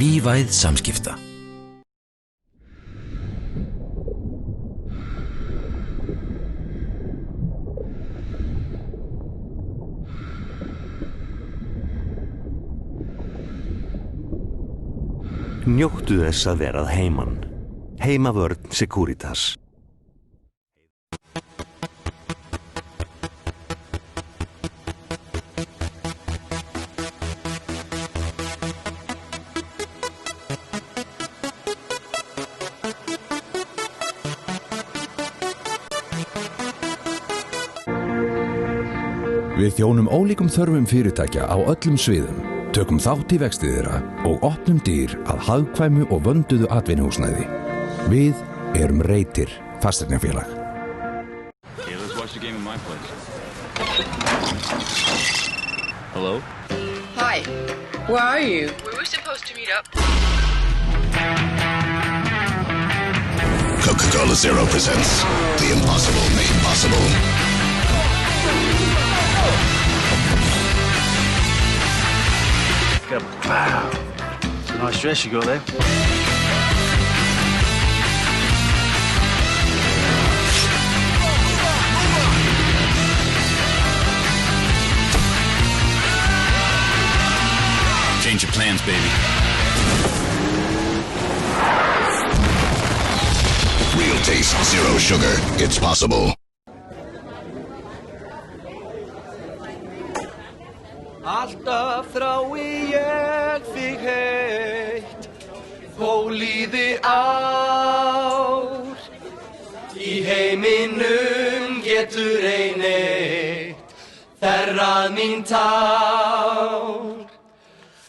Lífæð samskipta. Njóttu þess að vera að heiman. Heimavörn Securitas. Við þjónum ólíkum þörfum fyrirtækja á öllum sviðum, tökum þátt í vexti þeirra og opnum dyr að hagkvæmu og vönduðu atvinnuhúsnæði. Við erum Reitir fasteignafélag. Okay, let's watch the game in my place. Hello? Hi. Where are you? We were supposed to meet up. Coca-Cola Zero presents The Impossible Made Possible. Wow. Nice dress you got there. Change your plans, baby. Real taste, zero sugar. It's possible. Alltaf þrái ég þig heitt, þó líði ár. Í heiminum getur ein eitt þerrað mín tár.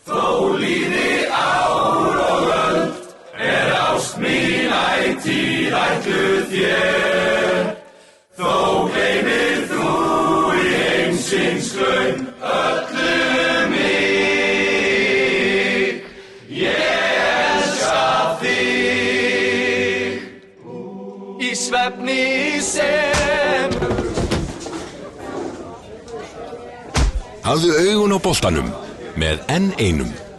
Þó líði ár og öld, ást mín ætíð ætluð þér. Þó gleymir þú í heimsins glaum öllu mig. Ég elska þig í svefni sem. Hafðu augun á boltanum með N1.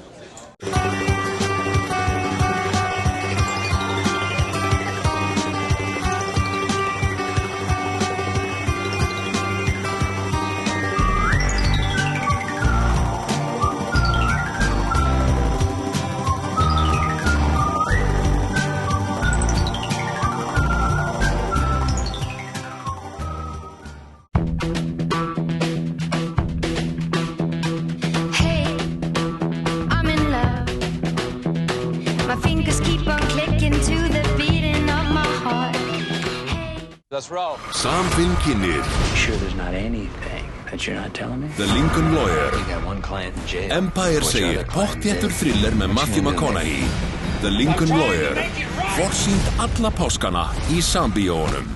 Samfinn kynnir Sure there's not anything that you're not telling me? The Lincoln Lawyer. You got one client in jail. Empire segir pottþéttur thriller með Matthew McConaughey. The Lincoln Lawyer. Forsýnt alla páskana í sambíóunum.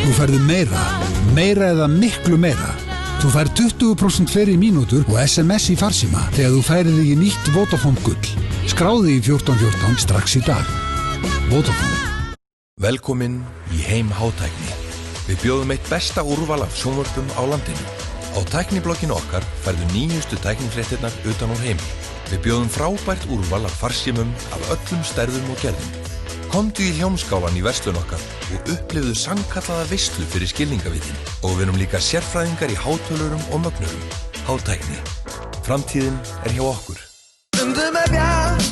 Þú færðu meira eða miklu meira. Þú fær 20% fleiri mínútur og SMS í farsíma þegar þú færið þig í nýtt Vodafone Gull. Skráði í 1414 strax í dag. Vodafone. Velkomin í heim hátækni. Við bjóðum eitt besta úrval af sjónvörpum á landinu. Á tækniblogginu okkar færðu nýjustu tæknifréttirnar utan úr heimi. Við bjóðum frábært úrval af farsímum af öllum stærðum og gerðum. Komdu í Hljómskálan í verslun okkar og upplifðu sannkallaða veislu fyrir skilningavitin. Og við erum líka sérfræðingar í hátölurum og mögnurum. Hátækni. Framtíðin hjá okkur. Stundum bjart,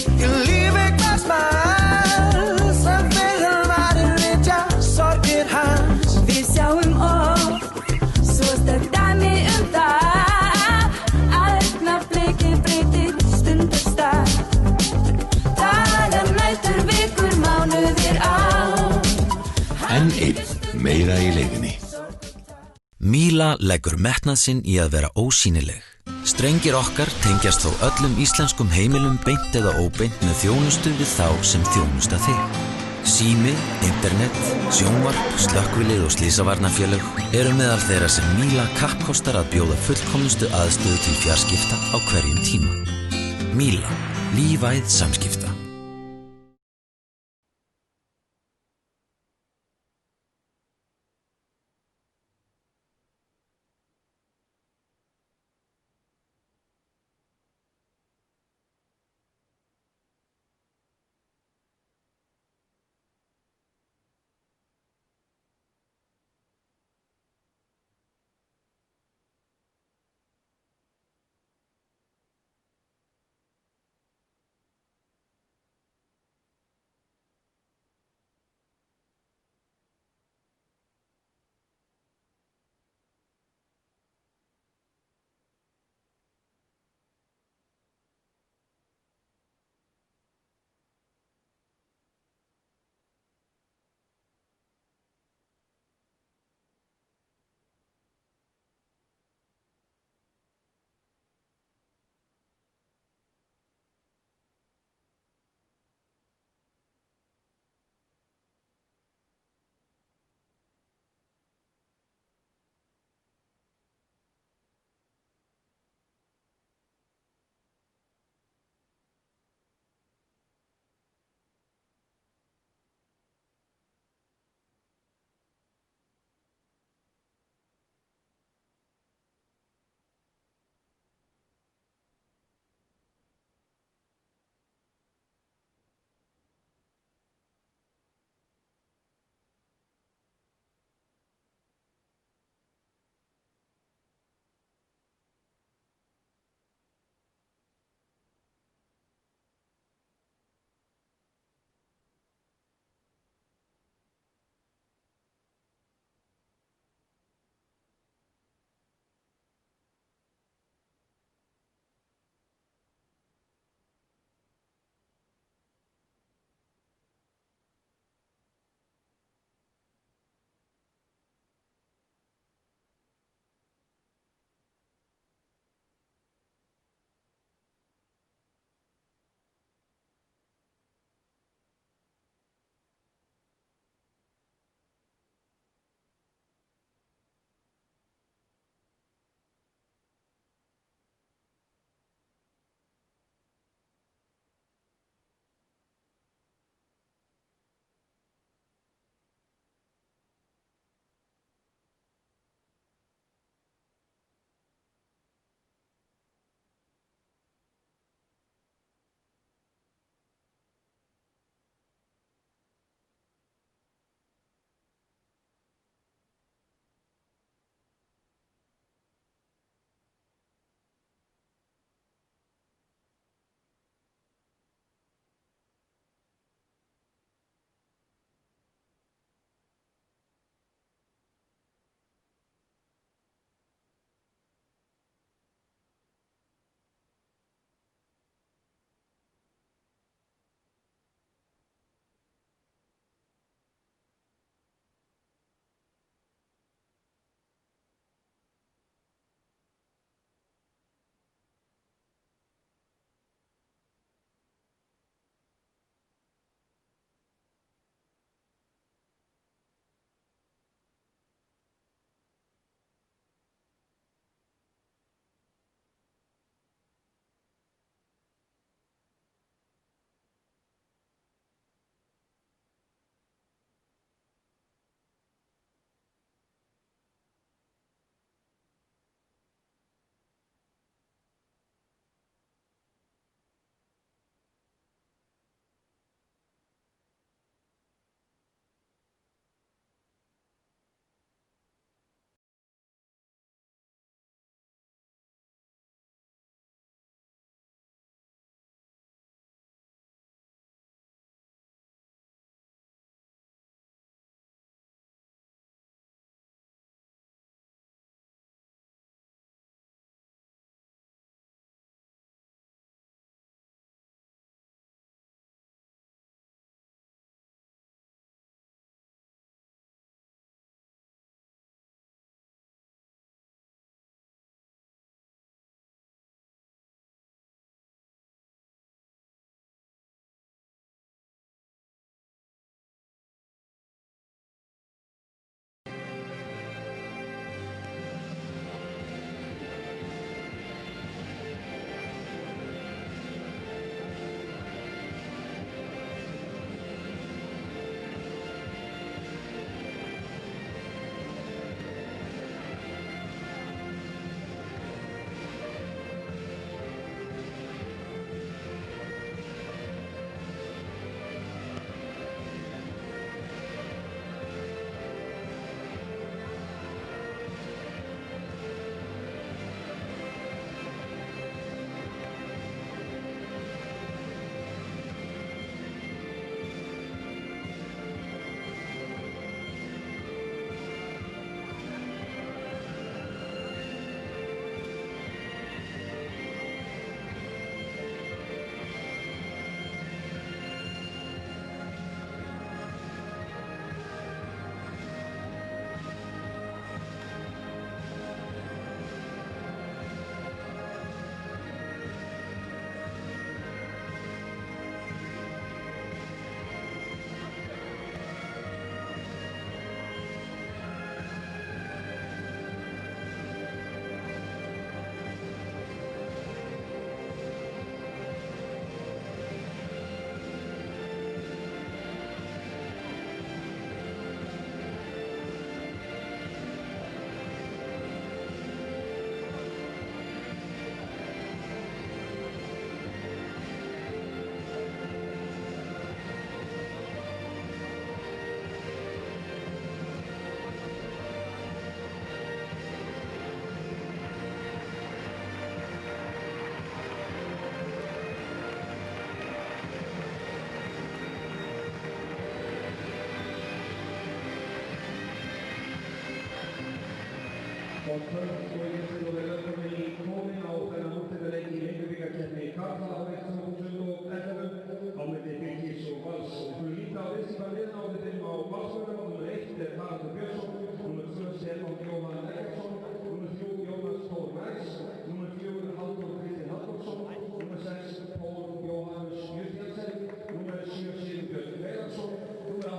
í lífi hvers mann sem fyrir maður vitja sorgir hans. Við sjáum svo sterk dæmi það að augnablikið breytir stundarstað. Dagar, nætur, vikur, mánuðir, ár. N1. Meira í leiðinni. Míla leggur metnað sinn í að vera ósýnileg. Strengir okkar tengjast þó öllum íslenskum heimilum beint eða óbeint með þjónustu við þá sem þjónusta þig. Sími, internet, sjónvarp, slökkvilið og slysavarnarfélög eru meðal þeirra sem Míla kappkostar að bjóða fullkomnustu aðstöðu til fjarskipta á hverjum tíma. Míla. Lífæð samskipta.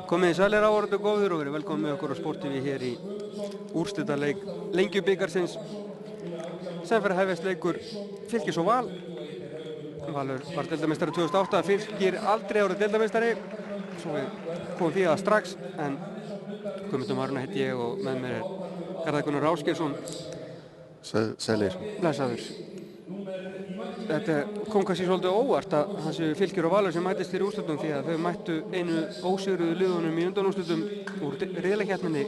Komið sælir áhorfendur góðir og verið velkomin með okkur á Sport TV hér í úrslitaleik Lengjubikarsins sem fyrir að hefjast leikur Fylkis og Val. Valur var deildarmeistari 2008, Fylkir aldrei árið deildarmeistari, svo við komum því að strax, en Guðmundur Maruna heiti ég og með mér Garðar Gunnar Ásgeirsson. Sælir. Blessaður. Þetta kom kannski svolítið óvart að þessi Fylkir og Valur sem mættist í úrslitum því að þau mættu einu ósigruðu liðunum í undanúrslitum úr riðlakeppninni.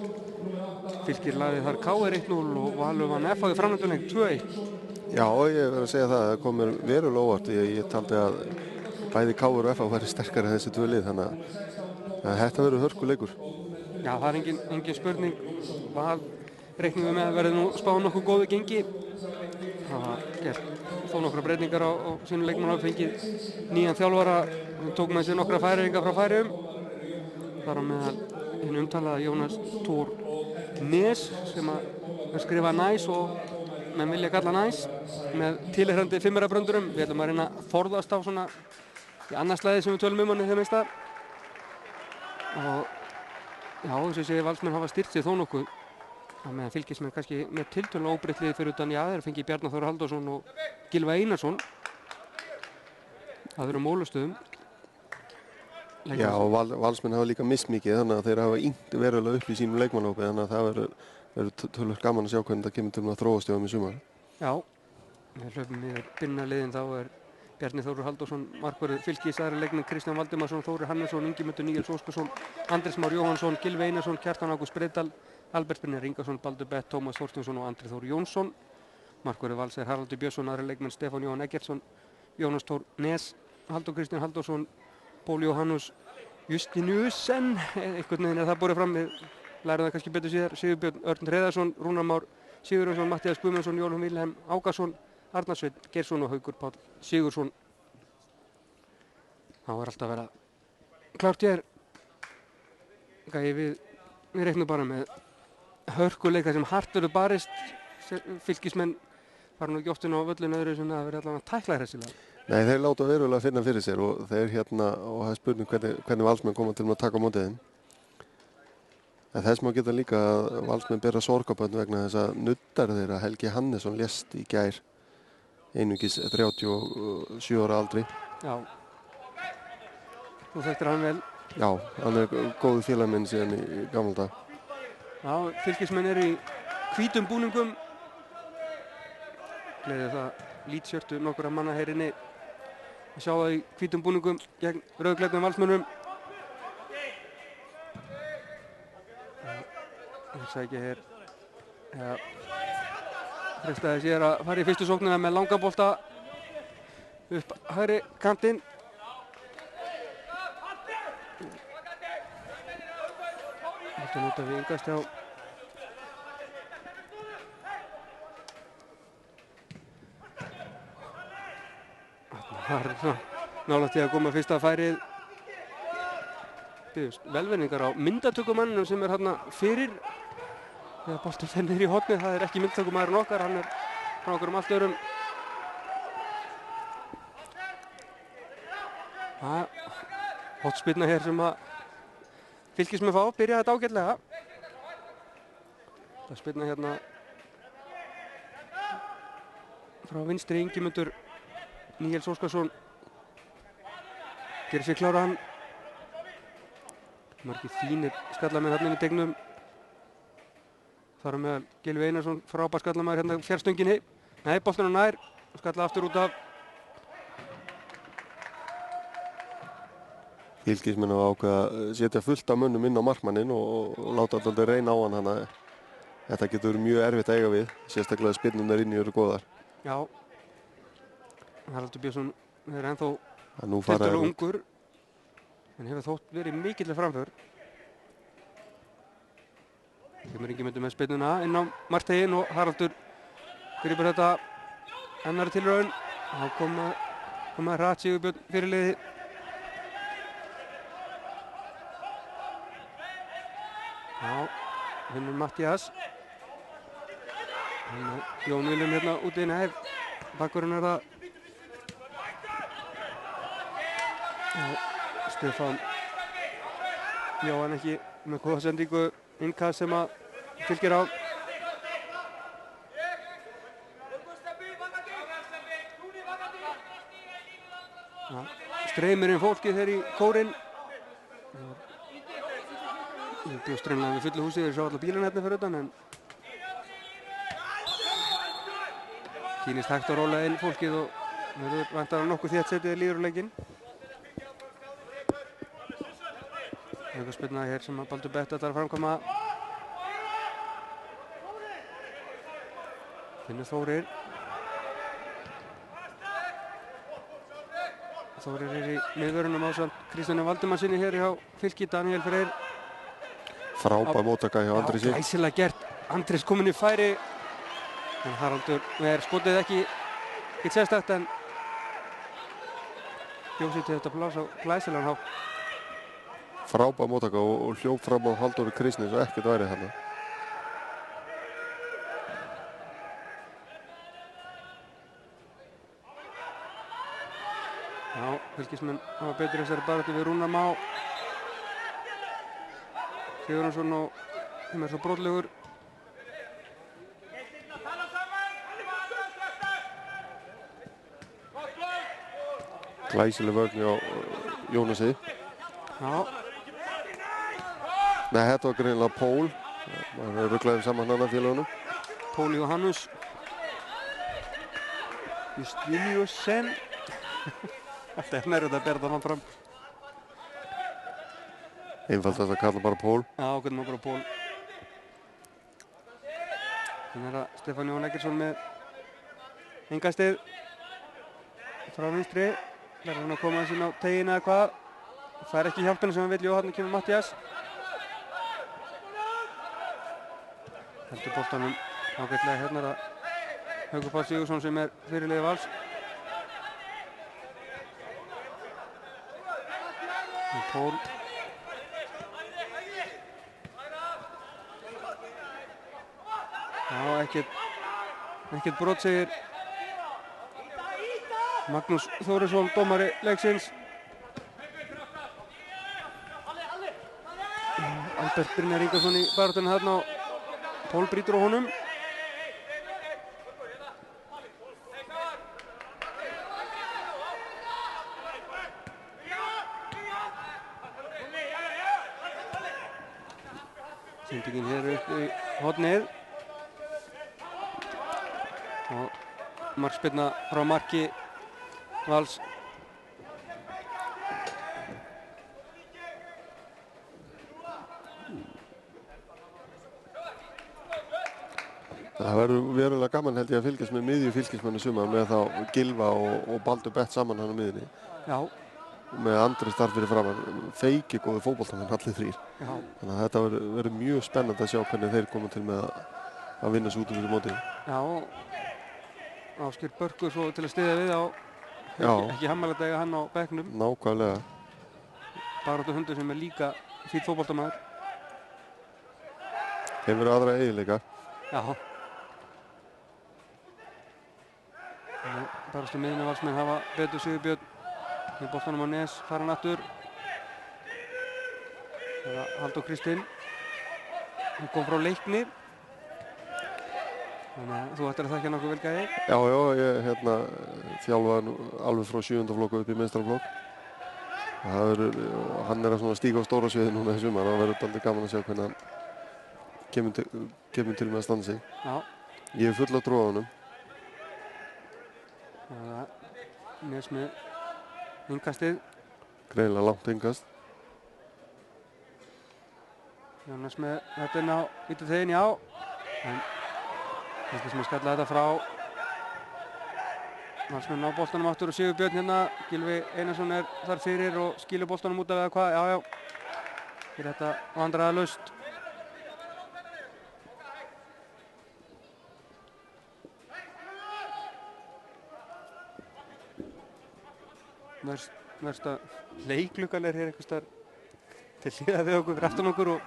Fylkir lagði þar KR 1-0 og Valur vann FH í framlöndunleik 2-1. Já, ég verð að segja það kom mér verulega óvart. Ég taldi að bæði KR og FH væri sterkari en þessi tvö lið, þannig að þetta verður hörkuleikur. Já, það er engin spurning. Val reiknum við með að verði nú spáð nokkuð góðu gengi. Það var gert þó nokkra breytingar á sínu leikmann, hafa fengið nýjan þjálfara, tók með sér nokkra færingar frá Færeyjum. Þar á meðal hinn umtalaða Jónas Tór Nes sem að skrifa næs og menn vilja kalla næs með tilheyrandi fimmerabröndurum. Við ætlum að reyna að forðast á svona í annarslæði sem við tölum hann í þeim einstað. Og já, þess að segja Valsmenn hafa styrkt sig þó nokkuð. Það með Fylkismenn kannski með tiltölulega óbreytt lið fyrir utan þeir fengið Bjarnar Þór Halldórsson og Gylfa Einarsson. Það eru mólustöðum. Já, og Valsmenn hafa líka mismikið, þannig að þeir hafa yngt verulega upp í sínum leikmannhópi, þannig að það verður tölvöld gaman að sjá hvernig það kemur til að þróast hjá þeim í sumar. Já, við hlöpum yfir byrjunarliðin, þá er Bjarni Þór Halldórsson, markvörður Fylkis, aðri leikmenn Kristján Valdimarsson, Þórir Hannesson, Ingimundur Níels Óskarsson, Andrés Már Jóhannsson, Gylfi Einarsson, Kjartan Ágúst Breiðdal, Albert Brynjar Ingarsson, Baldur Bett, Tómas Þorsteinsson og Andri Þór Jónsson. Markvörður Vals er Haraldur Björnsson, aðri leikmenn Stefán Jóhann Eggertsson, Jónas Tór Nes, Halldór Kristján Halldórsson, Pól Jóhannus Justiniusen, einhvern veginn er það borið fram, við lærum það kannski betur síðar, Sigurbjörn Örn Hreiðarsson, Rúnar Már Sigurjónsson, Matthías Guðmundsson, Jólfur Vilhelm Ákason, Arnar Sveinn Geirsson og Haukur Páll Sigursson. Það var alltaf að vera klárt hér. Við reiknum bara með hörkuleika sem hart verður barist. Fylkismenn var nú ekki oft inn á völlinu öðru sem það verið allavega tækla hressilega. Nei, þeir láta verulega að finna fyrir sér og þeir og það er spurning hvernig Valsmenn koma til að taka á móti þeim. En þess má geta líka að Valsmenn bera sorgabönd vegna þess að nuddar þeirra Helgi Hannesson lést í gær, einungis 37 ára aldri. Já, þú þekktir hann vel. Já, hann er góður félag minn síðan í gamla dag. Já, Fylkismenn eru í hvítum búningum. Gleðið það lítshjörtu nokkura manna heyrinni að sjá það í hvítum búningum gegn rauðglænum Valsmönnum. Það sækja hér frestaði sér að fara í fyrstu sóknina með langabolta upp hægri kantinn. Þetta nota við yngast hjá það er nálægt í að koma fyrsta færið. Byggðust velvirðingar á myndatökumannum sem er hérna fyrir þegar boltinn fer niður í hornið. Það er ekki myndatökumæðurinn okkar, hann er frá okkur allt öðrum. Hotspyrna hér sem að Fylkismenn fá, byrjaði þetta ágætlega. Það spyrna hérna frá vinstri Ingimundur Níels Óskarsson gerir sér klára hann. Margir fínir skallamenn hérna inn í tegnum. Þar á meðal Gylfi Einarsson, frábær skallamaður hérna fjarstöngin. Nei, boltinn á nær, skalla aftur út af. Fylkismenn hafa ákveðið að setja fullt af mönnum inn á markmanninn og láta alltaf reyna á hann, þannig að þetta getur verið mjög erfitt að eiga við, sérstaklega spyrnurnar inni eru góðar. Já, Haraldur Björnsson er ennþá tiltölulega ungur, en hefur þótt verið mikilvæg framför. Kemur Ingimundur með spyrnuna inn á markteginn og Haraldur grýpur þetta annarri tilraun. Þá koma hratt Sigurbjörn fyrirliði. Já, vinnur Matthías. Jón Viljum hérna úti inn að bakkurinn það. Já, Stefán Jóhann ekki með góða sendingu innkast sem að fylgir á. Ja, streymir inn fólkið þeir í kórinn. Ég bjóð strömmlega við fullu húsi, þeir sá alla bílana hérna fyrir utan en kynist hægt að róla inn fólkið og verður vantar nokkuð þétt setið líður á leikinn. Eitthvað spilnaði hér sem að Baldur Bett ætlar að framkvæma. Finnur Þórir. Þórir í miðvörunum ásamt Kristjáni Valdimarsinni hér hjá Fylki. Daniel Freyr. Frábær móttaka hjá Andrési. Glæsilega gert. Andrés kominn í færi. En Haraldur skotið ekki sérstakt en bjóð til þetta blás á glæsilegan hátt. Frábær móttaka og hljóp fram á Halldóri Kristni eins og ekkert væri þarna. Já, Fylkismenn hafa betur þessari baráttu við Rúnar Má Sigurðarsson og þeim svo brotlegur. Glæsileg vörn hjá Jónasi. Já. Nei, þetta var greinilega Pól. Það er rugglaðið saman hann að félagunum. Pól Jóhannus. Justiniusen. Alltaf er nærið að bera það fram. Einfaldast að kalla bara Pól. Já, hvernig maður bara Pól. Þannig að Stefán Jón Eggertsson með innkastið frá vinstri. Það hann að koma sín á tegin eða hvað. Það er ekki hjálpina sem hann vill. Jú, hann kemur Matthías. Heldur boltanum ágætlega hérna að Haukur Páll Sigurðsson sem er fyrirliði Vals. Og Pól. Já, ekkert brot segir Magnús Þórisson, dómari leiksins. Albert Brynjar Ingarsson í baráttunni þarna og Pól brýtur á honum. Sendingin hér upp í hornið. Og markspyrna frá marki Vals. Það verður verulega gaman held ég að fylgjast með miðju Fylkismennu sumar með þá Gylfa og Baldur Bett saman hann á miðjunni. Já. Og með Andrés þar fyrir framan. Feiki góði fótboltamenn allir þrír. Já. Þannig að þetta verður mjög spennandi að sjá hvernig þeir koma til með að vinna sig út úr þessu móti. Já. Ásgeir Börkur svo til að styðja við á ekki hammalegt að eiga hann á bekknum. Nákvæmlega. Baráttu hundur sem er líka fínn fótboltamaður. Hefur aðra eiginleika. Já. Barastu miðjunni Valsmenn hafa betur Sigurbjörn með boltanum á Nes, fara hann aftur. Það er Halldór Kristinn. Hann kom frá Leikni. Þannig að þú ættir að þekka nokkuð vel gæði. Já, ég þjálfaði alveg frá 7. flokku upp í meistaraflokk. Hann er að stíga á stóra sviði núna í sumar og það verður aldrei gaman að sjá hvernig hann kemur til með að standa sig. Já. Ég full af trú á honum. Nes með innkastið. Greinilega langt innkast. Jónas með þetta inn á vittu þegin, já. En þessi sem að skalla þetta frá Valsmenn á boltanum aftur og Sigurbjörn hérna. Gylfi Einarsson er þar fyrir og skilur boltanum út af eða hvað. Já. Fyrir þetta vandræðalaust. versta leiklukan hér einhvers staðar til hliðar við okkur, fyrir aftan okkur og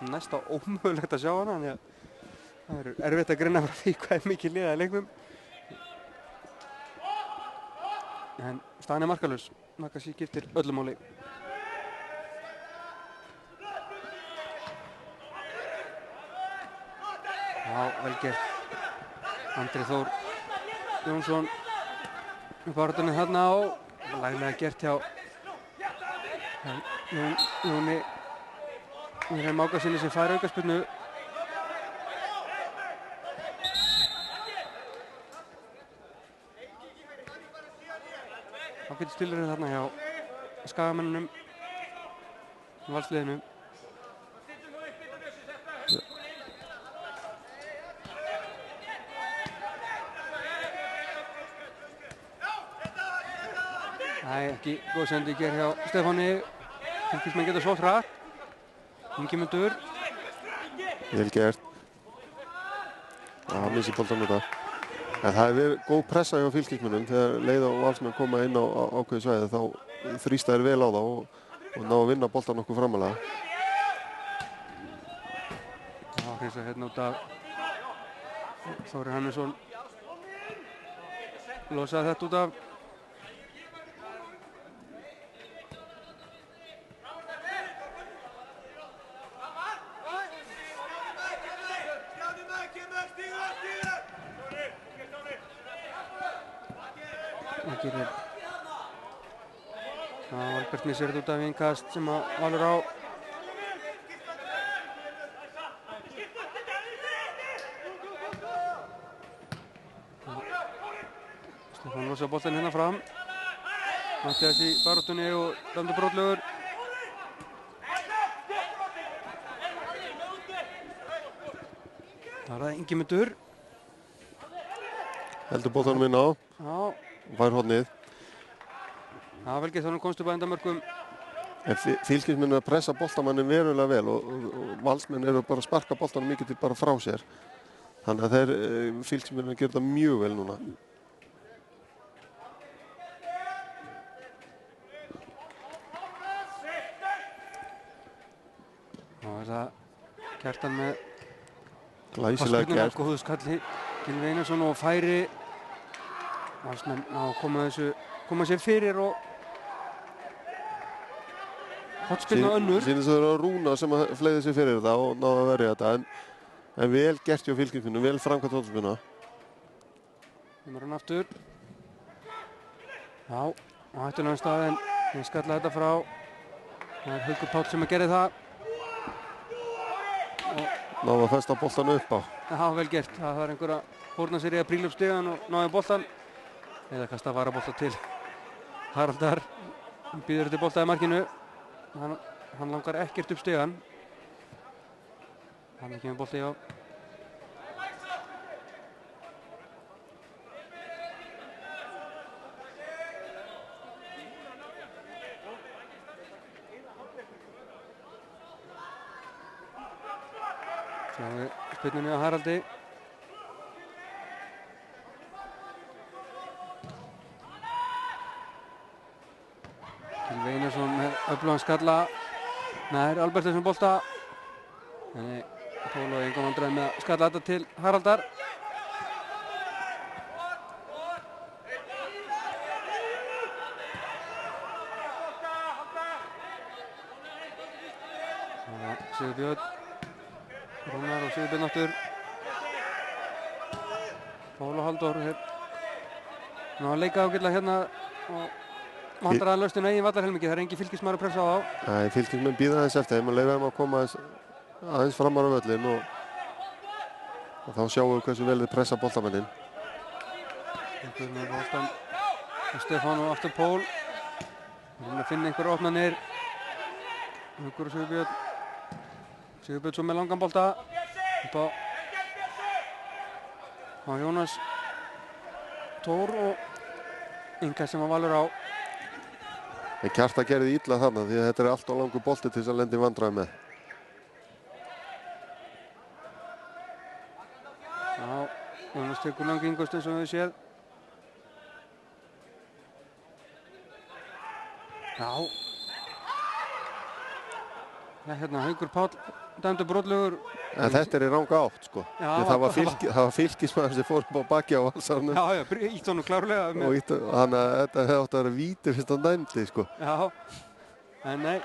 næsta ómögulegt að sjá hana, þannig að það er erfitt að greina frá því hvað er mikið liðað í leiknum. En staðan er markalaus, Nakasi skiptir öllu máli. Já, vel gert. Andri Þór Jónsson upp áratunnið þarna á, laglega gert hjá Jóni Vilhelm Ákasyni sem fær aukaspyrnu. Ágætis tilraun þarna hjá Skagamönnunum, valsliðinu. Það ekki góð sending hér hjá Stefáni. Fylkismenn geta svo hratt. Ingimundur. Vel gert. Hann missir boltann þetta. En það hefur verið góð pressa hjá fylkismönnum þegar leið og valsmenn koma inn á ákveðið svæði, þá þrýsta þeir vel á þá og ná að vinna boltan nokkuð framalega. Já, hreinsa hérna út af Þórir Hannesson. Losaði þetta út af. Albert missir þetta út af innkast sem að Valur á. Stefán losa boltan hérna fram. Mattias í baráttunni og dæmdur brotlegur. Það er það Ingimundur. Heldur boltanum inn á. Já. Fær hornið. Já, vel gert, þannig komst upp að endamörkum. En fylkismenn er að pressa boltamannin verulega vel og valsmenn eru bara að sparka boltanum mikið til bara frá sér. Þannig að þeir fylkismenn gera þetta mjög vel núna. Þá er það Kjartan með glæsilega gert. Góðu skalli Gylfi Einarsson og færi. Valsmenn ná að koma sér fyrir og hotspilna önnur. Sýnist það að Rúna sem fleiði sig fyrir þetta og náði að verja þetta, en vel gert hjá fylkismönnum, vel framkvæmt hotspilna. Kemur hann aftur. Já, á hættulegum stað en skallaði þetta frá. Það er Haukur Páll sem gerði það. Náði að festa boltan upp á. Já, vel gert. Það var einhver að fórna sér í að príla upp stigann og náði boltan. Eða kasta varabolta til Haraldar. Hann býður til bolta í markinu. Hann langar ekkert upp stigann. Hann kemur bolti á. Sjáum við spyrnunni á Haraldi. Gylfi Einarsson með öflugan skalla. Nær Albert þessum bolta. Þannig Pól og engan vandræði með að skalla þetta til Haraldar. Sigurbjörn. Rúnar og Sigurbjörn aftur. Pól og Halldór ná að leika ágætlega hérna og vandrar að lausna eigin vallarhelmingi. Það er engin fylkismaður að pressa á þá. Nei, fylkismenn bíða aðeins eftir þeim og leyfa þeim að koma aðeins framar á völlin og þá sjáum við hversu vel þið pressa boltamennin. Einhver með boltan Stefán og aftur Pól. Við erum að finna einhverja opnanir. Haukur og Sigurbjörn. Sigurbjörn svo með langan bolta upp á Jónas Tór og Inga sem að Valur á. En Kjarta gerði illa þarna því að þetta er allt á langur bolti til þess að lendi vandræði með. Já, Jónas tekur langi yngust eins og við séð. Já. Já, hérna, Haukur Páll dæmdur brotlegur. En þetta í ranga átt, sko. Já, það var fylkismaður sem fór upp á baki á valsarnum. Já, ítt honum klárlega. Þannig að þetta hefði átt að vera víti fyrst hann dæmdi, sko. Já, en nei.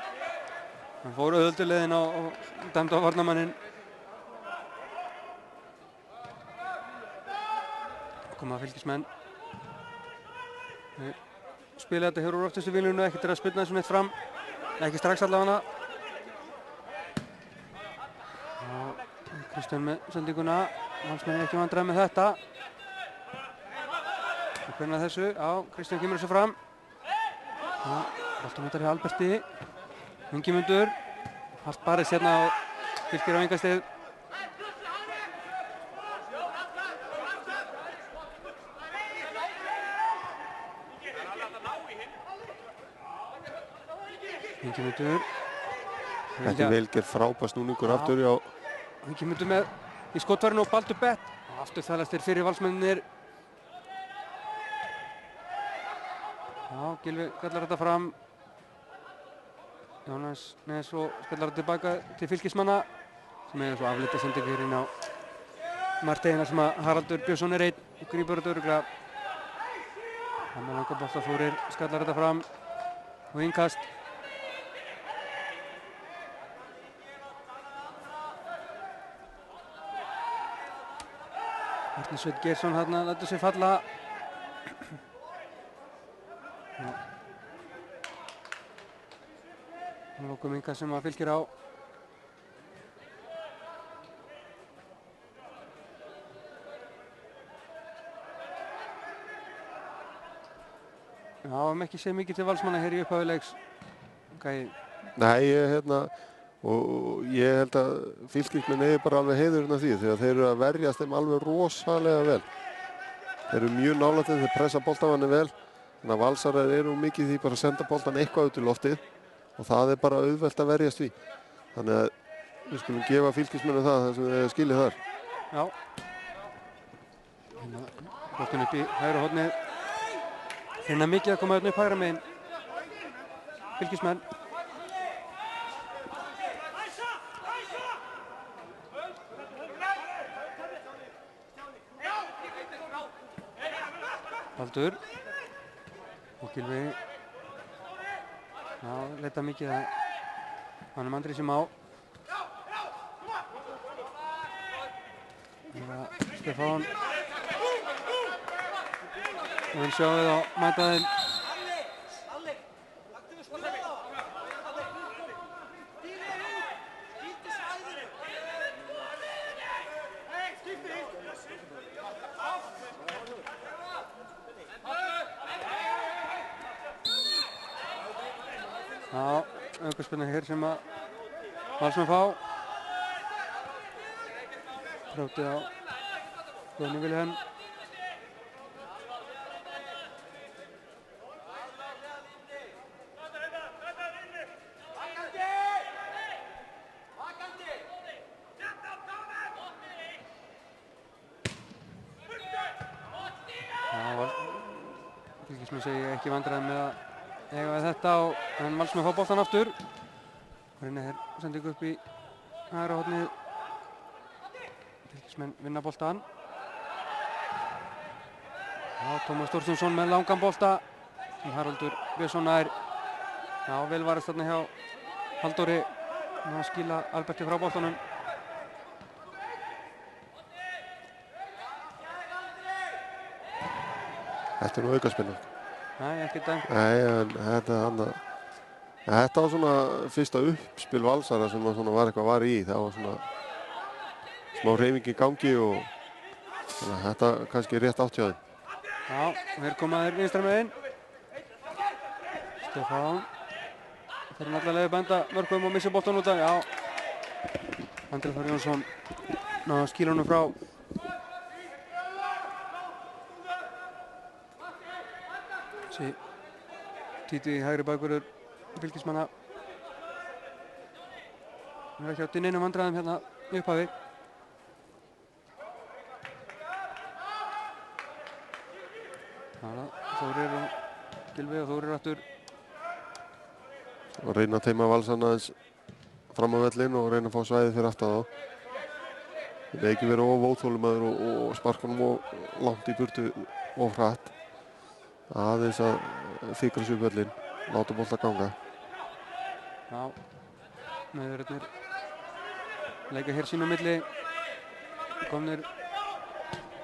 Hann fór auðvöldulegin og dæmdi á varnarmanninn. Koma fylkismenn. Spila þetta hér úr oftustu viljunu, ekkert að spilna þessu neitt fram. Ekki strax allavega. Kristján með sendinguna. Valsmenn ekki vandræði með þetta. Og hvernig þessu? Já, Kristján kemur þessu fram. Boltametar hjá Alberti. Ingimundur. Allt barist hérna og Fylkir á engastig. Ingimundur. Þetta vel gerð frábær snúningur aftur á. Ingimundur með í skotvarinu og Baldur Bett. Og aftur þvælastir fyrir valsmennir. Já, Gylfi kallar þetta fram. Jónas Nes og skallar þetta tilbaka til fylkismanna. Sem svo aflita sendingu hér inn á Marteina sem að Haraldur Björnsson einn og grípur þetta örugglega. Það með langa bolta Þórir skallar þetta fram og innkast. Arni Sveinn Geirsson hérna lætur sig falla. Lokum innkast sem að Fylkir á. Já, ekki séð mikið til valsmanna hér í upphafi leiks. Nei, og ég held að fylkismenn eigi bara alveg heiðurinn af því þegar þeir eru að verjast þeim alveg rosalega vel. Þeir eru mjög nálægt þeir pressa boltamanni vel. Þannig að valsarar eru mikið því bara að senda boltan eitthvað út í loftið og það er bara auðvelt að verjast því. Þannig að við skulum gefa fylkismennum það sem þeir skiljið þar. Já. Boltin upp í hægra hornið. Finna mikið að koma upp hægra megin. Fylkismenn. Baldur. Og Gylfi. Já, leita mikið að Hanum Andri sem á. Stefán. Og við sjáum við á mæta þeim. Já, aukaspilna hér sem að valsmenn fá. Trótið á Guðni Vilhelm. Fylkismenn segi ekki vandræði með að eiga við þetta en valsmenn fá boltan aftur. Reyna hér sendingu upp í hægra hornið. Fylkismenn vinna boltan. Já, Tómas Þorsteinsson með langan bolta. Haraldur Björnsson nær. Já, vel varist þarna hjá Halldóri. Að skila Alberti frá boltanum. Þetta nú aukaspilna. Nei, ekki dæmt. Nei, en þetta var svona fyrsta uppspil valsara sem var eitthvað í. Það var svona smá hreyfing í gangi og þetta kannski rétt átt hjá þeim. Já, og hér koma þeir vinstra megin. Stefán. Þeir eru náttúrulega að benda mörgum og missi boltan út af. Já. Andri Þór Jónsson náði að skila honum frá. Títi í hægri bakvörður fylkismanna. Við erum ekki átt í neinum vandræðum hérna í upphafi. Þórir og Gylfi og Þórir aftur. og reyna að teima Valsann aðeins fram á vellinn og reyna að fá svæði fyrir aftan þá. Það er ekki verið of óþolinmóður og sparkunum of langt í burtu of hratt. Aðeins að fikra sig upp vellinn, láta bolta ganga. Já, meðverðirnir leika hér sín á milli, komnir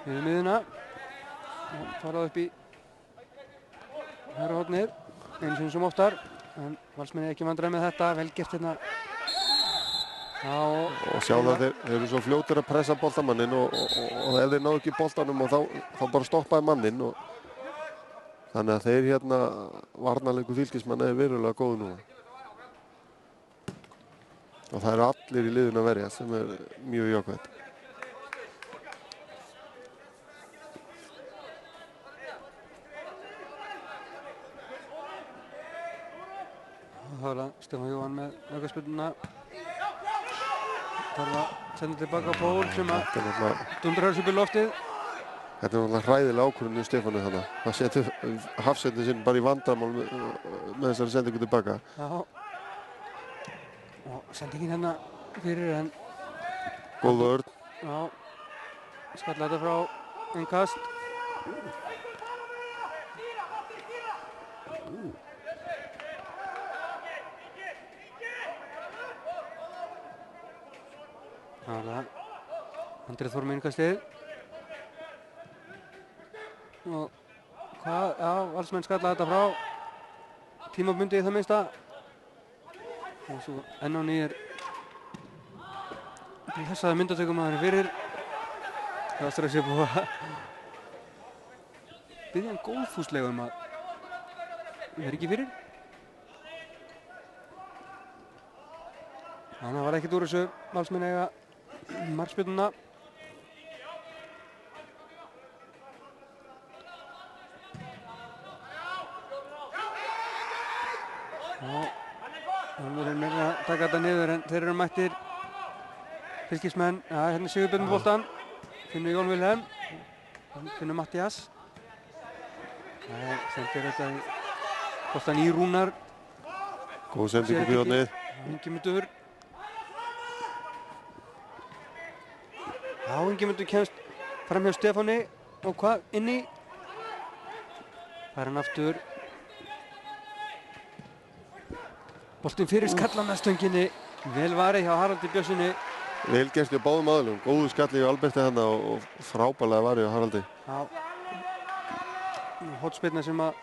yfir miðuna og farað upp í hægra hornið, einu sinni sem oftar, en Valsmenn er ekki vandræði með þetta, vel gert hérna. Já, og sjá það þeir eru svo fljótir að pressa boltamannin og ef þeir ná ekki boltanum og þá bara stoppaði mannin og þannig að þeir hérna varnarleikur Fylkismann er verulega góð núna. Og það eru allir í liðinu að verja sem er mjög jákvætt. Það var að Stefán Jóhann með aukaspyrnuna. Það var að senda tilbaka á Pól sem að dundrar þessu upp í loftið. Þetta er náttúrulega hræðilega ákvörðun í Stefánu þannig. Það setur hafsendin sinn bara í vandamál með þessari sendingu tilbaka. Já. Og sendingin hérna fyrir en... Góð vörn. Já. Skalla þetta frá einn kast. Það var það. Andrið Þór með innkastið. Og hvað, já, Valsmenn skalla þetta frá tímabundið í það minnsta. Og svo enn á nýjir blessaði myndatökum að það fyrir. Það var strax ég búið að biðja hann góðfúslega um að vera ekki fyrir. Þannig að það var ekkert úr þessu. Valsmenn eiga markspyrnuna. Þannig er meira að taka þetta niður en þeir eru mættir Fylkismenn. Já, hérna Sigurbjörn með boltann. Finnur Jón Vilhelm. Finnur Mattias. Sendir þetta í boltann í Rúnar. Góð sending upp í hornið. Ingimundur. Já, Ingimundur kemst fram hjá Stefáni og hvað inni. Það er hann aftur. Boltinn fyrir skallan að stönginni. Vel varið hjá Haraldi Björnssoni. Vel gert hjá báðum aðilum. Góðu skalli hjá Alberti hérna og frábærlega varið hjá Haraldi. Já. Hornspyrna sem að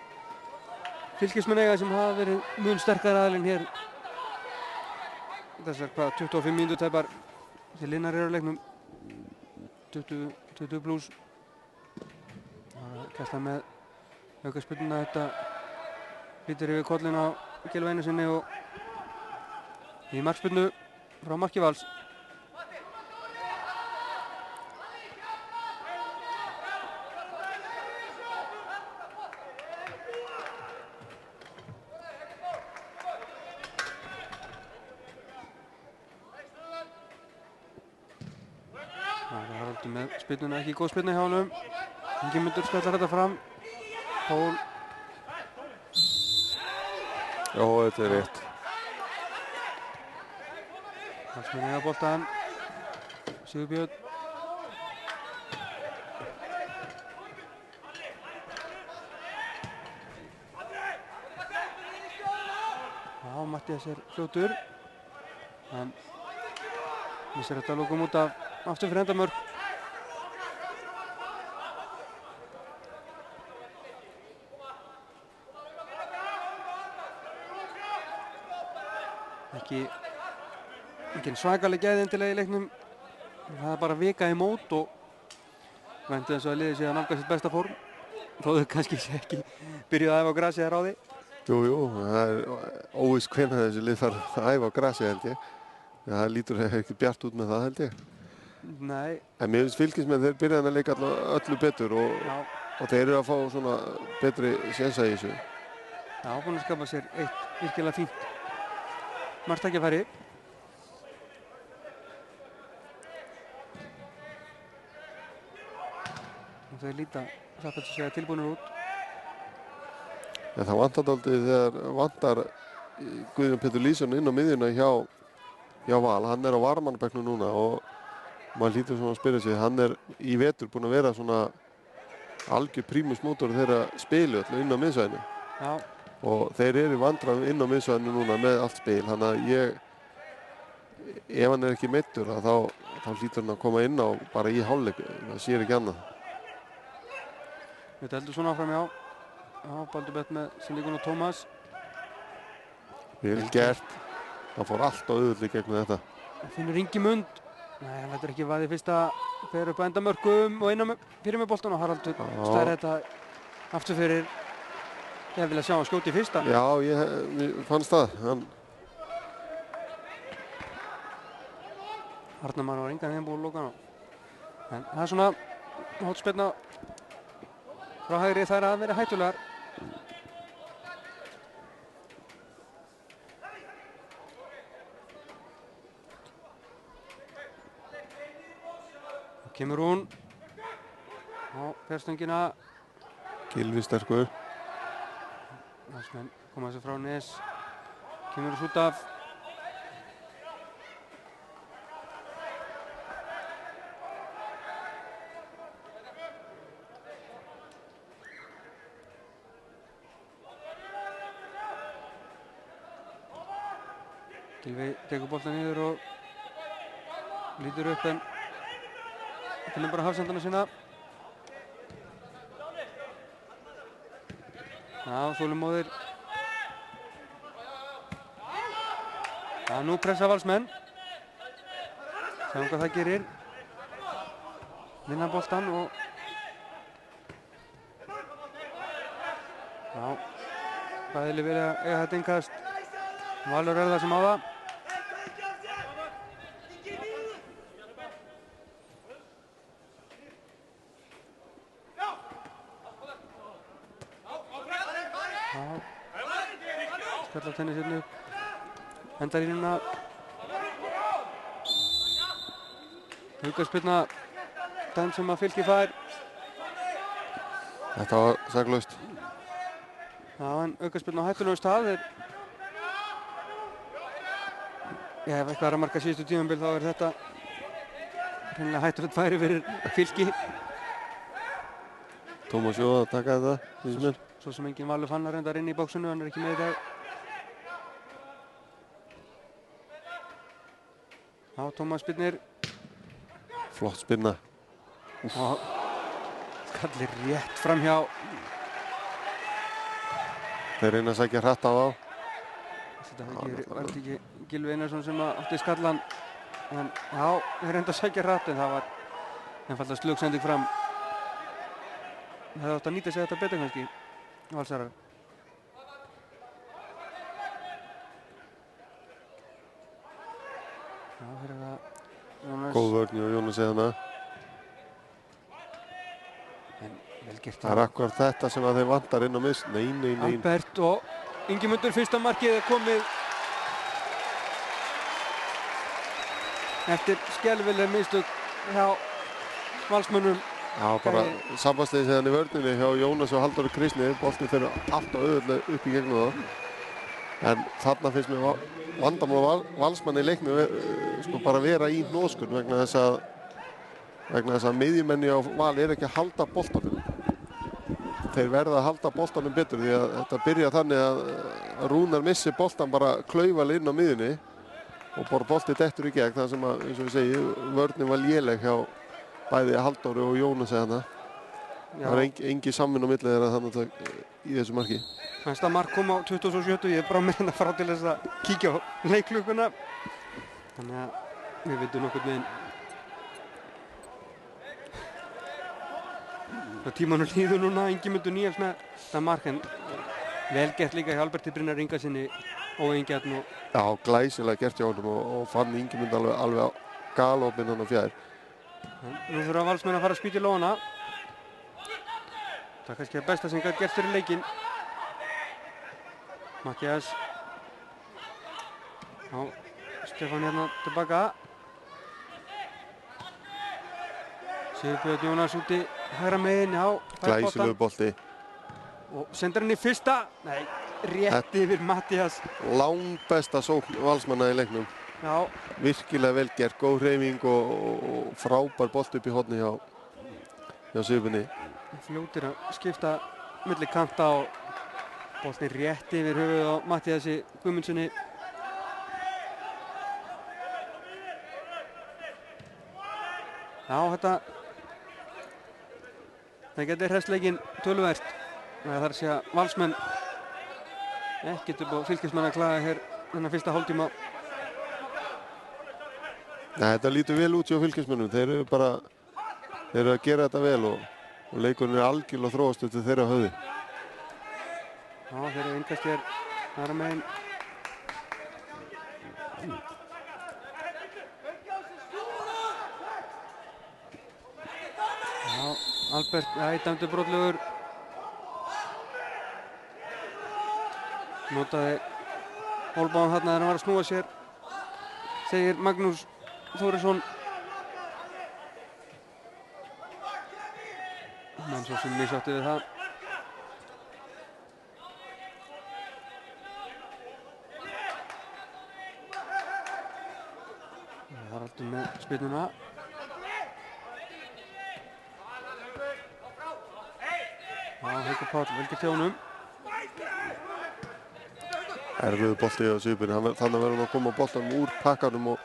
Fylkismenn eiga sem hafa verið mun sterkari aðilinn hér. Þessar 25 mínútur tæpar til Linnar eru á leiknum. 20 pluss. Kasta með aukaspyrnuna þetta lítur yfir kollin á Gylfa Einarssyni og í markspyrnu frá marki Vals. Það er Haraldur með spyrnuna, ekki góð spyrna hjá honum. Ingimundur skallar þetta fram. Pól. Já, þetta er rétt. Valsmenn eiga boltann. Sigurbjörn. Já, Mattias er fljótur. En missir þetta að lokum út af aftur fyrir endamörk. Ekki svakaleg gæði endilega í leiknum. Það er bara vika í mót og væntu þess að liðið sé að nálga sitt besta form. Þó þau kannski sé ekki byrjuð að æfa á grasi þar á því. Jú, það er óvíst hvenær þessi lið þarf að æfa á grasi held ég. Það lítur ekki bjart út með það held ég. Nei. En mér finnst Fylkismenn þeir byrjaðan að leika öllu betur og þeir eru að fá svona betri sénsa í þessu. Já, búin að skapa sér eitt virkilega fínt marktækjafæri. Og þeir líta satt að segja tilbúinir út. En það vantar dálítið þegar vantar Guðjón Pétur Lýðsson inn á miðjuna hjá Val. Hann er á varmannabekknum núna og maður hlýtur svona að spyrja sig. Hann er í vetur búinn að vera svona algjör prímusmótor þeirra spilu öllu inn á miðsvæðinu. Já. Og þeir eru vandræðum inn á miðsvæðinu núna með allt spil. Þannig að ef hann er ekki meiddur þá hlýtur hann að koma inn á bara í hálfleik. Það sér ekki annað. Þetta heldur svona áfram, já. Já, Baldur Bett með sendingun á Tómas. Vel gert. Það fór allt á auðvitað gegnum þetta. Finnur Ingimund. Nei, hann lætur ekki vaðið fyrsta fer upp á endamörkum og inn á fyrir með boltan og Haraldur stær þetta aftur fyrir. Ég vil að sjá hann skjóti í fyrsta. Já, ég fannst það. Arnarmann var engan hefðin búið að lóka hann á. En það er svona hótspilna frá hægri þær að vera hættulegar. Og kemur hún á perstöngina. Gylfi sterkur. Valsmenn koma þessu frá Nes. Kemur þessu út af. Gylfi tekur boltan niður og lítur upp en finnum bara hafsendana sína. Já, þolinmóðir. Já, nú pressa Valsmenn. Sjáum hvað það gerir. Vinna boltan og já, bæðileg vilja eiga þetta innkast. Valur er það sem á það. Skallar tennis hérna upp. Hendar línuna. Aukaspyrna. Den sem að Fylkir fær. Þetta var saklaust. Já, en aukaspyrna á hættulegum stað. Ef eitthvað er að marka síðustu tímabil þá er þetta hreinlega hættulegt færi fyrir Fylki. Tómas Jó að taka þetta. Svo sem engin Valur Fannar reyndar inn í bóksinu, hann er ekki með í dag. Já, Tómas spyrnir. Flott spyrna. Og skallir rétt framhjá. Þeir reyna að sækja hratt á þá. Þetta var ekki Gylfi Einarsson sem átti skallan. En já, þeir reynda að sækja hratt en það var einfaldlega slugsending fram. Það hefði átt að nýta sig þetta betur kannski, Valsarar. Já, hér er það Jónas. Góð vörn og Jónas eðana. En vel gert. Það er akkurat þetta sem að þeir vantar inn á mis. Nei. Albert og Ingimundur, fyrsta markið er komið eftir skelfileg mistök hjá Valsmönnum. Já, bara sambandslið séðan í vörninni hjá Jónas og Halldóri Kristni. Boltinn fyrir allt og auðvitað upp í gegnum það. En þarna finnst mér vandamál Valsmann í leiknum sko bara vera í hnoskun vegna þess að miðjumenni á Val er ekki að halda boltanum. Þeir verða að halda boltanum betur því að þetta byrja þannig að Rúnar missi boltan bara klaufalega inn á miðjunni og bara boltið dettur í gegn. Það sem að, eins og við segjum, vörnin var léleg hjá bæði Halldóri og Jónas eða það var engin samvinna á milli þeirra þannig í þessu marki. Næsta mark kom á 27. Ég er bara með hérna frá til þess að kíkja á leikklukkuna. Þannig að við veitum nokkurn veginn hvað tímanum líður núna. Ingimundur Níels með það mark en vel gert líka hjá Alberti Brynjar Ingarsinni óeigingjarn og já, glæsilega gert hjá honum og fann Ingimund alveg á galopinn hann á fjær. Nú þurfa Valsmenn að fara að spýta í lóðana. Það er kannski það besta sem gæti gert fyrir leikinn. Mattias. Já, Stefán hérna tilbaka. Sigurbjörn Jónas út í hægra megin, já. Glæsilegu bolti. Og sendir hann í fyrsta. Nei, rétt yfir Matthías. Langbesta sókn valsmanna í leiknum. Já. Virkilega vel gert, góð hreyfing og frábær bolt upp í horni hjá Sigurbirni. Fljótir að skipta milli kanta og boltinn rétt yfir höfuð á Matthíasi Guðmundssoni. Já, það getur hresleikinn töluvert. Það þarf að segja Valsmenn ekkert upp á Fylkismenn að klaga hér þennan fyrsta hálftíma. Nei, þetta lítur vel út hjá Fylkismönnum. Þeir eru að gera þetta vel og leikurinn er algjörlega þróast eftir þeirra höfði. Já, þeir eru innkast hér þar megin. Já, Albert, dæmdur brotlegur. Notaði hólbáðan þarna þegar hann var að snúa sér, segir Magnús Þórisson. Menn svo sem missátti við það. Haraldur með spyrnuna. Haukur Páll veldi þjónum. Erfiður bolti á Sigurbirni. Þannig verður hann að koma boltanum úr pakkanum og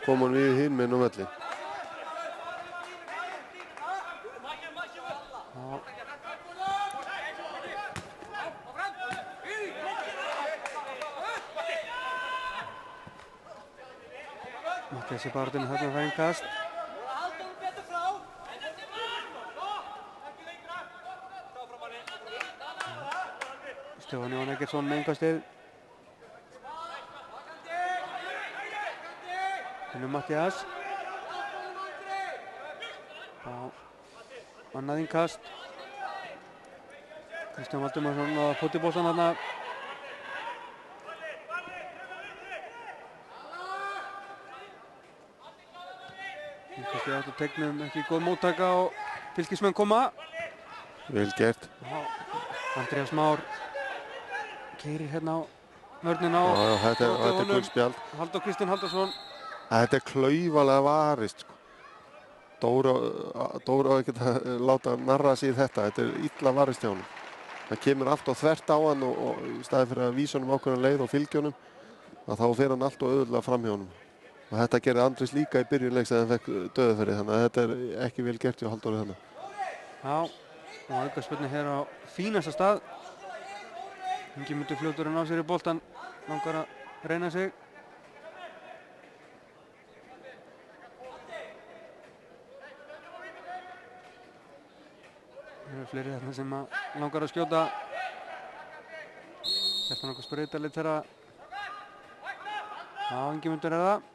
koma hann við hinn meginn á völlinn. Matthías í barðinu þarna fær innkast. Stefán Jón Eggertsson með innkastið. Finnum Matthías. Annað innkast. Kristján Valdimarsson á fótboltann þarna. Innkastið átt á tegnum, ekki góð móttaka og Fylkismenn koma. Vel gert. Andreas Már keyrir hérna á vörnina á. Þetta er gullspjald. Halldór Kristinn Halldórsson. Þetta er klaufalega varist, sko. Dóra á ekki að láta narra sig í þetta. Þetta er illa varist hjá honum. Það kemur allt og þvert á hann og í staði fyrir að vísa honum ákveðna leið og fylgja honum, að þá fer hann allt og auðvitað fram hjá honum. Og þetta gerði Andrés líka í byrjunleiks þegar hann fekk dauðafæri, þannig að þetta er ekki vel gert hjá Halldóri þarna. Já, og aukaspyrna hér á fínasta stað. Ingimundur fljótur að ná sér í boltann, langar að reyna sig. Það eru fleiri þarna sem langar að skjóta. Þetta er nokkuð sprautarleitt þeirra. Já, Ingimundur er það.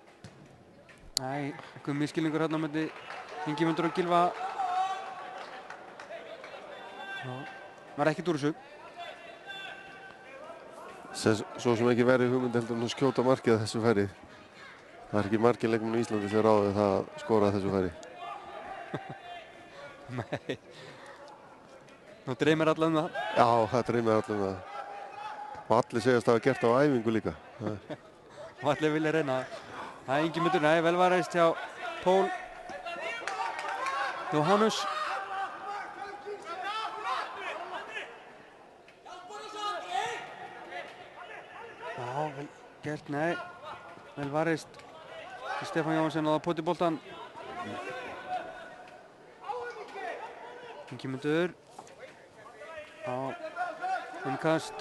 Nei, eitthvað misskilningur hérna á milli Ingimundur og Gylfa. Já, var ekkert úr þessu. Svo sem ekki verið hugmynd heldur að skjóta markið að þessu færi. Það er ekki margir leikmenn í Íslandi sem ráði það að skora að þessu færi. Nei. Nú dreymir alla um það. Já, það dreymir alla um það. Og allir segjast að það var gert á æfingu líka. Og allir vilja reyna það. Það er Ingimundur, nei, vel varist hjá Pól Jóhannes. Já, vel gert, nei, vel varist. Stefán Jóhansson á poti boltan. Ingimundur. Já, innkast.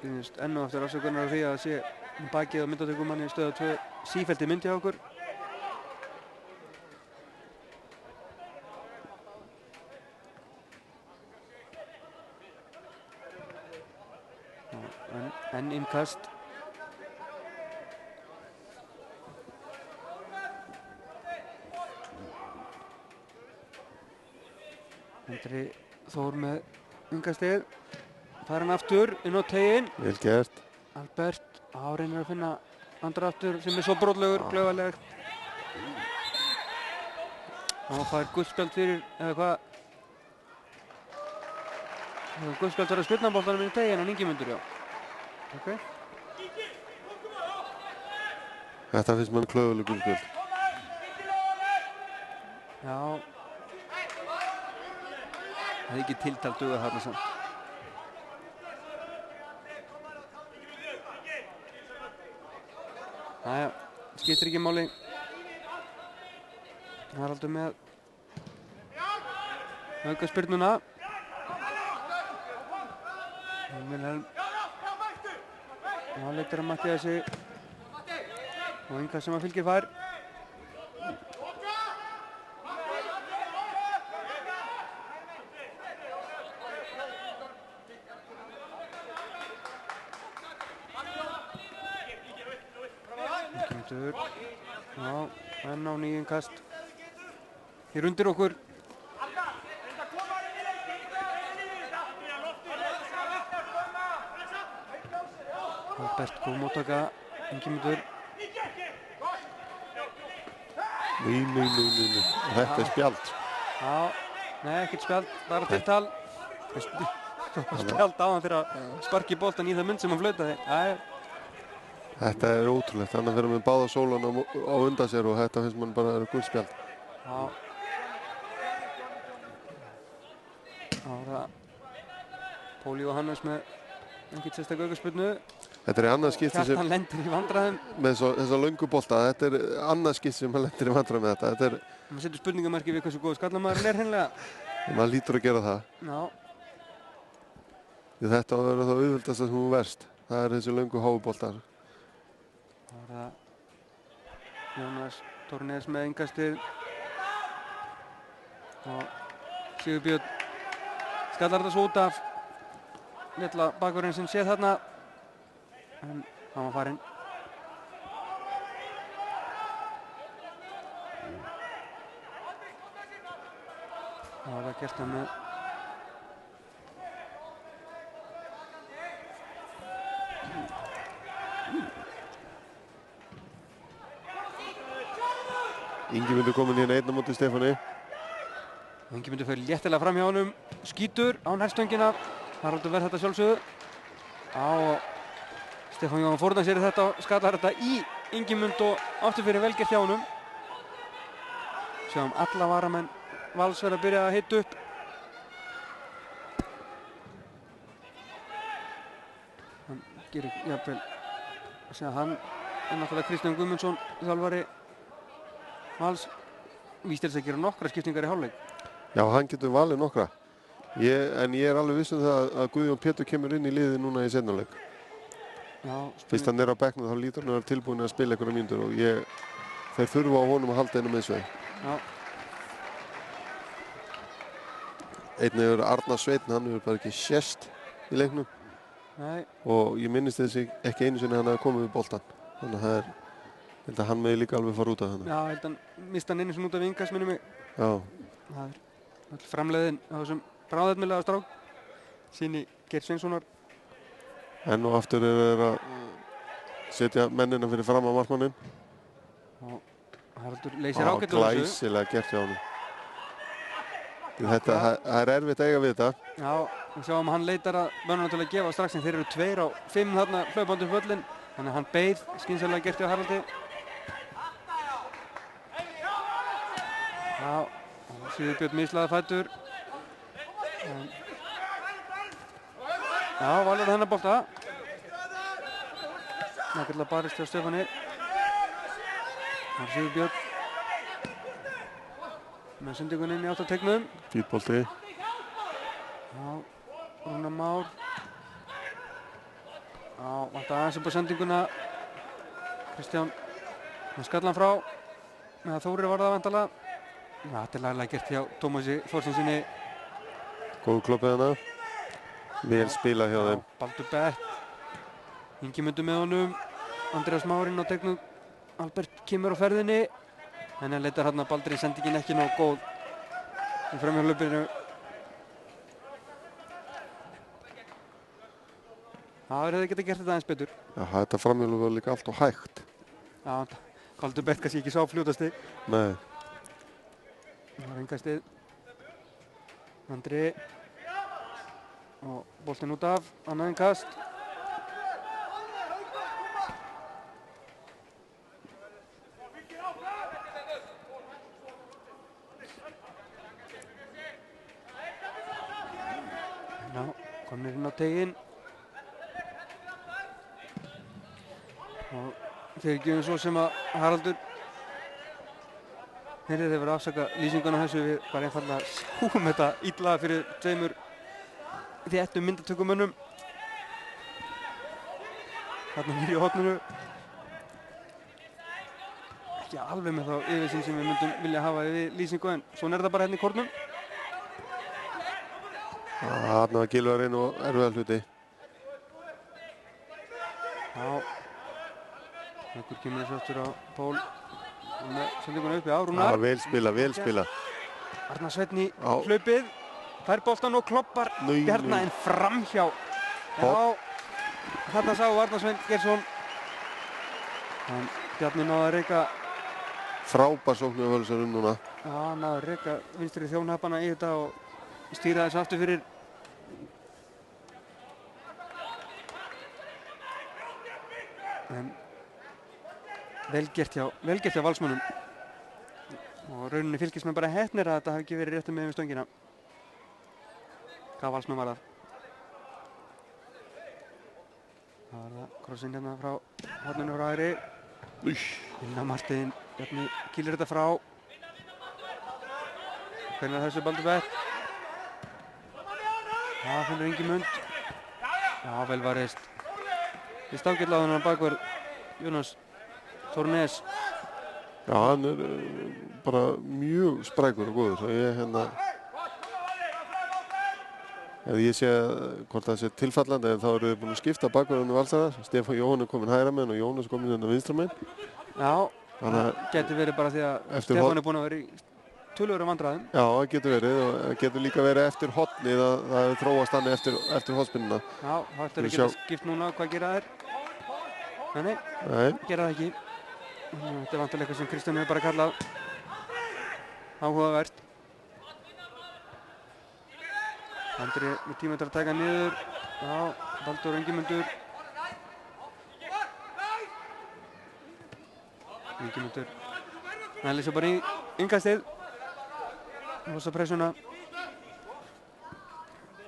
Enn og eftir afsökunar á því að það sé bakið á myndatökumanni stöða 2 sífellt í mynd hjá okkur. Enn innkast. Andri Þór með innkastið. Fær hann aftur inn á teginn. Vel gert. Albert reynir að finna andra aftur sem er svo brotlegur, klaufalegt. Hann fær gullspjald fyrir, eða hvað? Guðspjald verður að spilna boltanum inn í tegin en Ingimundur, já. Ok. Þetta finnst mann klöfuleg guðspjöld. Já. Það er ekki tiltal duga þarna samt. Næja, skiptir ekki máli. Haraldur með aukaspyrnuna. Vilhelm. Það leitir að Mattiasi. Og Inga sem að fylgir fær. Já, enn á nýjum kast. Hér undir okkur. Albert góð móttaka, Ingimundur. Nei. Þetta er spjald. Já, nei, ekkert spjald, bara tiltal. Spjald á hann fyrir að sparki boltan í það mynd sem hann flautaði. Þetta er ótrúlegt, hann að vera með báða sólan á undan sér og þetta finnst mann bara að vera guðspjald. Já. Það var það Póli og Hannes með ekkert sérstak aukaspyrnu. Þetta er annað skipti sem... Kjartan lendir í vandræðum. Með þessa löngu bolta, þetta er annað skipti sem hann lendir í vandræðum með þetta. Þetta er... Man setur spurningamarki við hversu góð skallamaðurinn er hreinlega. Man lítur að gera það. Já. Því þetta á að vera það auðvöldast sem hún verst. Það er þessi löngu háuboltar. Það var það Jónas Tornes með innkastið og Sigurbjörn skallar þetta svo út af litla bakvörðin sem séð þarna en hann var farinn. Það var það gert hann með Ingimundur kominn hérna einn á móti Stefáni. Ingimundur fyrir léttilega fram hjá honum, skýtur á nærstöngina. Haraldur verð þetta sjálfsögðu. Og Stefán Jóhann fórnar sér í þetta og skallar þetta í Ingimund og aftur fyrir velgert hjá honum. Sjáum alla varamenn Vals verða að byrja að hita upp. Hann gerir jafnvel að segja hann er náttúrulega Kristján Guðmundsson, þjálfari Vals. Víst er þess að gera nokkra skiptingar í hálfleik. Já, hann getur valið nokkra. En ég er alveg viss um það að Guðjón Pétur kemur inn í liðið núna í seinna leik. Fyrst hann er á bekknum þá lítur hann að vera tilbúin að spila einhverja mínútur og þeir þurfa á honum að halda inn á miðsvæði. Einnig hefur Arnar Sveinn, hann hefur bara ekki sést í leiknum. Nei. Og ég minnist þessi ekki einu sinni hann hafi komið við boltan. Þannig að ég held að hann megi líka alveg fara út af hann. Já, ég held að hann mista hann einu sinni út af Ingas, minnum mig. Já. Það er all framleiðin á þessum bráðefnilega strák. Síni Geir Sveinssonar. Enn og aftur er þeir að setja mennina fyrir fram á markmanninn. Og Haraldur leysir ágætlega þessu. Glæsilega gert hjá honum. Það er erfitt að eiga við þetta. Já, við sjáum að hann leitar að mönnunum til að gefa strax en þeir eru 2 á 5 þarna hlaupandi völlin. Þannig að hann beið skynsamlega gert hjá Haraldi. Já, Sigurbjörn mislaði fætur. Já, Valur hennar bolta. Nákvæmlega barist hjá Stefáni. Það er Sigurbjörn með sendingun inn í áttategnum. Fítbolti. Já, Rúnar Már. Já, vantar aðeins upp á sendinguna. Kristján með skallan frá. Með Þóri var það vantarlega. Já, þetta er laglega gert hjá Tómasi Þorsteinsinni. Góð kloppið hana. Vel spilað hjá þeim. Baldur Bett. Ingimundur með honum. Andreas Márinn á tegnum. Albert kemur á ferðinni. En hann leitar hérna Baldri sendingin ekki nóg góð. Í framhjálpinu. Það hefði getað gert þetta aðeins betur. Já, þetta framhjálp var líka allt og hægt. Já, Baldur Bett kannski ekki sá fljótasti. Nei. Það var engastið. Andri. Og boltinn út af, annað en kast. Já, komnir inn á teginn. Og þeir gefum svo sem að Haraldur þeir verið að afsaka lýsinguna þessu, við bara einfallega sjáum þetta illa fyrir tveimur þéttum myndatökumönnum. Þarna nýri horninu. Ekki alveg með þá yfirsýn sem við myndum vilja hafa yfir lýsingu, en svona þetta bara hérna í kornum. Þarna var Gylfi að reyna og erfiða hluti. Já. Einhver kemur þessu aftur á Pól. Með sendinguna uppi á Rúnar. Já, vel spila. Arnar Sveinn í hlaupið. Fær boltan og kloppar Bjarna en framhjá. Já, þarna sá Arnar Sveinn Geirsson. En Bjarni náði að reyka. Frábær sókn hjá Völsunum núna. Já, hann náði að reyka vinstri þjónhappana í þetta og stýra þessu aftur fyrir. En vel gert hjá Valsmönnum. Og rauninni fylgist með bara heppnir að þetta hafi ekki verið réttum með stöngina. Hvað Valsmenn var það? Það var það krossinn hérna frá horninu frá hægri. Inn á Martin, Bjarni kýlir þetta frá. Hvernig er þessu baldur vett? Það finnur Ingimund. Já, vel varist. Í stafgirlaðunar bakvörð Jónas Þórnes. Já, hann er bara mjög sprækur og góður. Ef ég sé hvort það sé tilfallandi, en þá eru þið búin að skipta bakvörðunum Valsara. Stefán Jóhann er komin hægra megin og Jónas er komin inn á vinstra megin. Já, það getur verið bara því að Stefán er búin að vera í töluverðum vandræðum. Já, það getur verið og það getur líka verið eftir hotnið að það hefur þróast hann eftir hotspinnuna. Já, það ætlar ekki að skipt núna hvað gera þær. Nei, gera það ekki. Þetta er vantilega eitthvað sem Kristján hefur bara kallað áhugavert. Andri með tíma til að taka niður. Já, Baldur og Ingimundur. Ingimundur næli svo bara í innkastið. Losa pressuna.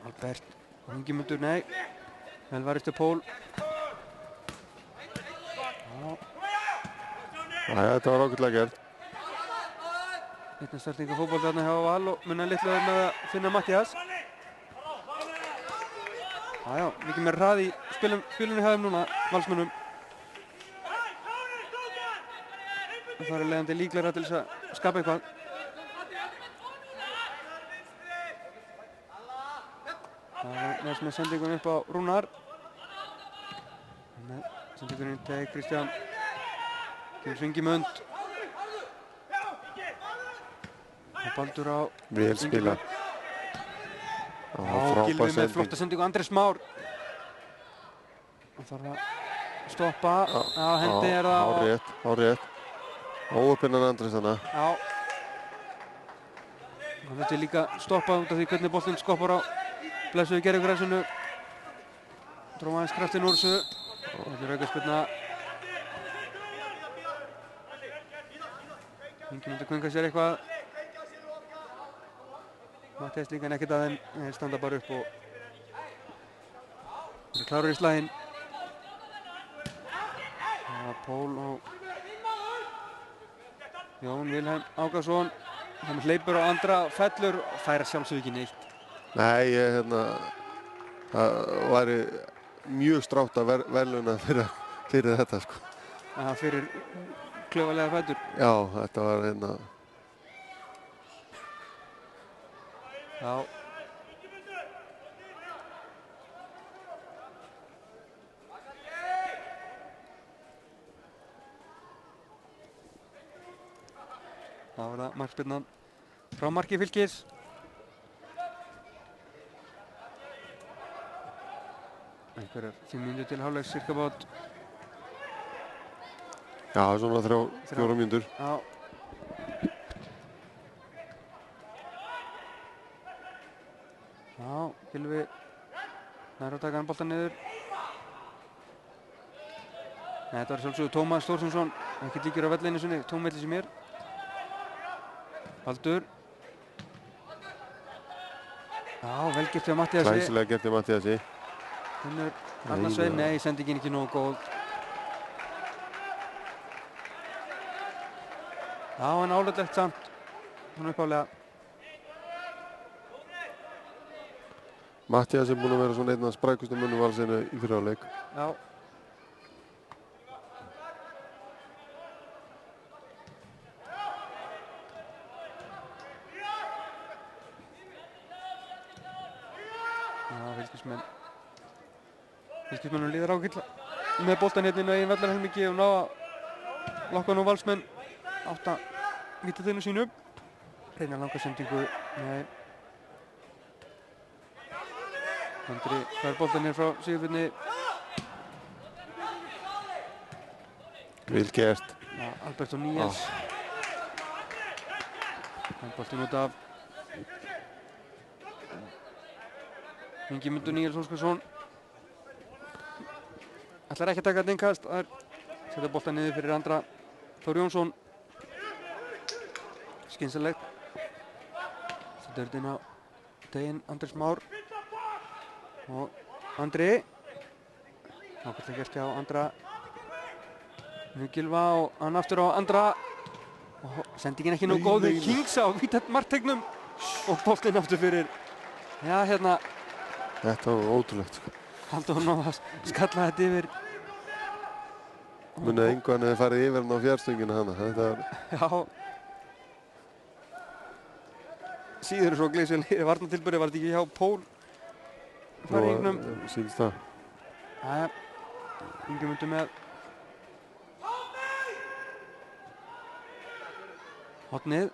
Albert og Ingimundur, nei. Vel varistu Pól. Þetta var ágætlega gert. Einnig starting á fótbolta þarna hjá Val og munna litlu með að finna Mattías. Já, mikið meira hrað í spilunni hjá þeim núna, Valsmönnum. Það er leiðandi líklegra til þess að skapa eitthvað. Það er næst með sendingun upp á Rúnar. Sendinguninn teg Kristján. Kemur Ingimund. Og Baldur á vel spila. Já, Gylfi með flotta sendingu, Andrés Már. Það þarf að stoppa. Já, hendi er það. Hárrétt. Óöppinnan Andrés þarna. Já. Það þurfti líka stoppa út af því hvernig boltinn skoppar á blessuðu gerðugræsinu. Dróma aðeins kraftinn úr þessu. Þetta er aukaspyrna. Ingimundur kvöngar sér eitthvað. Mattías líka nekkert að þeim, þeir standa bara upp og eru klárir í slaginn. Það var Pól og Jón Vilhelm Ákason. Það hleypur á andra, fellur og færa sjálfsög ekki neitt. Nei, það væri mjög strátt að verðlauna fyrir þetta, sko. Það fyrir klaufalega fætur. Já, þetta var Já. Það var það markspyrnan frá marki Fylkis. Einhverjar 5 mínútur til hálfleiks, cirka bát. Já, svona 4 mínútur. Já. Já, Gylfi Það að taka hann boltan niður. Nei, þetta var sjálfsögðu Tómas Þórsundsson, ekkert líkir á vellinni sinni, tómvelli sem er. Baldur. Já, vel gert hjá Matthíasi. Glæsilega gert hjá Matthíasi. Finnur Arnar Sveinn, nei, sendingin ekki nógu góð. Já, en áleitlegt samt, svona uppálega. Matthías búinn að vera svona einn af sprækustu mönnum Valsinu í fyrri hálfleik. Já. Fylkismönnum líður ágætlega með boltan hérna inn á eigin vallarhelmingi og ná að lokka nú Valsmenn átt að vítateinu sínu. Reyna langa sendingu, nei. Andri fær boltan hér frá Sigurfinni. Vel gert. Já, Alberto Níels. Boltin út af Ingimundur Níels Óskarsson. Ætlar ekki að taka þetta innkast, það setja boltan niður fyrir Andra Þór Jónsson. Skynsalegt. Setja þetta inn á teginn Andrés Már. Og Andri. Ákveðlega gert hjá Andra. Gylfa og hann aftur á Andra. Og sendingin ekki nú góð. Kings á vítat marktegnum. Og boltinn aftur fyrir. Já, hérna. Þetta var ótrúlegt. Halldór ná að skalla þetta yfir. Munið einhvern hefði farið yfir hann á fjárstöngina hana. Þetta var... Já. Síður svo gleysið varnartilburði var þetta ekki hjá Pól. Farið yngnum. Sýnst það. Jæja. Ingimundur með. Hotnið.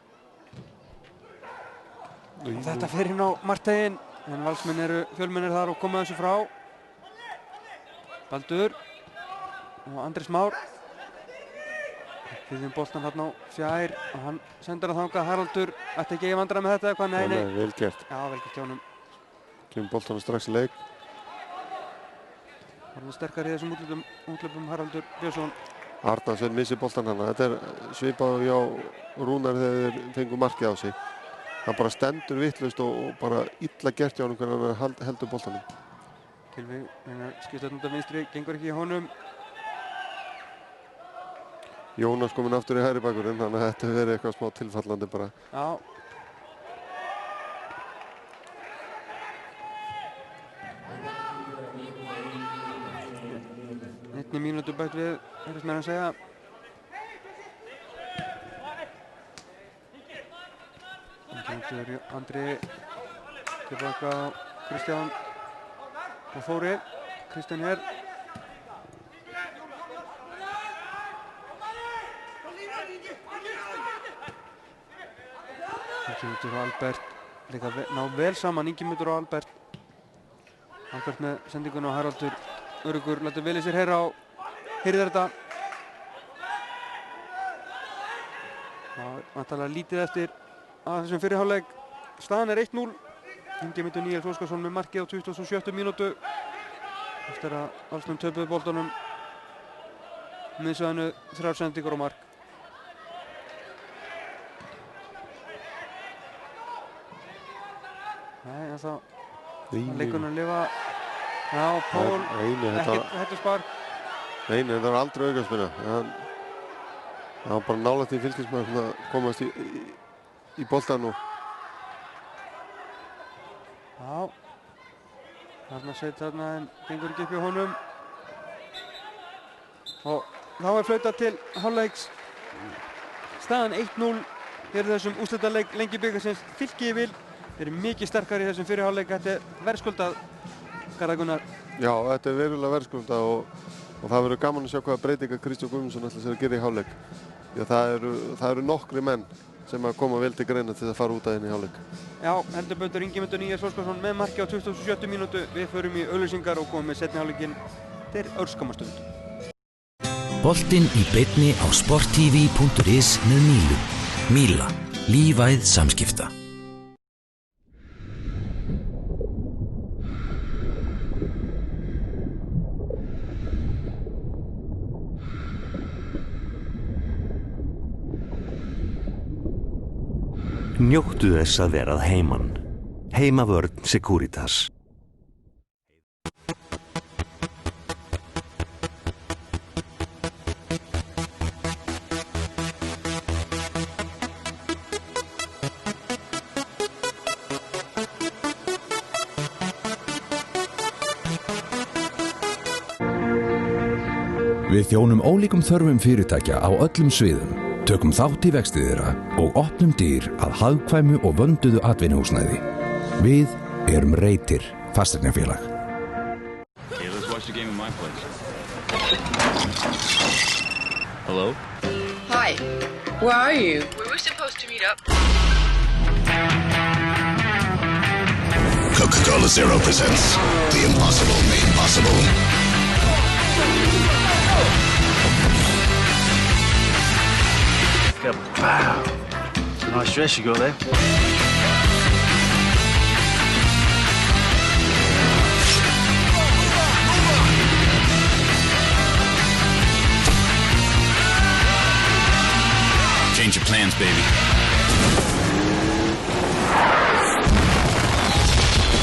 Og þetta fer inn á markteginn. En Valsmenn eru fjölmennir þar og koma þessu frá. Baldur. Og Andrés Már. Fyrir boltan þarna á fjær. Og hann sendur að þangað. Haraldur ætti ekki að vandra með þetta eða hvað? Nei, nei. Nei, vel gert. Já, vel gert hjá honum. Kemur boltanum strax í leik. Var hann sterkar í þessum útlöpum Haraldur Björnsson. Arnar Sveinn missir boltan hana. Þetta er svipað hjá Rúnar þegar þeir fengu markið á sig. Hann bara stendur vitlaust og bara illa gert hjá honum hvernig hann heldur boltanum. Gylfi skipta þetta út af vinstri, gengur ekki í honum. Jónas kominn aftur í hægri bakvörðinn, þannig að þetta hefur verið eitthvað smá tilfallandi bara. Já. Einni mínútu bætt við, heyrðist mér að segja. Andri tilbaka á Kristján og Þóri. Kristján hér. Ingimundur og Albert líka ná vel saman. Ingimundur og Albert. Albert með sendingun og Haraldur öruggur lætur vel í sér heyra og heyrir þetta. Vantarlega lítið eftir að þessum fyrri hálfleik. Staðan er 1-0. Ingimundur Níels Óskarsson með markið á 27. mínútu. Eftir að Valsmenn töpuðu boltanum. Miðsvæðinu 3 sendingar og mark. Nei, en þá leikurinn að lifa. Já, Pól, ekkert hættuspark. Nei, þetta var aldrei aukaspyrna. Það var bara nálægt í Fylkismenn að komast í boltan og... Já. Þarna set þarna en gengur ekki upp hjá honum. Og þá er flautað til hálfleiks. Staðan 1-0 er þessum úrslitaleik Lengjubikarsins. Fylki vil. Þeir eru mikið sterkari í þessum fyrri hálfleik. Þetta er verðskuldað, Garðar Gunnar. Já, þetta er verulega verðskuldað og það verður gaman að sjá hvaða breytingar Kristján Guðmundsson ætlar sér að gera í hálfleik. Já, það eru nokkri menn sem að koma vel til greina til að fara út af henni í hálfleik. Já, heldur betur Ingimundur Níels Óskarsson með marki á 27. mínútu. Við förum í auglýsingar og komum með seinni hálfleikinn til örskamma stund. Boltinn í beinni á sporttv.is með Mílu. Míla. Lífæð samskipta. Njóttu þess að verað heiman. Heimavörn Securitas. Við þjónum ólíkum þörfum fyrirtækja á öllum sviðum, tökum þátt í vexti þeirra og opnum dyr að hagkvæmu og vönduðu atvinnuhúsnæði. Við erum Reytir fasteignafélag. Okay, let's watch the game in my place. Hello? Hi. Where are you? We were supposed to meet up. Coca-Cola Zero presents The Impossible Made Possible. Wow. No stress, you go there. Change your plans, baby.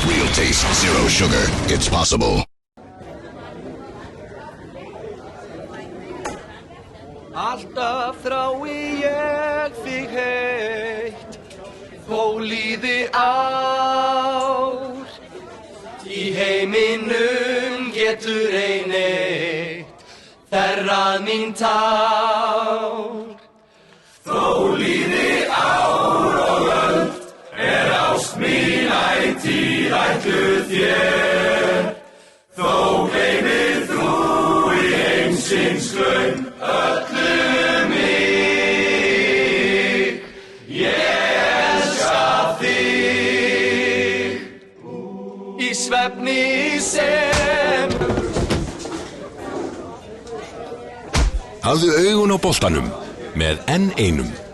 Real taste, zero sugar. It's possible. Alltaf þrái ég þig heitt, þó líði ár. Í heiminum getur ein eitt þerrað mín tár. Þó líði ár og öld, ást mín ætíð ætluð þér. Þó gleymir þú í heimsins glaum öllu mig. Ég elska þig í svefni sem. Hafðu augun á boltanum með N1.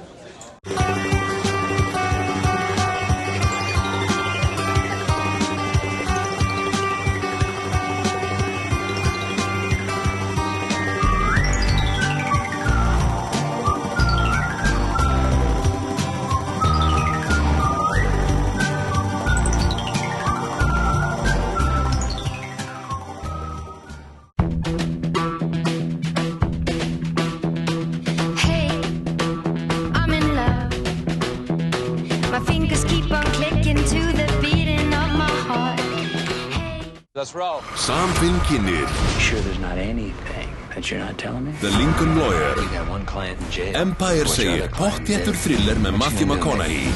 Let's roll. Sam Finn kynnir You sure there's not anything that you're not telling me? The Lincoln Lawyer. You got one client in jail. Empire segir pottþéttur thriller með Matthew McConaughey.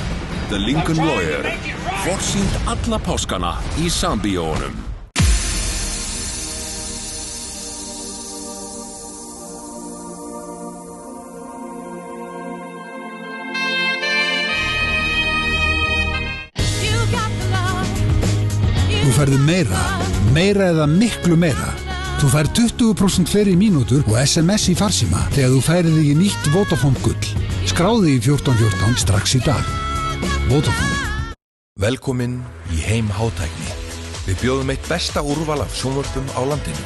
The Lincoln Lawyer. Forsýnt alla páskana í Sambíóunum. Þú færðu meira eða miklu meira. Þú færð 20% fleiri mínútur og SMS í farsíma þegar þú færið þig í nýtt Vodafone gull. Skráði í 1414 strax í dag. Vodafone. Velkomin í heim hátækni. Við bjóðum eitt besta úrval af sjónvörpum á landinu.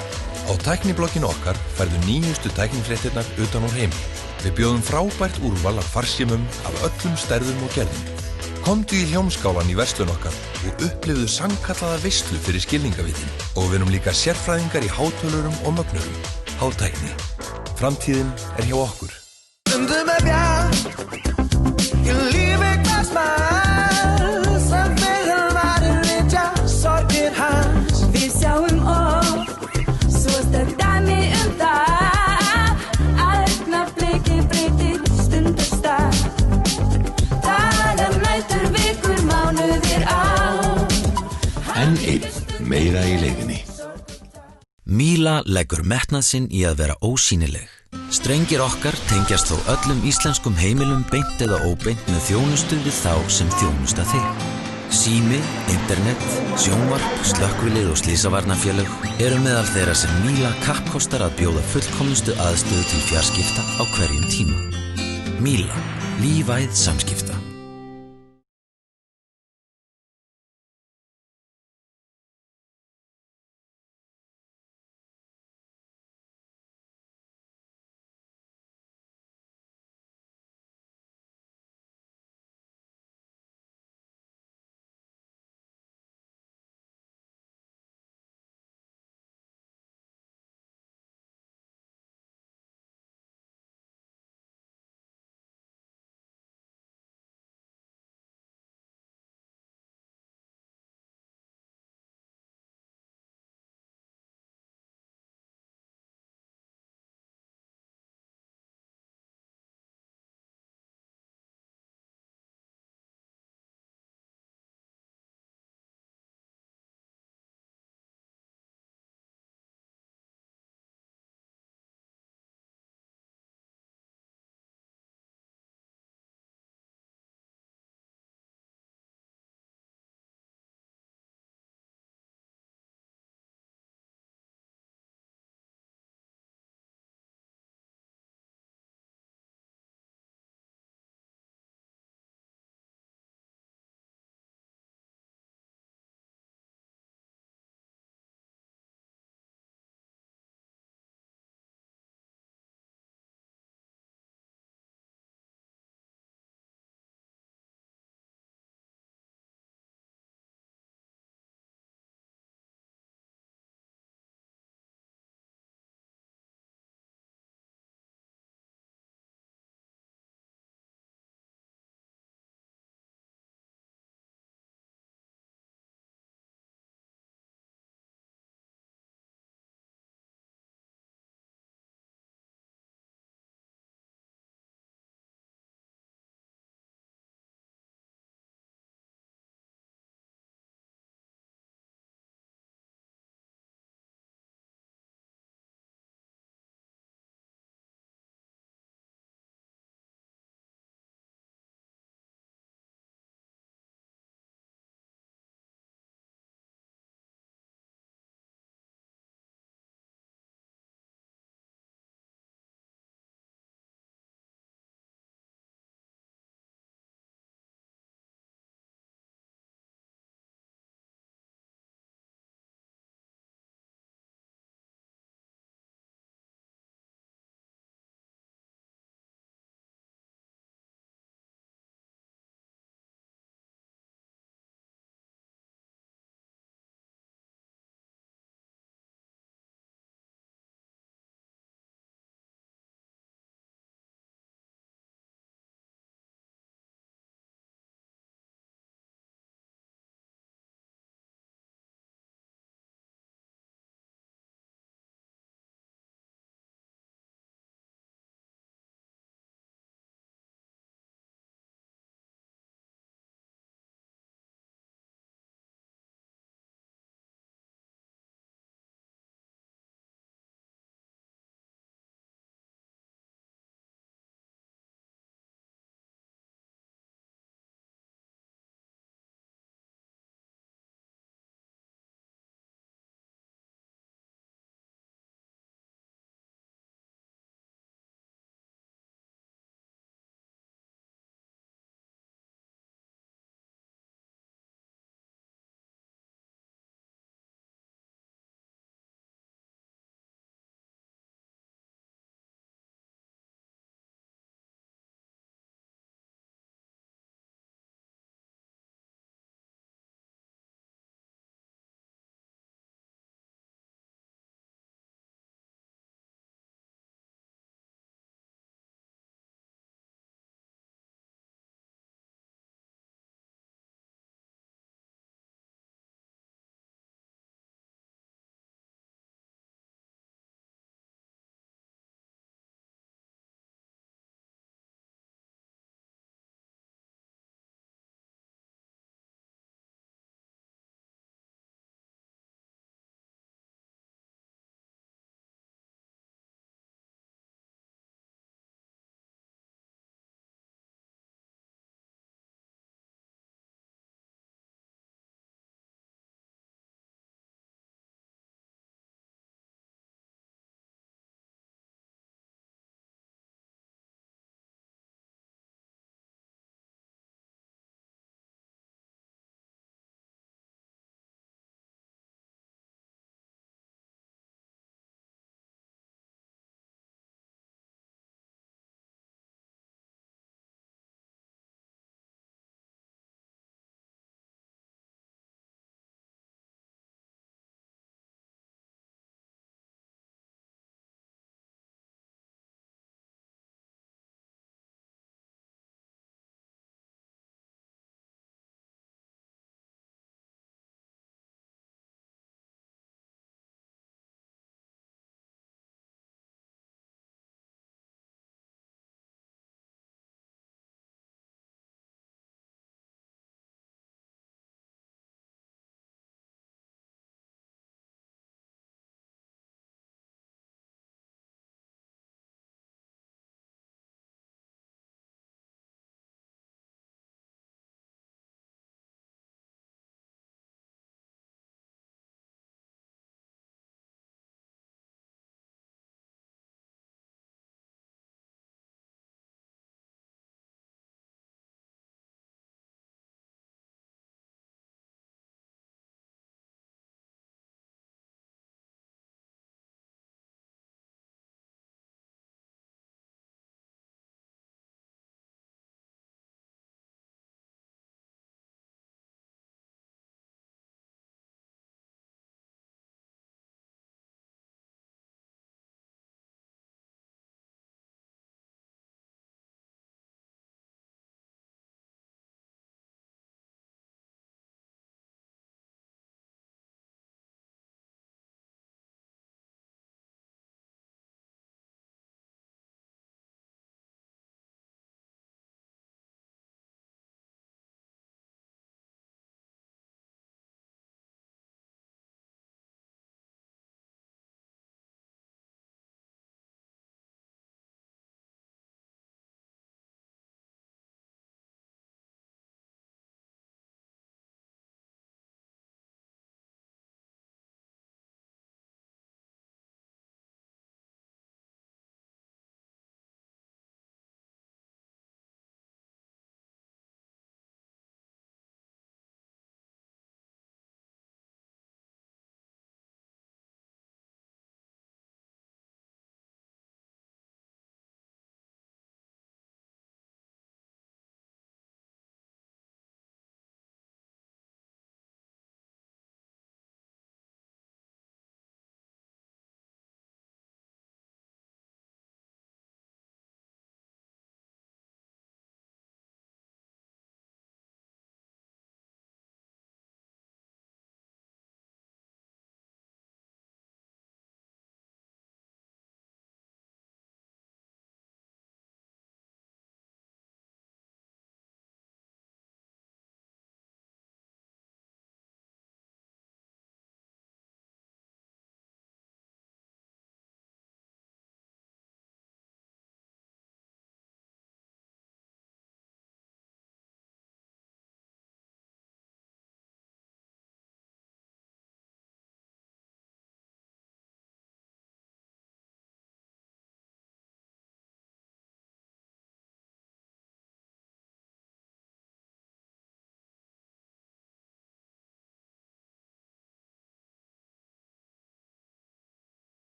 Á tækniblokkinu okkar færðu nýjustu tæknifréttirnar utan úr heimi. Við bjóðum frábært úrval af farsímum af öllum stærðum og gerðum. Komdu í hljómskálan í verslun okkar og upplifðu sannkallaða veislu fyrir skilningavitin. Og við erum líka sérfræðingar í hátölurum og mögnurum. Hátækni. Framtíðin hjá okkur. Stundum bjart, ég lífi hvað smæl, sem fyrir maður vitja sorgir hans. Við sjáum svo sterk dæmi það, að augnabliki breytir stundarstað. Dagar, nætur, vikur, mánuðir, ár. N1, meira í leiðinni. Míla leggur metnað sinn í að vera ósýnileg. Strengir okkar tengjast þó öllum íslenskum heimilum beint eða óbeint með þjónustu við þá sem þjónusta þig. Sími, internet, sjónvarp, slökkvilið og slysavarnarfélög eru meðal þeirra sem Míla kappkostar að bjóða fullkomnustu aðstöðu til fjarskipta á hverjum tíma. Míla, lífæð samskipta.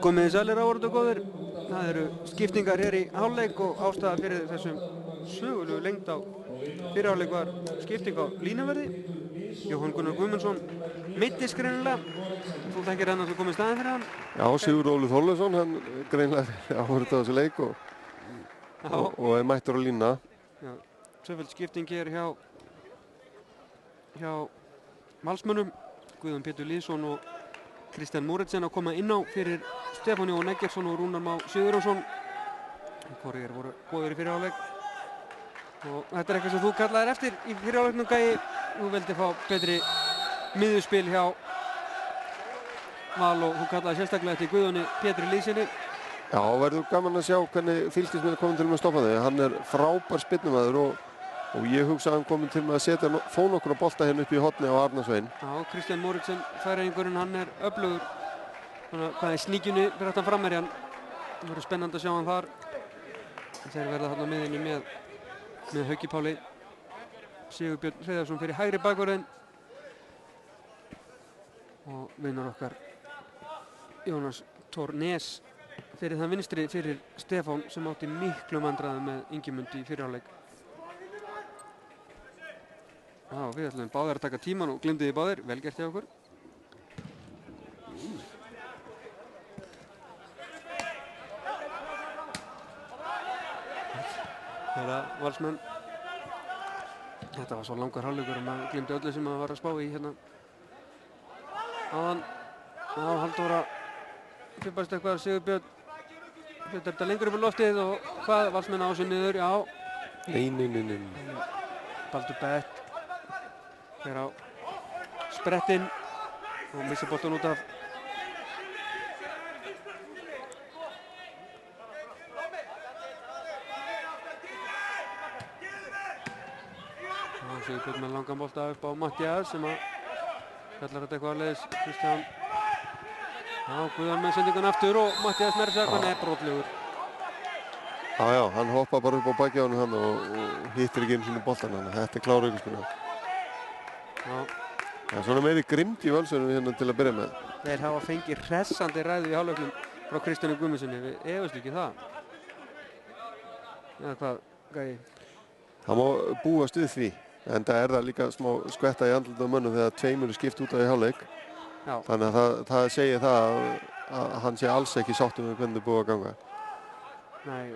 Komið sælir áhorfendur góðir. Það eru skiptingar hér í hálfleik og ástæða fyrir þessum sögulegu lengd á fyrri hálfleik var skipting á línuverði. Jóhann Gunnar Guðmundsson meiddist greinilega. Þú þekkir hann að þú komið staðinn fyrir hann? Já, Sigurður Óli Þorleifsson, hann greinilega áhorfði á þessu leik og er mættur á línuna. Já, tvöföld skipting hér hjá Valsmönnum. Guðjón Pétur Lýðsson og Kristján Moritsen að koma inn á fyrir Stefán Jón Eggertsson og Rúnar Má Sigurjónsson. Hvorugir voru góðir í fyrri hálfleik. Og þetta er eitthvað sem þú kallaðir eftir í fyrri hálfleiknum, Gæi. Þú vildi fá betri miðjuspil hjá Val og þú kallaði sérstaklega eftir Guðjóni Pétri Lýðssyni. Já, verður gaman að sjá hvernig fylkismenn komið til með að stoppa þau. Hann er frábær spyrnumaður og ég hugsa að hann komið til með að setja þó nokkra bolta hérna upp í horni á Arnarsvein. Já, Kristján Moritsen, færeingurinn, hann er öflugur. Þannig að hvað er sníkjunni fyrir aftan framherjan. Það verður spennandi að sjá hann þar. Þeir verða þarna miðinni með Hauki Páli. Sigurbjörn Hreiðarsson fyrir hægri bakvörðinn. Og vinnar okkar Jónas Thor Nes fyrir þann vinstri fyrir Stefán sem átti miklu vandræðum með Ingimund í fyrri hálfleik. Já, við ætlum báðir að taka tíman og glemdi því báðir. Vel gert hjá okkur. Þeirra Valsmenn. Þetta var svo langur hálfleikur og maður glemdi öllu sem maður var að spá í hérna. Áðan. Já, Halldóra fippast eitthvað, Sigurbjörn. Þetta er þetta lengur upp á loftið og hvað? Valsmenn á sig niður, já. Nei. Baldur Bett. Hér á sprettinn og missir boltan út af. Og Sigurbjörn með langan bolta upp á Mattias sem að kallar þetta eitthvað aðleiðis. Kristján. Já, Guðjón með sendingun aftur og Mattias Mersak, hann er brotlegur. Já, hann hoppa bara upp á baki á hann og hittir ekki einu sinni boltan hann. Þetta er klár aukaspyrna. Það er svona meiri grimmt í Völsunum hérna til að byrja með. Þeir hafa fengið hressandi ræðu í hálfleiknum frá Kristjáni Guðmundssoni. Við efast ekki það. Eða hvað, Gæi? Það má búast við því. En það er það líka smá skvetta í andlita á mönnum þegar tveimur er skipt út af í hálfleik. Já. Þannig að það segir það að hann sé alls ekki sáttur með hvernig það er búið að ganga. Nei,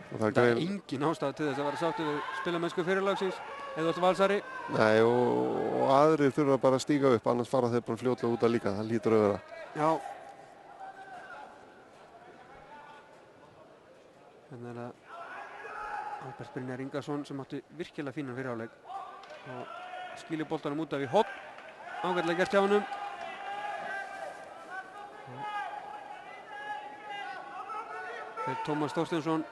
og það er engin ástæða til þess að vera sáttur við spilamennsku fyrirlagsins. Eða alltaf Valsari. Nei, og aðrir þurfa bara að stíga upp, annars fara þeir bara fljótlega út að líka. Það hlýtur að vera. Já. Þannig er það Albert Brynjar Ingarsson sem átti virkilega fínan fyrir hálfleik. Og skilur boltanum út af í hotn. Ágætlega gert hjá honum. Þeir Tómas Þorsteinsson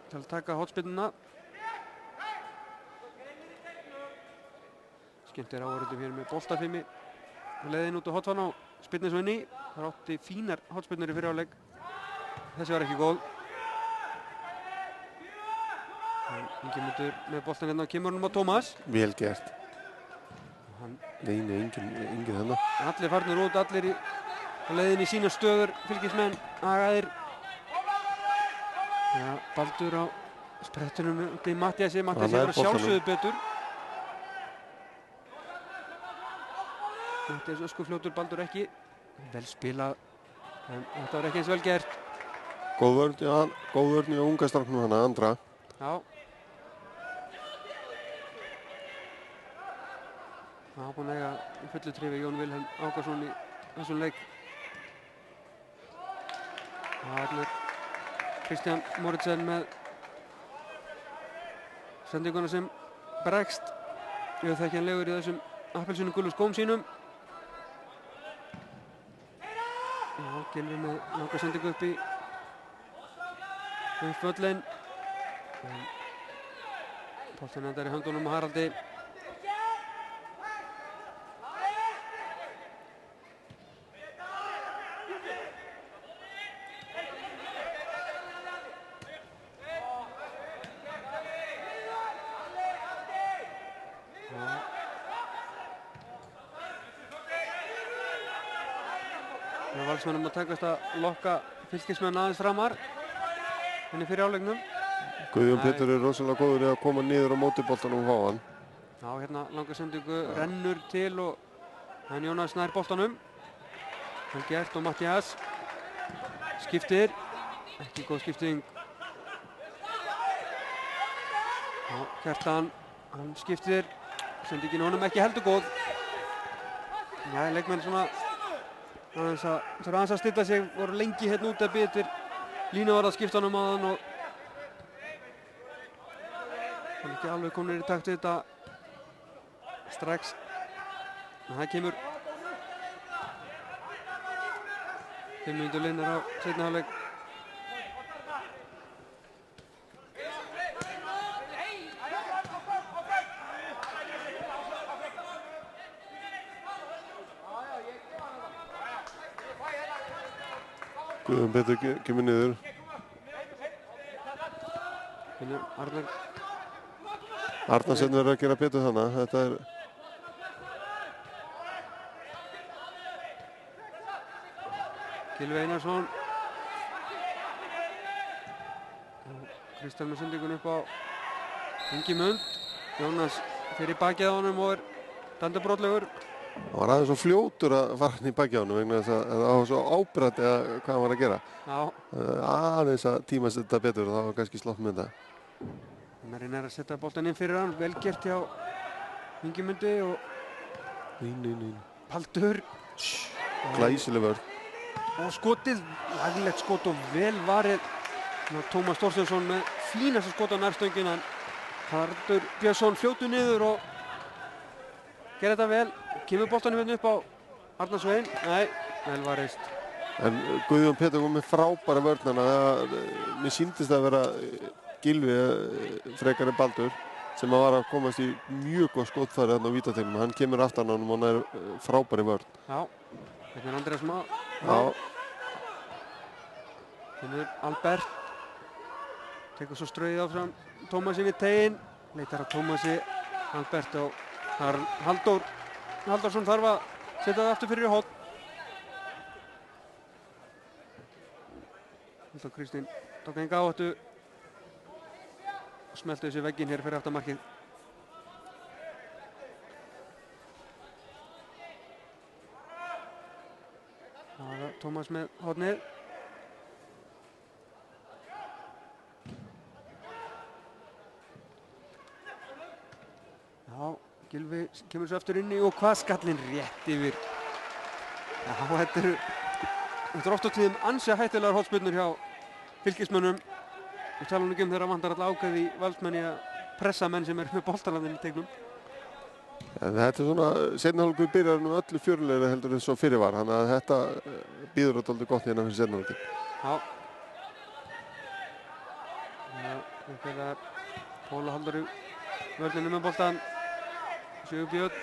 til að taka hotspinnuna. Skemmtir áhorfendum hér með boltafimi. Leiðin út á hotfana á spinnisvenni. Það átti fínar hotspinnur í fyrri hálfleik. Þessi var ekki góð. Ingimundur með boltan hérna á kemurunum á Tómas. Vel gert. Nei, engin þarna. Allir farnir út, allir á leiðin í sína stöður. Fylkismenn, agaðir. Já, Baldur á sprettunum út í Mattiasi. Mattiasi var að sjálfsögðu betur. Mattias öskufljótur, Baldur ekki. Vel spilað. En þetta var ekki eins vel gert. Góð vörn í unga stráknum hana, Andra. Já. Það var búinn að eiga í fullu trifi Jón Vilhelm Ákarsson í þessum leik. Það er Kristján Moritsen með sendinguna sem bregst. Auðþekkjanlegur í þessum appelsinu gulu skóm sínum. Já, Gylfi með langa sendingu upp í völlinn. Boltinn endar í höndunum á Haraldi. Það er Valsmönnum að takast að lokka Fylkismenn aðeins framar henni fyrir áleiknum. Guðjón Pétur er rosalega góður í að koma niður á mótiboltanum og fá hann. Já, hérna langa sendingu rennur til og hann Jónas nær boltanum. Hann Gert og Mattias skiptir, ekki góð skipting. Já, Kjartan, hann skiptir, sendingin honum ekki heldur góð. Já, leikmenn svona aðeins að stilla sig, voru lengi hérna út að bíða eftir línuvarðaskiptunum á hann og hann ekki alveg komnir í takt við þetta strax. En það kemur 5 mínútur liðnar á seinni hálfleik. Guðjón Pétur kemur niður. Arnarsen verður að gera betur þannig. Þetta er Gylfi Einarsson. Kristján með sendingun upp á Ingimund. Jónas fyrir bakið á honum og er dandabrótlegur. Það var aðeins svo fljótur að fara hann í bakið á honum vegna þess að það var svo ábyrgandi hvað hann var að gera. Já. Aðeins að tíma þetta betur og það var kannski slopp með þetta. Merinn er að setja boltan inn fyrir hann, vel gert hjá Ingimundi og Baldur. Glæsileg vörn. Og skotið, laglegt skot og vel varið. Tómas Þorsteinsson með flínasta skot á nærstöngina. Haraldur Björnsson fljótu niður og gerði þetta vel. Kemur boltanum hérna upp á Arnar Svein. Nei, vel varist. En Guðjón Pétur kom með frábæra vörnana. Mér sýndist að vera Gylfi frekar en Baldur sem að var að komast í mjög góð skotfæri þarna á vítategnum. Hann kemur aftan á honum og hann er frábæri vörn. Já, þetta er Andrés Má. Já. Kemur Albert. Tekur svo strauðið áfram Tómasi við teginn. Leitar að Tómasi, Albert og þar Halldórsson þarf að setja það aftur fyrir í horn. Halldór Kristín tók enga áhættu. Smeltu þessu vegginn hér fyrir aftan markið. Það er Tómas með hornið. Já, Gylfi kemur svo aftur inni og hvað skallinn rétt yfir. Já, þetta er oft á tíðum ansi hættulegar hornspyrnur hjá Fylkismönnum. Við talum ekki þegar vantar alltaf ákveði í Valsmenni að pressa menn sem er með boltalandinn í tegnum. Ja, þetta er svona, seinni hálfleikur byrjar nú öllu fjörulegri heldur en svo fyrir var. Þannig að þetta býður alltaf gott hérna fyrir seinni hálfleikin. Já. Þetta er Póla Halldór í vörninu með boltan. Sigurbjörn.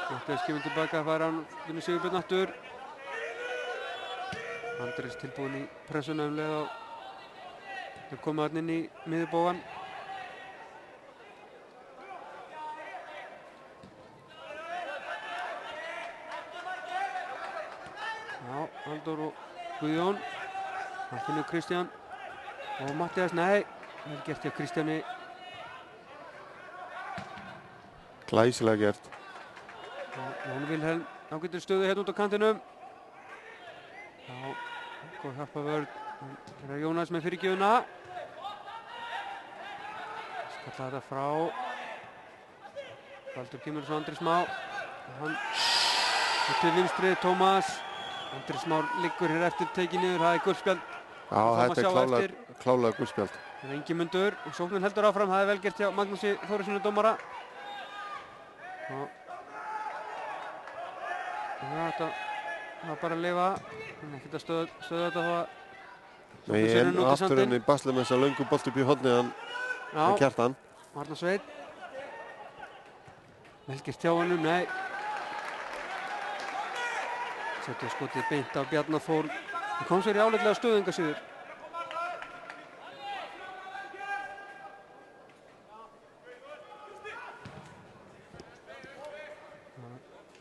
Þetta skimur tilbaka, fær hann vinni Sigurbjörn aftur. Andrés tilbúin í pressuna leið og þau koma hann inn í miðjubógan. Já, Halldór og Guðjón. Hann finnur Kristján og Mattias, nei, vel gert hjá Kristjáni. Glæsilega gert. Jón Vilhelm ágætur stöðu hérna út á kantinum. Já, góð hjálpavörn. Hér er Jónas með fyrirgjöfuna. Skalla þetta frá. Baldur kemur svo Andrés Má. Hann til vinstri, Tómas. Andrés Már liggur hér eftir, tekið niður, það er gulspjald. Já, þetta er klálega gulspjald. Það er Ingimundur og sóknin heldur áfram, það er vel gert hjá Magnúsi Þórissyni dómara. Þetta var bara að lifa, ekkert að stöða þetta þá að Nei, en aftur henni basla með þessa löngu bolt upp í hornið hann Kjartan. Arnar Sveinn. Vel gert hjá honum, nei. Setja skotið beint á Bjarnar Þór. Það kom sér í áleitlega stöðu enga síður.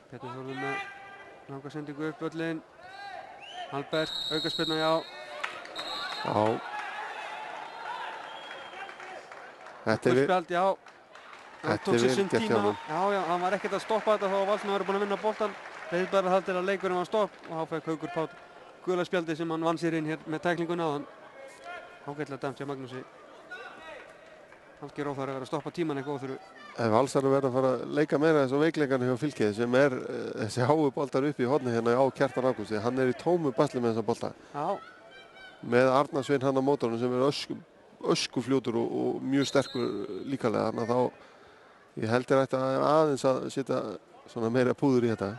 Pétur Þórður með Langa sendingu upp völlinn. Albert, aukaspyrna, já. Já. Gullspjald, já. Það tók sér sinn tíma. Honum. Já, hann var ekkert að stoppa þetta þá var Valsmenn búin að vinna boltan. Þeir bara það til að leikurinn var stopp og þá fekk Haukur Páll gula spjaldi sem hann vann sér inn hér með tæklinguna áðan. Ágætlega dæmt hjá Magnúsi. Algjör óþarfi að vera að stoppa tíman eitthvað óþurru. Ef Valsar verður að fara að leika meira þessu veikleikarnir hjá Fylkið sem þessi háu boltar upp í horni hérna á Kjartan Ágústi. Hann í tómu basli með þessa bolta. Já. Með Arnar Svein hann á mótornum sem öskufljótur og mjög sterkur líkalega. Þannig að þá ég held ætti aðeins að setja svona meira púður í þetta.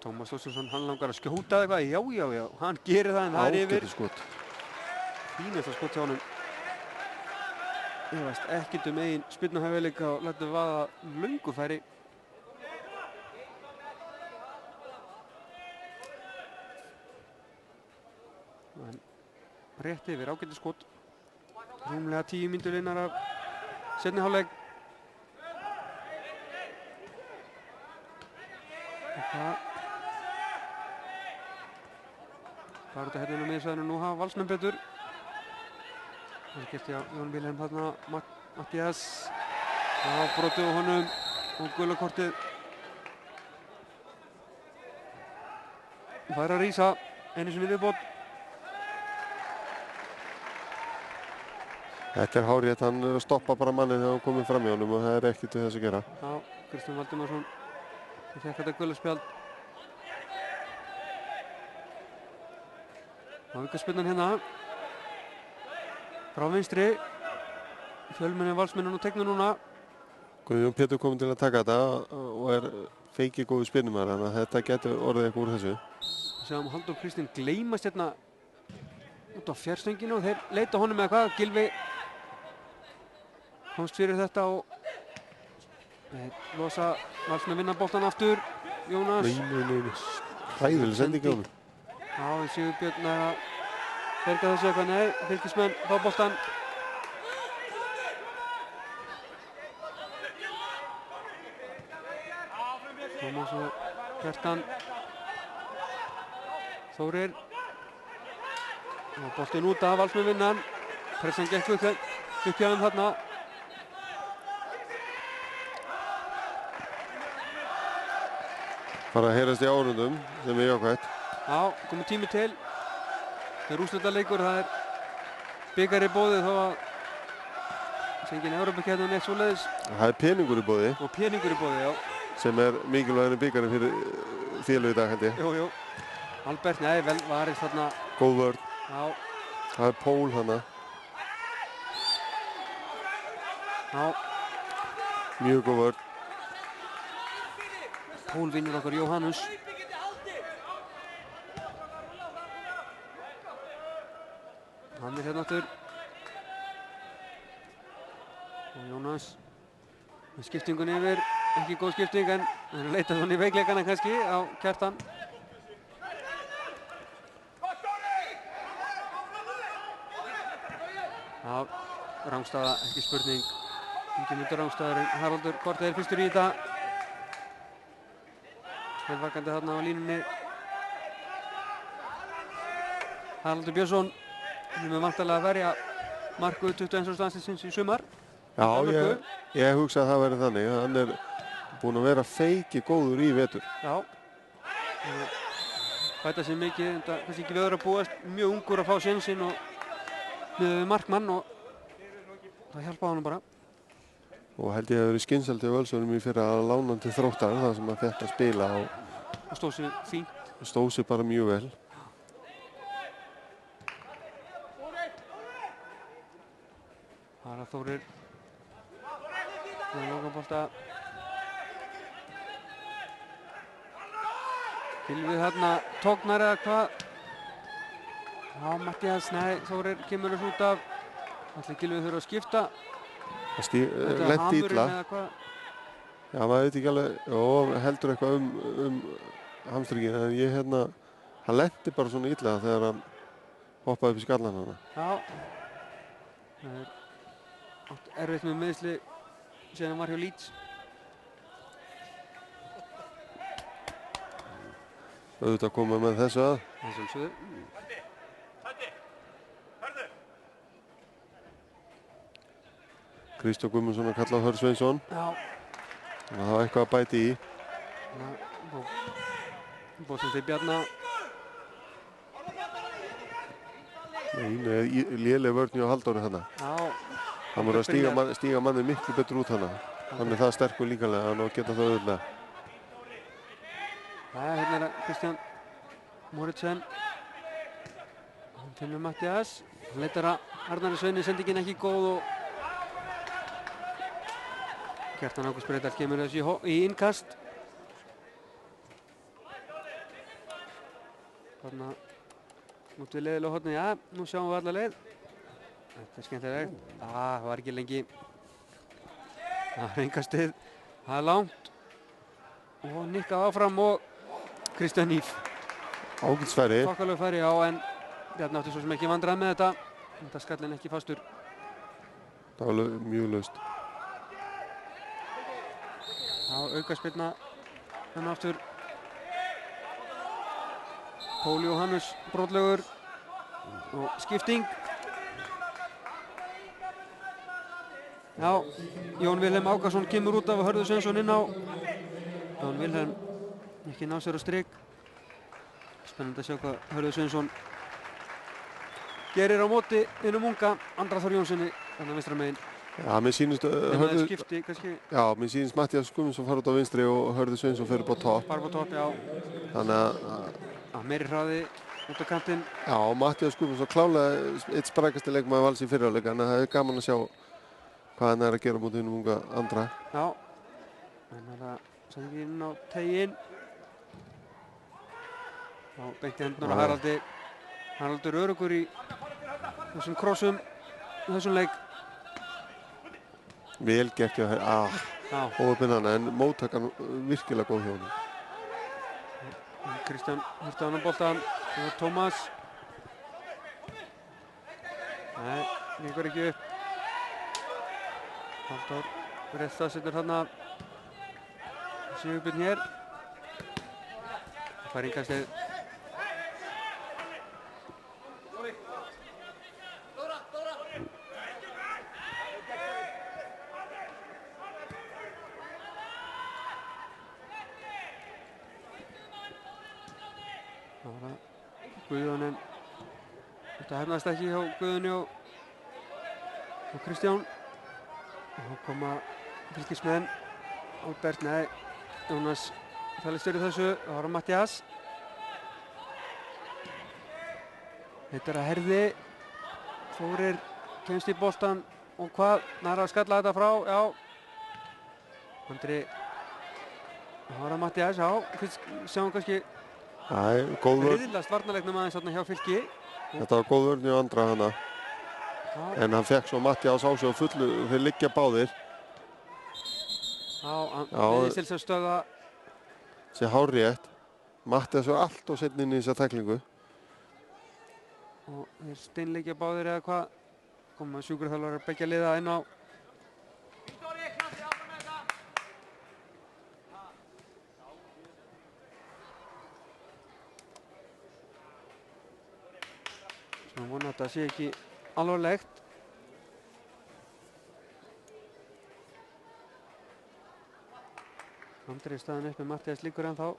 Tómas Þorsteinsson, hann langar að skjóta eitthvað. Já. Hann gerir það en það yfir. Ágætis skot. Fínasta skot hjá honum. Ég veist ekkert eigin spyrnuhæfileika og lætur vaða löngu færi. En rétt yfir, ágætis skot. Rúmlega 10 mínútur innar af seinni hálfleik. Það er þetta hérna með þess að nú hafa Valsmenn betur. Það er gert hjá Jón Vilhelm þarna, Mattías. Já, brotið á honum og gula kortið. Það er að rísa, einu sinni viðbót. Þetta er hárið, hann stoppa bara mannið þegar hann komið fram í honum og það er ekkert til þess að gera. Já, Kristján Valdimarsson, það fekk þetta gula spjald. Aukaspyrnan hérna. Frá vinstri. Fjölmenni Valsmenn á teiknu núna. Guðjón Pétur kominn til að taka þetta og feikið góðu spyrnumar, þannig að þetta getur orðið eitthvað úr þessu. Sjáum Halldór Kristinn gleymast hérna út á fjárstönginu og þeir leita honum með hvað. Gylfi komst fyrir þetta og losa Valsmenn vinna boltan aftur. Jónas. Nei. Hræðileg sending á honum. Já, Sigurbjörn er að berga þessu eitthvað. Nei, Fylkismenn fá boltan. Tómas og Kjartan. Þórir. Og boltinn út af Valsmenn vinnan. Pressan gekk upp hjá þeim þarna. Fara að heyrast í árundum sem er jákvætt. Já, komið tími til. Það er úrslitaleikur, það er bikar í boði þó að það sé engin Evrópukeppni neitt svoleiðis. Það er peningur í boði. Og peningur í boði, já. Sem er mikilvægir bikarinn fyrir félög í dag, held ég. Jú. Albert, nei, vel varist þarna. Góð vörn. Já. Það er Pól þarna. Já. Mjög góð vörn. Pól vinnur okkur Jóhannes. Hann er hérna aftur. Og Jónas með skiptingun yfir. Ekki góð skipting en hann leitað svona í veikleikana kannski á Kjartan. Já, Rangstaða, ekki spurning. Engin myndur Rangstaðar en Haraldur Korte er fyrstur í þetta. Vakandi þarna á línunni. Haraldur Björnsson sem er vantarlega að verja marku 21. landsliðsins í sumar. Já, ég hugsa að það verði þannig. Hann er búinn að vera feiki góður í vetur. Já. Bæta sér mikið, en það kannski ekki við öðru að búast. Mjög ungur að fá sénsinn og með markmann og það hjálpaði honum bara. Og held ég að það verið skynselt hjá Völsunum í fyrra að lána hann til Þróttar þar sem hann fékk að spila og stóð sér fínt. Stóð sér bara mjög vel. Harald Þórir. Það er lokabolta. Gylfi þarna tóknar eða hvað? Já, Mattías, nei, Þórir kemur þess út af. Ætli Gylfi þurfa að skipta. Lenti illa. Já, maður veit ekki alveg, heldur eitthvað um hamstringin, en ég hann lenti bara svona illa þegar hann hoppaði upp í skallan hana. Já, það er átt erfitt með meiðsli síðan hann var hjá Leeds. auðvitað koma með þessu að. Sjálfsögðu. Kristján Guðmundsson að kalla á Hörð Sveinsson. Já. Það var eitthvað að bæti í. Bóttum til Bjarna. Nei, léleg vörn hjá Halldóri þarna. Já. Hann voru að stíga manni miklu betur út þarna. Hann er það sterkur líkanlega, hann á að geta það auðvitað. Hérna er Kristján Moritsen. Hann finnur Mattias. Hann leitar að Arnari Sveini, sendingin ekki góð og Kjartan Ágúst Breiðdal kemur þessu í innkast. Þarna út við leiðilega horni, já, nú sjáum við alla leið. Þetta er skemmtilegt. Það var ekki lengi. Það er innkastið. Það er langt. Og nikkað áfram og Kristján Íf. Ágætisfæri. Þokkalegu færi, já, en Bjarni átti svo sem ekki vandrað með þetta. Þetta skallin ekki fastur. Það var mjög laust. Já, aukaspyrna. Þannig aftur. Pól Jóhannes brotlegur og skipting. Já, Jón Vilhelm Ákason kemur út af Hörður Sveinsson inn á. Jón Vilhelm ekki ná sér á strik. Spennandi að sjá hvað Hörður Sveinsson gerir á móti innum unga Andra Þór Jónssoni þannig að vinstra megin. Já, mér sýnist skipti kannski. Já, mér sýnist Mattias Guðmundsson fara út á vinstri og Hörður Sveinsson fer upp á topp. Bara upp á topp, já. Þannig að meiri hraði út á kantinn. Já, Mattias Guðmundsson klálega eitt sprækasti leikmaður Vals í fyrri hálfleik, en það er gaman að sjá hvað hann er að gera mútið innum unga Andra. Já. En það sendi inn á teginn. Já, beint í hendunar á Haraldi. Haraldur öruggur í þessum krossum, þessum leik. Vel gekk hjá hófinn hana, en móttakan virkilega góð hjá honum. Kristján hurti á hann boltan og Tómas. Nei, gengur ekki upp. Halldór Resta setur þarna Sigurbjörn hér. Það fær innkastið. Guðjón, en þetta hefnast ekki hjá Guðjóni og Kristján. Og þá koma fylkismenn. Albert, nei, Jónas fælistur í þessu. Það var Mattias. Heitar að herði. Þórir kemst í boltan og hvað? Nær að skalla þetta frá, já. Andri. Það var Mattias, já. Sjáum kannski góð vörn. Riðlast varnarleiknum aðeins þarna hjá Fylki. Þetta var góð vörn hjá Andra hana. En hann fekk svo Mattias á sig á fullu, þeir liggja báðir. Já, hann til þess að stöða. Sér hárrétt. Mattias var allt og setni inn í þessa tæklingu. Og þeir steinleikja báðir eða hvað. Koma sjúkraþjálfarar beggja liða inn á. Svona vona að þetta sé ekki alvarlegt. Andri staðinn upp með Mattias líkur ennþá.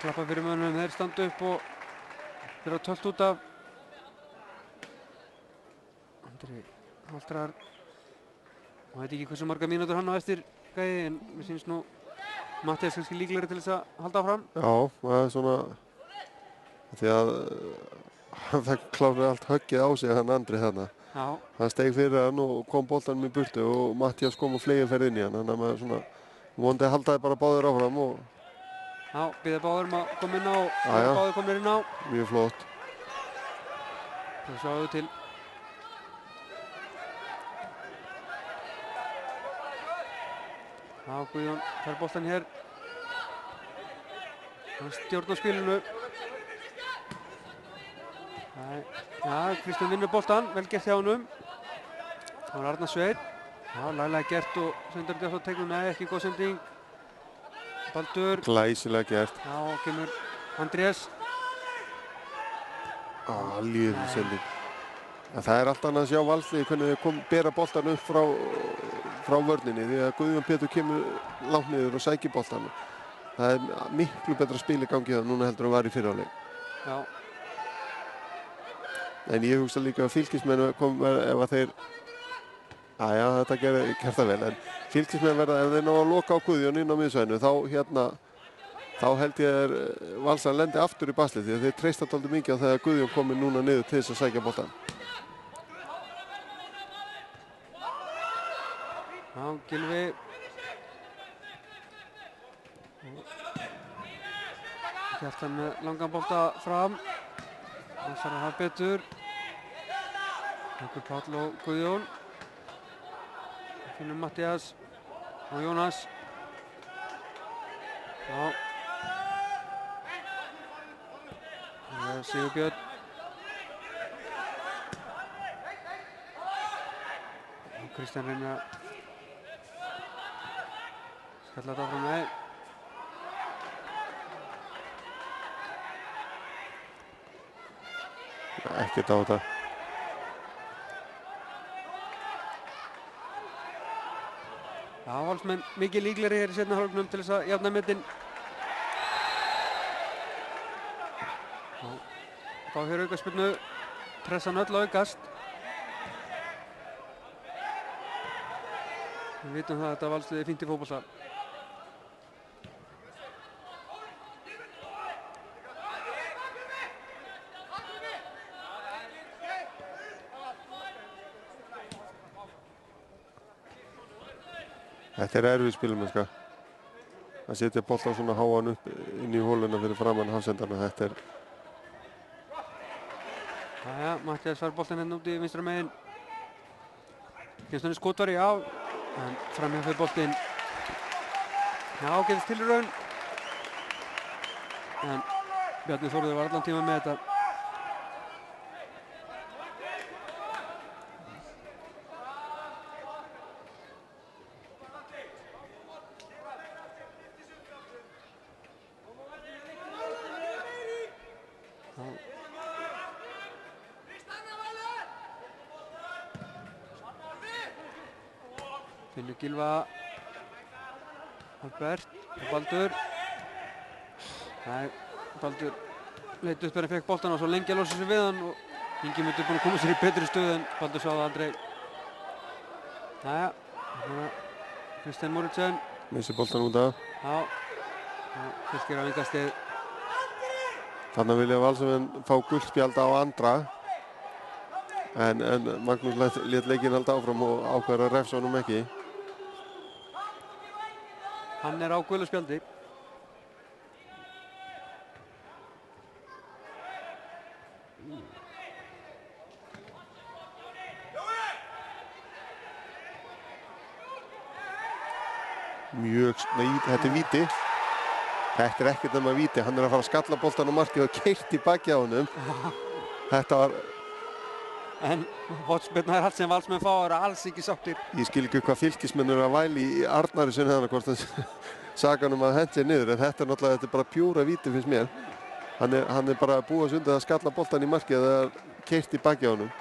Klappa fyrir mönnum, þeir standa upp og þeir eru tölt út af. Andri Halltrar. Ég veit ekki hversu marga mínútur hann á eftir gæði, en mér sýnist nú Mattias kannski líklegri til þess að halda áfram. Já, það er svona því að hann fekk klárlega allt höggið á sig hann Andri þarna. Já. Hann steig fyrir hann og kom boltanum í burtu og Mattias kom og fleygir ferð inn í hann, þannig að maður svona vonandi haldaði bara báðir áfram og Já, býða báður að koma inn á og báður komir inn á. Mjög flott. Það sjáum við til. Já, Guðjón fær boltan hér. Hann stjórnar spilinu. Já, Kristján vinnur boltan, vel gert hjá honum. Það var Arnar Sveinn. Já, laglega gert og Sveindur Björnsson tekur með, ekki góð sending. Baldur. Glæsilega gert. Já, og kemur Andrés. Líður sending. Það er allt annað að sjá Valsliði hvernig þau bera boltan upp frá vörninni því að Guðjón Pétur kemur langt niður og sækir boltan. Það er miklu betra spil í gangi það núna heldur en var í fyrri hálfleik. Já. En ég hugsa líka að Fylkismenn ef að þeir þetta gerði það vel, en Fylkismenn verða ef þeir ná að loka á Guðjón inn á miðsvæðinu þá held ég að Valsar lendi aftur í basli því að þeir treysta dálítið mikið á þegar Guðjón komið núna niður til þess að sækja boltan. Já, Gylfi. Hjartan með langan bolta fram. Það þarf að hafa betur. Haukur Páll og Guðjón. Finnum Mattías og Jónas. Já. Það er Sigurbjörn. Og Kristján reynir að skalla þetta áfram með. Ekkert á þetta. Já, Valsmenn mikið líklegri hér í seinni hálfleiknum til þess að jafna metin. Þá hér aukaspyrnu, pressan öll að aukast. Við vitum það að þetta Valsliði er fínt í fótbolta. Þetta er erfið spilumennska. Að setja boltan svona háan upp inn í hóluna fyrir framann hafsendarna, þetta er... Jæja, Mattías fær boltan hérna út í vinstra megin. Kemst hann í skotvari, já. En framhjá fyrir boltinn. Já, ágætis tilraun. En Bjarni Þórður var allan tíma með þetta. Finnur Gylfa, Albert og Baldur. Nei, Baldur leit upp en fekk boltan og svo lengi að losa sig við hann og Ingimundur búinn að koma sér í betri stöðu en Baldur sá það aldrei. Jæja, Kristján Moritsen. Missir boltan út af. Já, Fylkir á engastig. Þannig vilja Valsmenn fá gullspjald á Andra. En Magnús lét leikinn halda áfram og ákveður að refsa honum ekki. Hann er á gulu spjaldi. Þetta er víti. Þetta er ekkert nema víti. Hann er að fara að skalla boltan á markið og keyrt í baki á honum. Þetta var... En hornspyrna er allt sem Valsmenn fá eru alls ekki sáttir. Ég skil ekki hvað Fylkismenn eru að væli í Arnari sinni þannig hvort hann sagan að hendi sér niður. En þetta er náttúrulega bara pjúra víti finnst mér. Hann er bara að búa sig undir að skalla boltan í markið eða keyrt í baki á honum.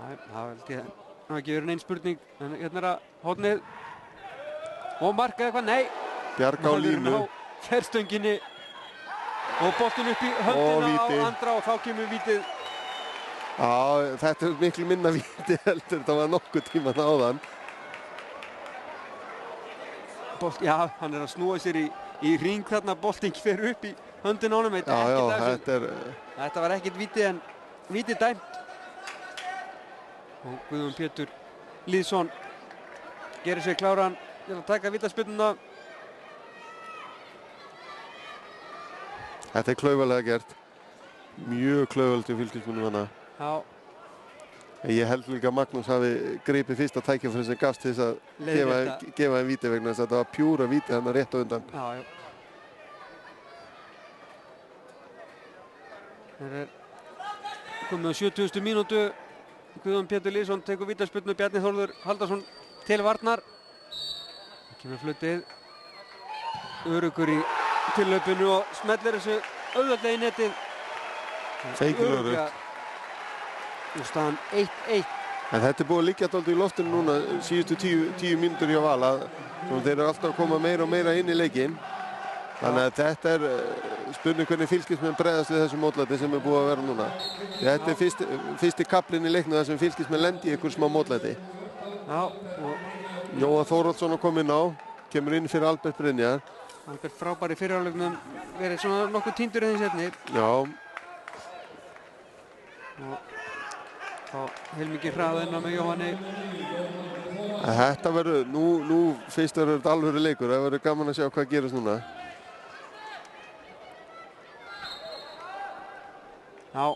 Það held ég hafa ekki verið neinn spurning. En hérna er að hornið og marka eitthvað, nei. Bjarga á línu. Þverstönginni. Og boltinn upp í höndina á Andra og þá kemur vítið. Já, þetta er miklu minna víti heldur. Það var nokkuð tíman áðan. Já, hann er að snúa sér í hring þarna. Boltinn fer upp í höndina á honum. Þetta var ekkert víti en víti dæmt. Og Guðjón Pétur Lýðsson gerir sig kláran til að taka vítaspyrnuna. Þetta er klaufalega gert. Mjög klaufalegt í Fylkismönnum hana. Já. Ég held líka að Magnús hafi gripið fyrsta tækifæri sem gafst til þess að gefa þeim víti vegna þess að þetta var pjúra víti þarna rétt á undan. Já. Það er komið á 70. mínútu. Guðjón Pétur Lýðsson tekur vítaspyrnu, Bjarni Þórður Haldarsson til varnar. Það kemur fluttið. Öruggur í tillöpunu og smellir þessu auðvitað í netið. Feikilegur upp. Og staðan 1-1. En þetta er búið að liggja dálítið í loftinu núna síðustu 10 mínútur hjá Val að þeir eru alltaf að koma meira og meira inn í leikinn. Þannig að þetta er spurning hvernig Fylkismenn bregðast við þessu mótlæti sem er búið að vera núna. Þetta er fyrsti kaplinn í leiknum þar sem Fylkismenn lendi í einhver smá mótlæti. Já. Og Jóa Þóroddsson að koma inn á, kemur inn fyrir Albert Brynjar. Albert frábær í fyrirháleiknum, verið svona nokkuð týndur í þeim setni. Já. Og þá heilmikið hraða inn á með Jóhanni. Þetta verður, nú fyrst verður þetta alvöru leikur, það verður gaman að sjá hvað gerist núna. Já.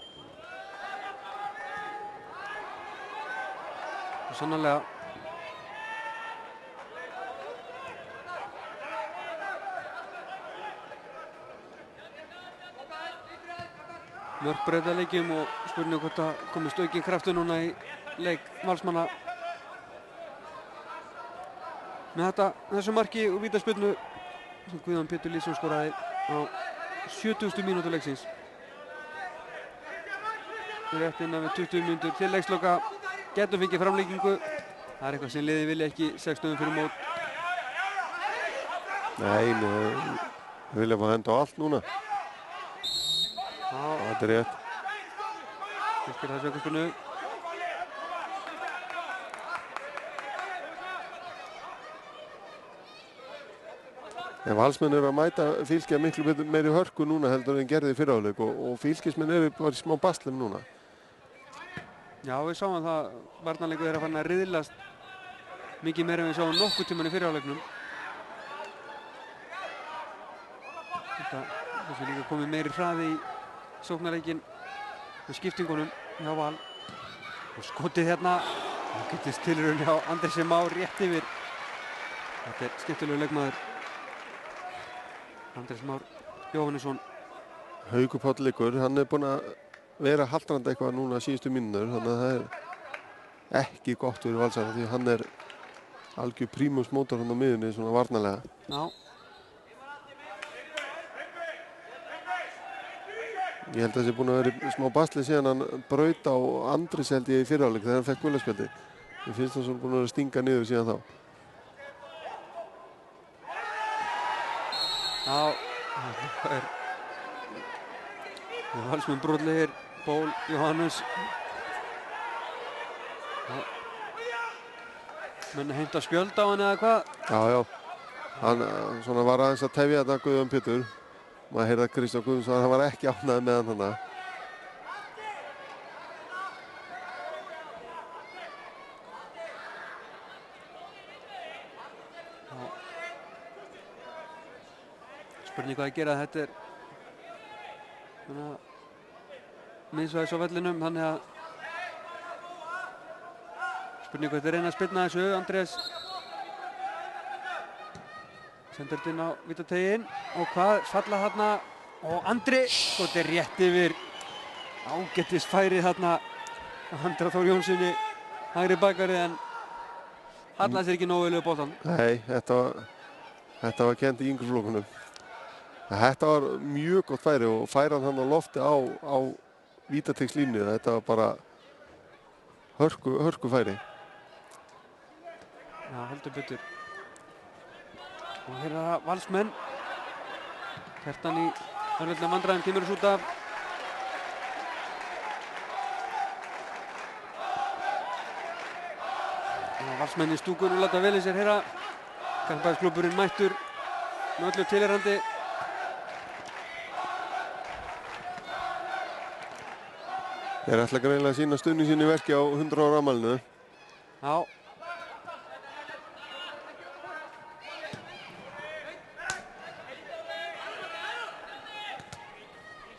Og sannarlega. Mörg breytaleikjum og spurning hvort það komist aukinn kraftur núna í leik Valsmanna. Með þessu marki og vítaspyrnu sem Guðjón Pétur Lýðsson skoraði á 70. mínútu leiksins. Rétt innan við 20 mínútur til leiksloka. Getum fengið framlengingu. Það er eitthvað sem liðið vilja ekki 6 stöðum fyrir mót. Nei, við viljum að henda á allt núna. Já. Þetta er rétt. Fylkir þessu aukaspyrnu. En Valsmenn eru að mæta Fylki að miklu meiri hörku núna heldur en gerði í fyrri hálfleik og Fylkismenn eru bara í smá baslum núna. Já, við sáum það varnarleikur þeirra farin að riðlast mikið meira en við sáum nokkuð tíman í fyrri hálfleiknum. Þessu líka komið meiri hraði í sóknarleikinn með skiptingunum hjá Val. Og skotið hérna, það getist tilraun hjá Andresi Már rétt yfir. Þetta er skemmtilegur leikmaður. Andrés Már Jóhannesson. Haukur Páll leikur, hann er búinn að vera haltrandi eitthvað núna síðustu mínútur, þannig að það er ekki gott fyrir Valsara því hann er algjör prímus mótor hann á miðunni svona varnarlega. Já. Ég held að það sé búinn að vera smá basli síðan hann braut á Andrés held ég í fyrri hálfleik þegar hann fekk gulaspjaldið. Mér finnst það svona búinn að vera stinga niður síðan þá. Já, það er Valsmenn brotlegir, Ból Jóhannes. Menn heimta spjöld á hann eða hvað? Já. Hann svona var aðeins að tefja þetta Guðjón Pétur. Maður heyrði að Kristján Guðmundsson, hann var ekki ánægður með hann þarna. Spurning hvað að gera, þetta er miðsvæðis á vellinum, þannig að spurning hvað þetta reyna að spilna þessu. Andrés sendir þetta inn á vítateiginn og hvað falla þarna og Andri skotið rétt yfir ágættis færið þarna Andra Þór Jónssoni hægri bakverði en hallaði sér ekki nógu vel við boltann. Nei, þetta var kennt í yngri flokkunum. Þetta var mjög gott færi og færan hann á lofti á vítateigslínu. Þetta var bara hörku færi. Já, heldur betur. Og hér er það Valsmenn. Kjartan í örveldlega vandræðum kemur þessu út af. Valsmenn í stúkunum láta vel í sér heyra. Garðabæjarklúbburinn mættur með öllu tilheyrandi. Þeir ætla greinilega að sýna stuðning sín í verki á 100 ára afmælinu. Já.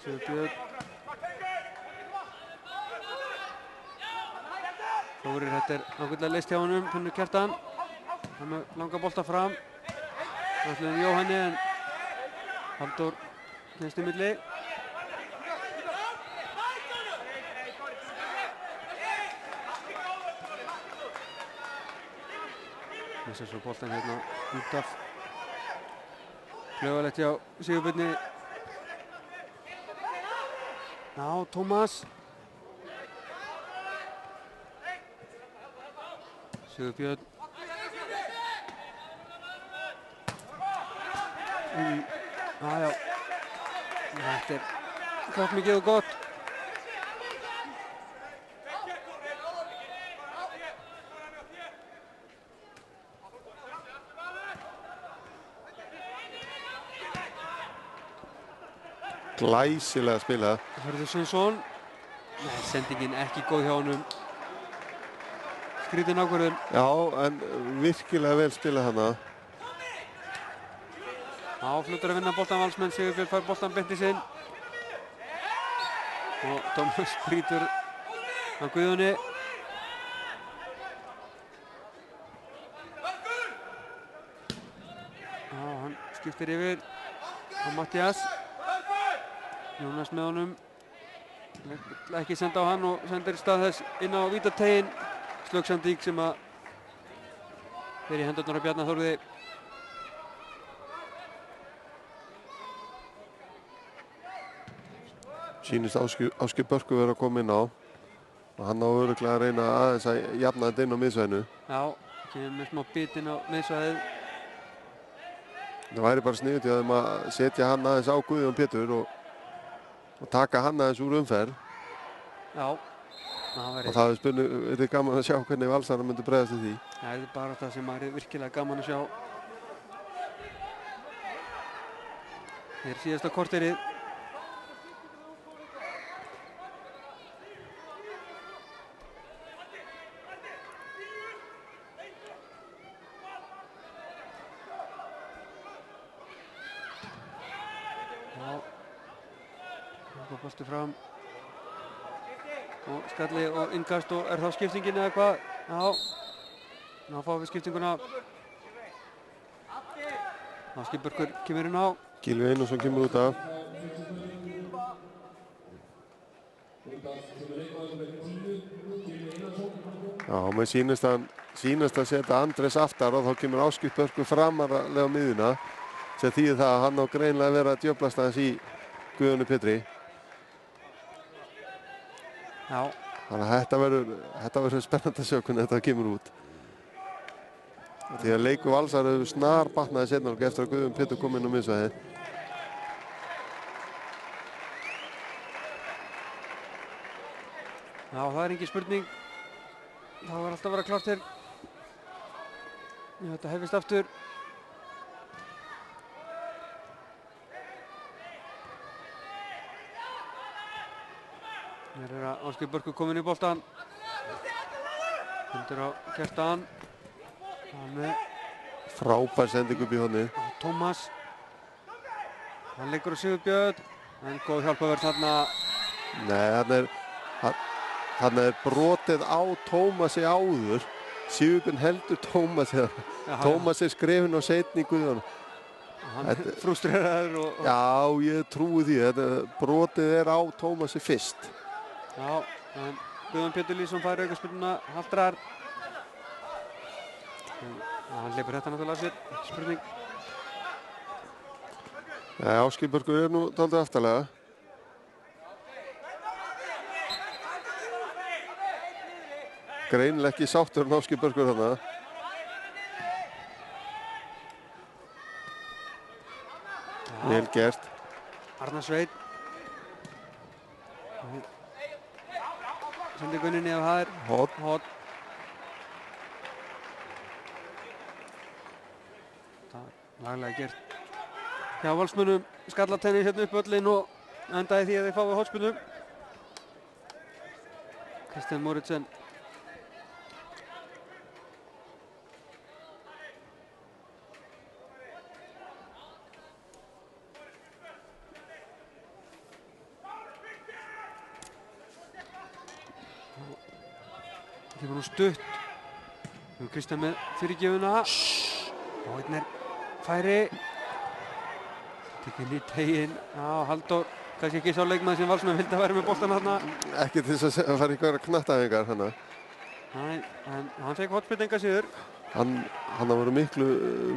Sigurbjörn. Þórir, þetta ágætlega leyst hjá honum, Finnur Kjartan. Hann með langa bolta fram. Ætluðum Jóhanni en Halldór kemst í milli. Missar svo boltan hérna út af. Klauvalegt hjá Sigurbjörni. Já, Tómas. Sigurbjörn. Já. Þetta kraftmikið og gott. Glæsilega spilað. Hörður Sveinsson. Nei, sendingin ekki góð hjá honum. Skrítin ákvörðun. Já, en virkilega vel spilað hana. Já, fljótur að vinna boltan Valsmenn. Sigurbjörn fær boltan beint í sinn. Og Tómas brýtur á Guðjóni. Já, hann skiptir yfir á Mattias. Jónas með honum. Ekki senda á hann og sendir í stað þess inn á vítateiginn. Slögsandík sem að fer í hendurnar á Bjarna Þórði. Sýnist Ásgeir Börkur verið að koma inn á. Og hann á örugglega að reyna aðeins að jafna þetta inn á miðsvæðinu. Já, kemur með smá bit inn á miðsvæðið. Það væri bara sniðugt hjá þeim að setja hann aðeins á Guðjón Pétur og taka hann aðeins úr umferð. Já. Og það er gaman að sjá hvernig Valsararnir myndu bregðast í því. Það er bara það sem er virkilega gaman að sjá. Hér síðasta korterið. Bolti fram og skalli og innkast og er þá skiptingin eða hvað? Já, ná fáum við skiptinguna. Ásgeir Börkur kemur inn á. Gylfi Einarsson kemur út af. Já, mér sýnist að setja Andrés aftar og þá kemur Ásgeir Börkur framarlega á miðjuna sem þýðir það að hann á greinilega að vera að djöflast aðeins í Guðjóni Pétri. Já. Þannig að þetta verður spennandi að sjá hvernig þetta kemur út. Því að leikur Valsar hefur snar batnaði seinna eftir að Guðjón Pétur kom inn á miðsvæðið. Já, það er engin spurning. Það var alltaf að vera klárt hér. Þetta hefist aftur. Hér er að Ásgeir Börkur kominn í boltan. Hundur á Kjartan. Frábær sending upp í hornið. Tómas. Hann leikur á Sigurbjörn. En góð hjálpaverð þarna. Nei, þarna er brotið á Tómasi áður. Sigurbjörn heldur Tómasi. Tómas er skrefinn á seinni Guðjón. Hann frústreraður og... Já, ég trúi því. Brotið er á Tómasi fyrst. Já, en Guðjón Pétur Lýðsson fær aukaspyrnuna, Haldrar. Hann hleypur þetta náttúrulega af sér, spurning. Nei, Ásgeir Börkur er nú dálítið aftarlega. Greinilega ekki sáttur en Ásgeir Börkur þarna. Vel gert. Arnar Sveinn. Sendi Gunninni ef það er hot. Það er laglega gert. Hjá Valsmönnum skallatenni hérna upp öllin og endaði því að þeir fái hotspyrnu. Kristján Moritsen. Kemur nú stutt. Kristján með fyrirgjöfuna. Og einn færi. Tekið lít teginn. Já, Halldór. Kannski ekki sá leikmaður sem Valsmenn vildi að vera með boltan þarna. Ekki til þess að fara ykkur knattæfingar hana. Nei, en hann fekk hotspyrnu enga síður. Hann hafa verið miklu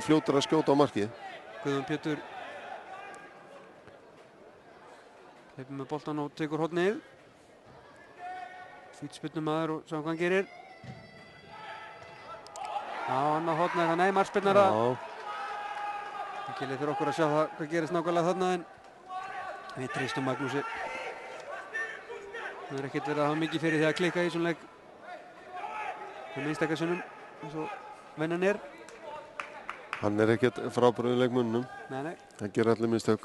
fljótur að skjóta á markið. Guðjón Pétur hleypur með boltan og tekur hornið. Fýtspyrnumaður og sá hvað hann gerir. Já, annað horn er það. Nei, markspyrnara. Það gildir fyrir okkur að sjá það hvað gerist nákvæmlega þarna, en við treystum Magnúsi. Það er ekkert verið að hafa mikið fyrir því að klikka í svona leik. Það er einstakar sinnum eins og venjan er. Hann er ekkert frábæru leikmönnum. Nei. Það gerir allir mistök.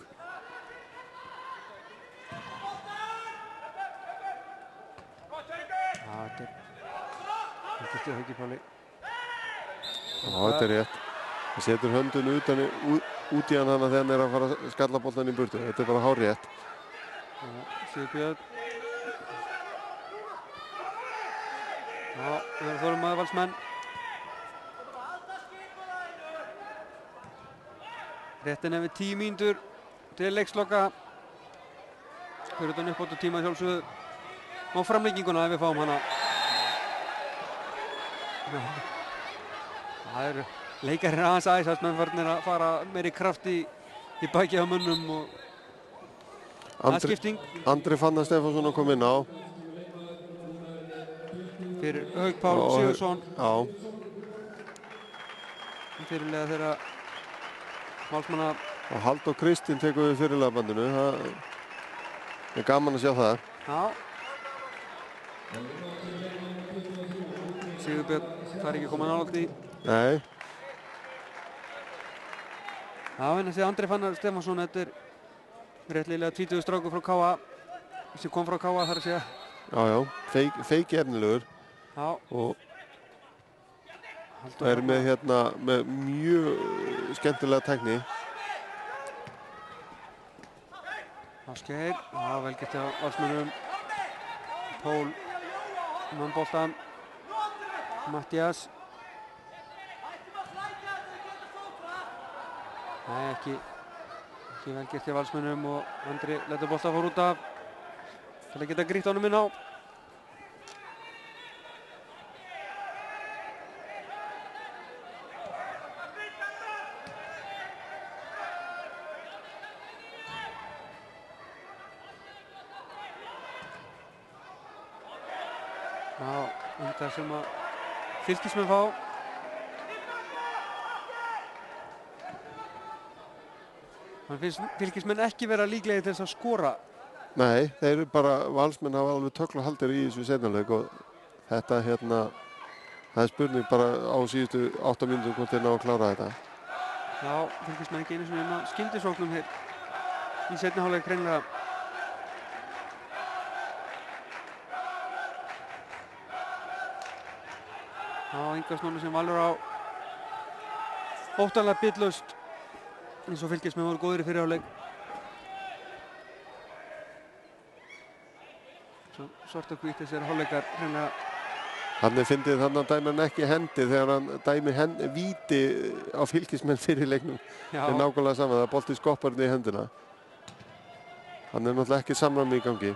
Þetta er Hauki Páli. Já, þetta er rétt. Það setur höndun út í hann þegar hann er að fara að skalla boltan í burtu. Þetta er bara hárrétt. Sigurbjörn. Já, það eru þolinmóðir Valsmenn. Réttin er við 10 mínútur til leiksloka. Fyrir utan uppbótartíma sjálfsögðu. Og framlenginguna ef við fáum hana. Það eru leikarir aðeins aðeins menn farnir að fara meiri kraft í bakið á mönnum og aðskipting. Andri Fannar Stefánsson kom inn á. Fyrir Hauk Pál Sigurðsson. Já. Fyrirlega þeirra Valsmanna. Og Halldór Kristinn tekur við fyrirliðabandinu. Það er gaman að sjá það. Já. Sigurbjörn þarf ekki að koma nálægt í. Nei. Já, en þessi Andri Fannar Stefánsson, þetta er réttlilega 20 strákur frá KA sem kom frá KA þar að segja. Já, feiki efnilegur. Já. Og það er með með mjög skemmtilega tækni. Ásgeir, já, vel gert hjá Valsmönnum. Pól mann boltan. Mattias. Nei, ekki vel gert hjá Valsmönnum og Andri letur bolta fór út af til að geta grýtt honum inn á. Já, það sem að Fylkismenn fá. Þannig finnst Fylkismenn ekki vera líklegir til þess að skora. Nei, þeir eru bara, Valsmenn hafa alveg tökla haldir í þessu seinaleik og þetta það er spurning bara á síðustu 8 mínútum hvort þeir ná að klára þetta. Já, Fylkismenn ekki einu sinni inn á skyndisóknum hér í seinni hálfleik hreinlega. Já, Ingarsnóni sem valur á óttalega bitlaust eins og Fylkismenn voru góðir í fyrri hálfleik. Svo svart og hvít þessir hálfleikar hreinlega. Hann fyndið þannig að dæmi hann ekki hendi þegar hann dæmi víti á Fylkismenn fyrir leiknum. Það er nákvæmlega saman, það bolti skopparinn í hendina. Hann er náttúrulega ekki samræmi í gangi.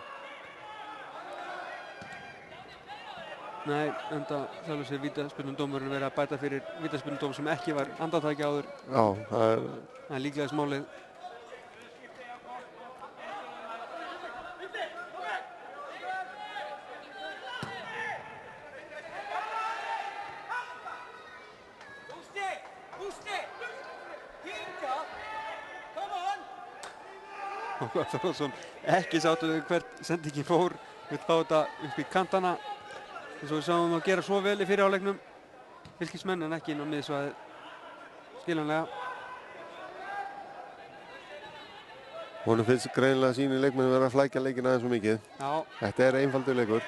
Nei, enda sjálfur sér vítaspyrnudómurinn verið að bæta fyrir vítaspyrnudóm sem ekki var andartæki áður. Já, það er líklega smálið. Hákon Þórðarson ekki sáttu við hvert sendingin fór, vill fá þetta upp í kantana eins og við sáum að gera svo vel í fyrri hálfleiknum Fylkismenn en ekki inn á miðsvæðið skiljanlega. Honum finnst greinilega sínir leikmenn vera að flækja leikinn aðeins svo mikið. Já. Þetta er einfaldur leikur.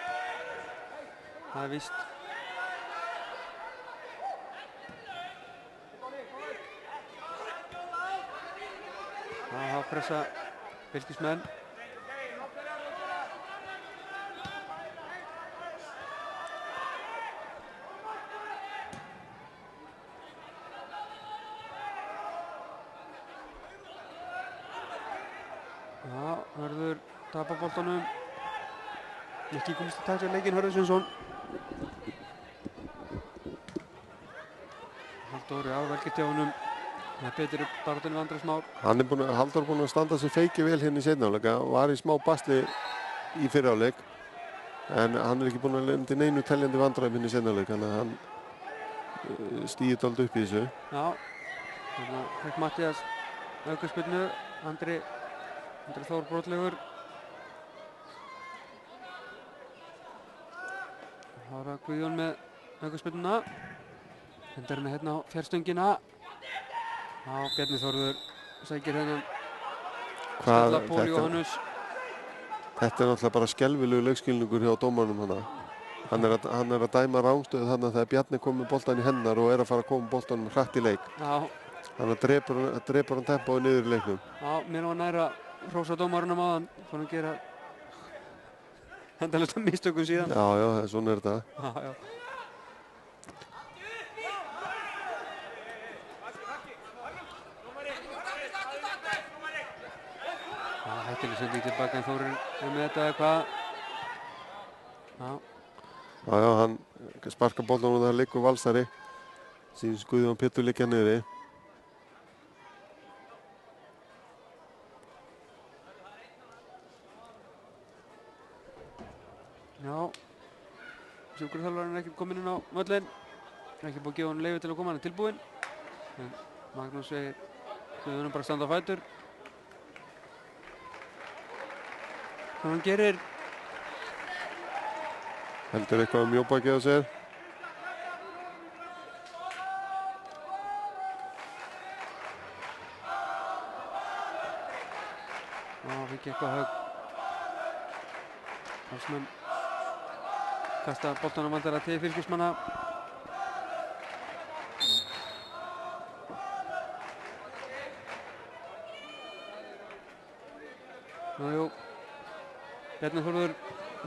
Það er víst. Það pressa Fylkismenn. tapa boltanum. Ekki komist í tækja leikinn Hörður Sveinsson. Halldór, já, vel gert hjá honum. Það er betur upp baráttunni við Andrés Már. Halldór búinn að standa sig feiki vel hérna í seinni hálfleik. Var í smá basli í fyrri hálfleik. En hann er ekki búinn að lenda í neinu teljandi vandræðum hérna í seinni hálfleik. Þannig að hann stíði dálítið upp í þessu. Já, þannig að fekk Matthías aukaspyrnu. Andri Þór brotlegur. Það var Guðjón með aukaspyrnuna. Hendar henni hérna á fjárstöngina. Já, Bjarni Þórður sækir hennan Stella Pól Jóhannus. Þetta er náttúrulega bara skelfilegu leikskilningur hjá dómarnum hana. Hann er að dæma rángstöðu þarna þegar Bjarni kom með boltan í hennar og er að fara að koma boltanum hratt í leik. Já. Þannig að drepur hann tempóið niður í leiknum. Já, mér var næra hrósa dómarunum á hann. Fór hann að gera endalaust mistökum síðan. Já, svona er þetta. Já. Hættileg sending tilbaka en Þórir með þetta eða hvað. Já, hann sparkar boltan og það liggur valsari. Sýnist Guðjón Pétur liggja niðri. Já, sjúkraþjálfarinn er ekki kominn inn á völlinn. Ekki búið að gefa hann leyfi til að koma, hann er tilbúinn. En Magnús segir Guðjón bara standa á fætur. Hvað hann gerir. Heldur eitthvað mjóbakið á sér. Já, fikk eitthvað högg. Valsmenn kasta boltanum vandara til fylkismanna. Jú. Bjarni Þórður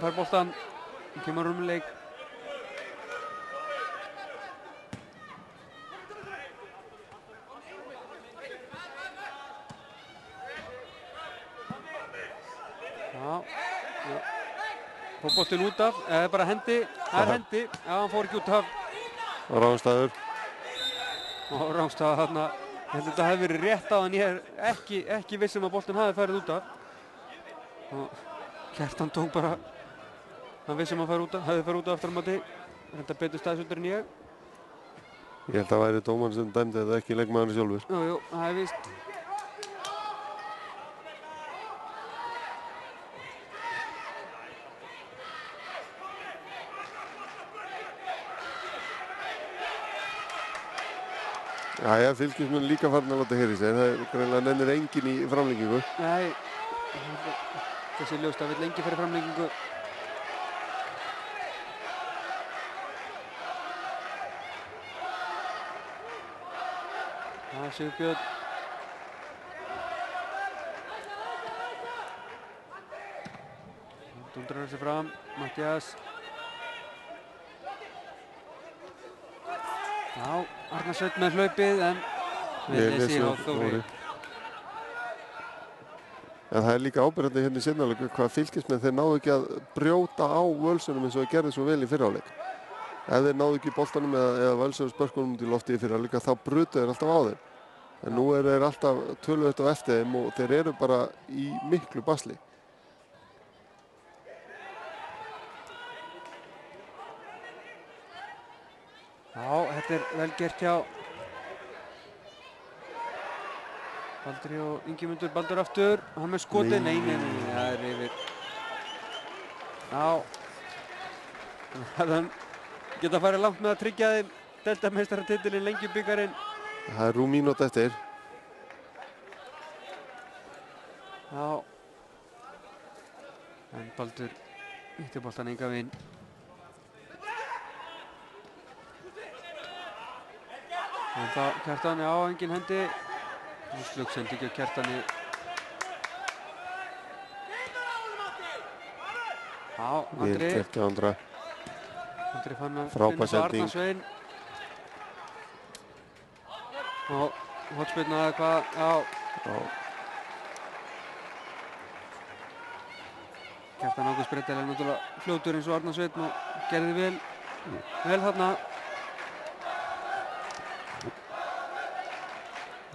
fær boltan, kemur rúmleik. Já. Fór boltinn út af, eða bara hendi, það er hendi. Já, hann fór ekki út af. Rángstæður. Og rángstæða þarna. Þetta hefði verið rétt á, en ég er ekki viss að boltinn hafi farið út af. Og Kjartan tók bara, hann vissi að hann hefði farið út af aftur á móti. Þetta betur staðsöldur en ég. Ég held að það væri dómarinn sem dæmdi þetta, ekki leikmaðurinn sjálfur. Jú, það er víst. Jæja, fylkismenn líka farin að láta heyra í sér. Það er greinilega nennir enginn í framlengingu. Nei, þessi ljóst að vill lengi fyrir framlengingu. Það er Sigurbjörn. Dundrar þessi fram, Matthías. Já, Arnar Sveinn með hlaupið, en við lesi á Þóri. En það er líka ábyrgandi hérna í seinni hálfleik hvað fylkismenn þeir náðu ekki að brjóta á Völsunum eins og þeir gerði svo vel í fyrri hálfleik. Ef þeir náðu ekki boltanum eða Völsunum spörkunum út í lofti í fyrri hálfleik þá brutu þeir alltaf á þeim. En nú eru þeir alltaf töluvert á eftir þeim og þeir eru bara í miklu basli. Já, þetta er vel gert hjá Baldri og Ingimundur. Baldur aftur, hann með skotið. Nei, það er yfir. Já, þannig geta farið langt með að tryggja þeim deildarmeistaratitilinn, Lengjubikarinn. Það er rúm mínúta eftir. Já, en Baldur ítti boltan enga veginn. En þá Kjartan, já, engin hendi. Slugsendi ekki á Kjartani. Já, Andri. Vel gert hjá Andra. Andri fann að Frábær sending. Arnar Sveinn. Og hotspyrna eða hvað, já. Kjartan Ágúst Breiðdal náttúrulega fljótur eins og Arnar Sveinn og gerði vel þarna.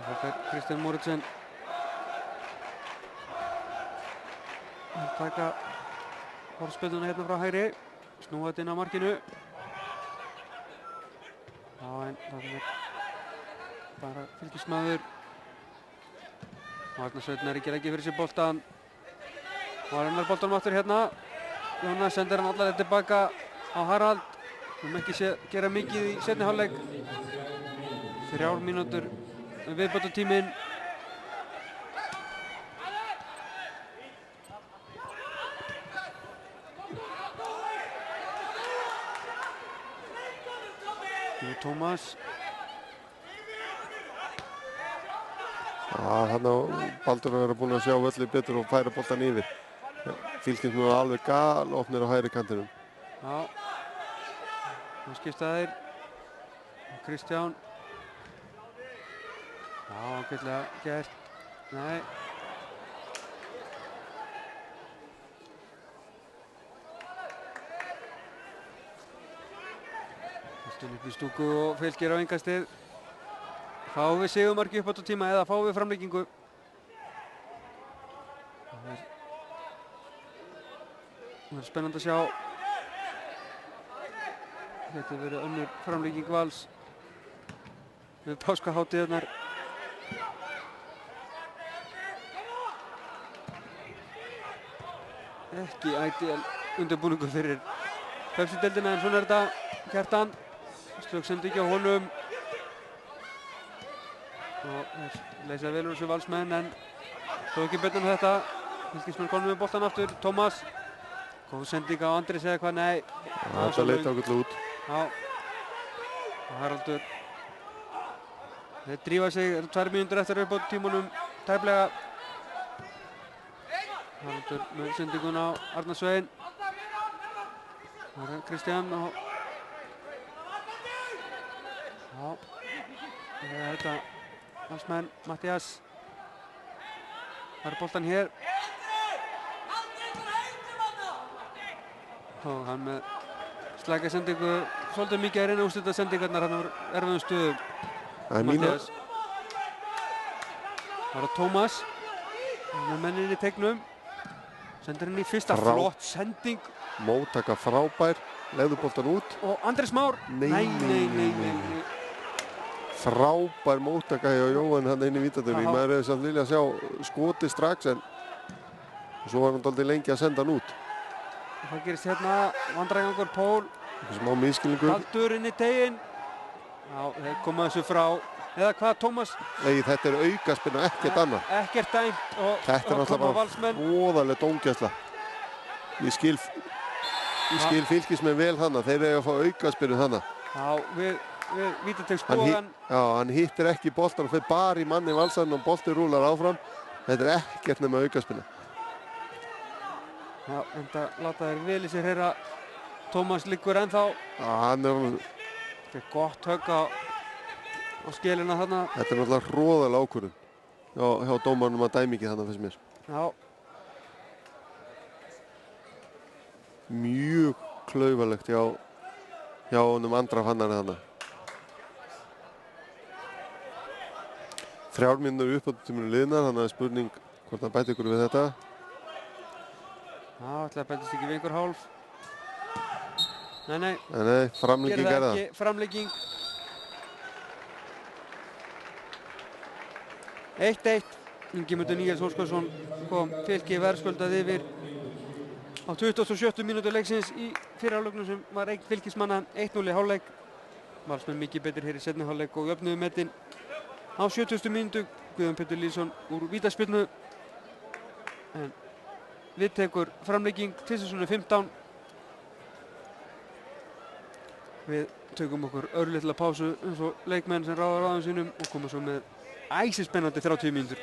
Það fer Kristján Moritsen að taka hornspyrnuna hérna frá hægri, snúa þetta inn á markinu. Já, en það er bara fylgismaður. Arnar Sveinn er ekki fyrir sér boltan. Og hann er boltanum aftur hérna. Jónas sendir hann allavega tilbaka á Harald. Við ekki gera mikið í seinni hálfleik. 3 mínútur viðbótartíminn. Tómas. Hann á Baldur að vera búinn að sjá völlið betur og færa boltan yfir. Fylkir nú alveg galopnir á hægri kantinum. Já. Nú skipta þeir. Kristján. Já, ágætlega gert. Nei. Boltinn upp í stúku og Fylkir á innkastið. Fáum við sigurmarki upp á tíma eða fáum við framlengingu? Það er spennandi að sjá. Þetta verið önnur framlenging Vals við páskahátíðarnar. Ekki ideal undirbúningur fyrir Pepsi-deildina, en svona er þetta. Kjartan, slöksendi ekki á honum. Og þeir leysa vel úr þessu Valsmenn, en þó ekki betur en þetta. Fylkismenn konum með boltan aftur. Tómas. Góð sending á Andris eða hvað, nei. Þetta leit ágætlega út. Já. Og Haraldur. Þeir drífa sig, 2 mínútur eftir uppbótartímanum, tæplega. Haraldur með sendingun á Arnar Sveinn. Það er Kristján og... Já. Það er þetta. Valsmenn, Mattias. Það er boltan hér. Og hann með slæka sendingu. Svolítið mikið að reyna úrslita sendingarnar hann úr erfiðum stöðum. Mattias. Það er Tómas. Hann er mennin í tegnum. Sendir hann í fyrsta flott sending. Móttaka frábær. Legðu boltan út. Og Andris Már. Nei. Frábær móttaka hjá Jóhann hann inn í vítateiginn. Maður hefði samt viljað sjá skoti strax, en svo var hann dálítið lengi að senda hann út. Það gerist hérna, vandræðingur Pól. Smá misskilningur. Baldur inn í teginn. Já, þeir koma þessu frá. Eða hvað, Tómas? Nei, þetta er aukaspinna, ekkert annað. Ekkert dæmt og þetta er náttúrulega bara voðaleg dómgæsla. Ég skil Fylkismenn vel þannig. Þeir eiga að fá aukaspinnu þannig. Já, við vítategsbogan. Já, hann hittir ekki boltan og fer bara í manni Valsarn og bolti rúlar áfram. Þetta er ekkert nema aukaspinna. Já, enda láta þeir vel í sér heyra. Tómas liggur ennþá. Já, hann er... Þetta er gott högg á skilina þarna. Þetta er náttúrulega hroðalega ákvörðun hjá dómarnum að dæmi ekki þarna finnst mér. Já. Mjög klaufalegt hjá honum Andra Fannari þarna. 3 mínútur uppbótartíminn liðnar, þannig að spurning hvort hann bæti ykkur við þetta. Já, ætlaði að bætist ekki við einhver hálf. Nei, framlenging er það. Framlenging. 1-1. Ingimundur Níels Óskarsson kom Fylki verðskuldað yfir á 27. mínútu leiksins í fyrri hálfleiknum sem var eign Fylkismanna 1-0 í hálfleik. Valsmenn mikið betur hér í seinni hálfleik og jöfnuðu metin á 70. mínútu. Guðjón Pétur Lýðsson úr vítaspyrnu. En við tekur framlenging til sesónu 15. Við tökum okkur örlitla pásu eins og leikmenn sem ráða ráðum sínum og koma svo með æsispennandi 30 mínútur.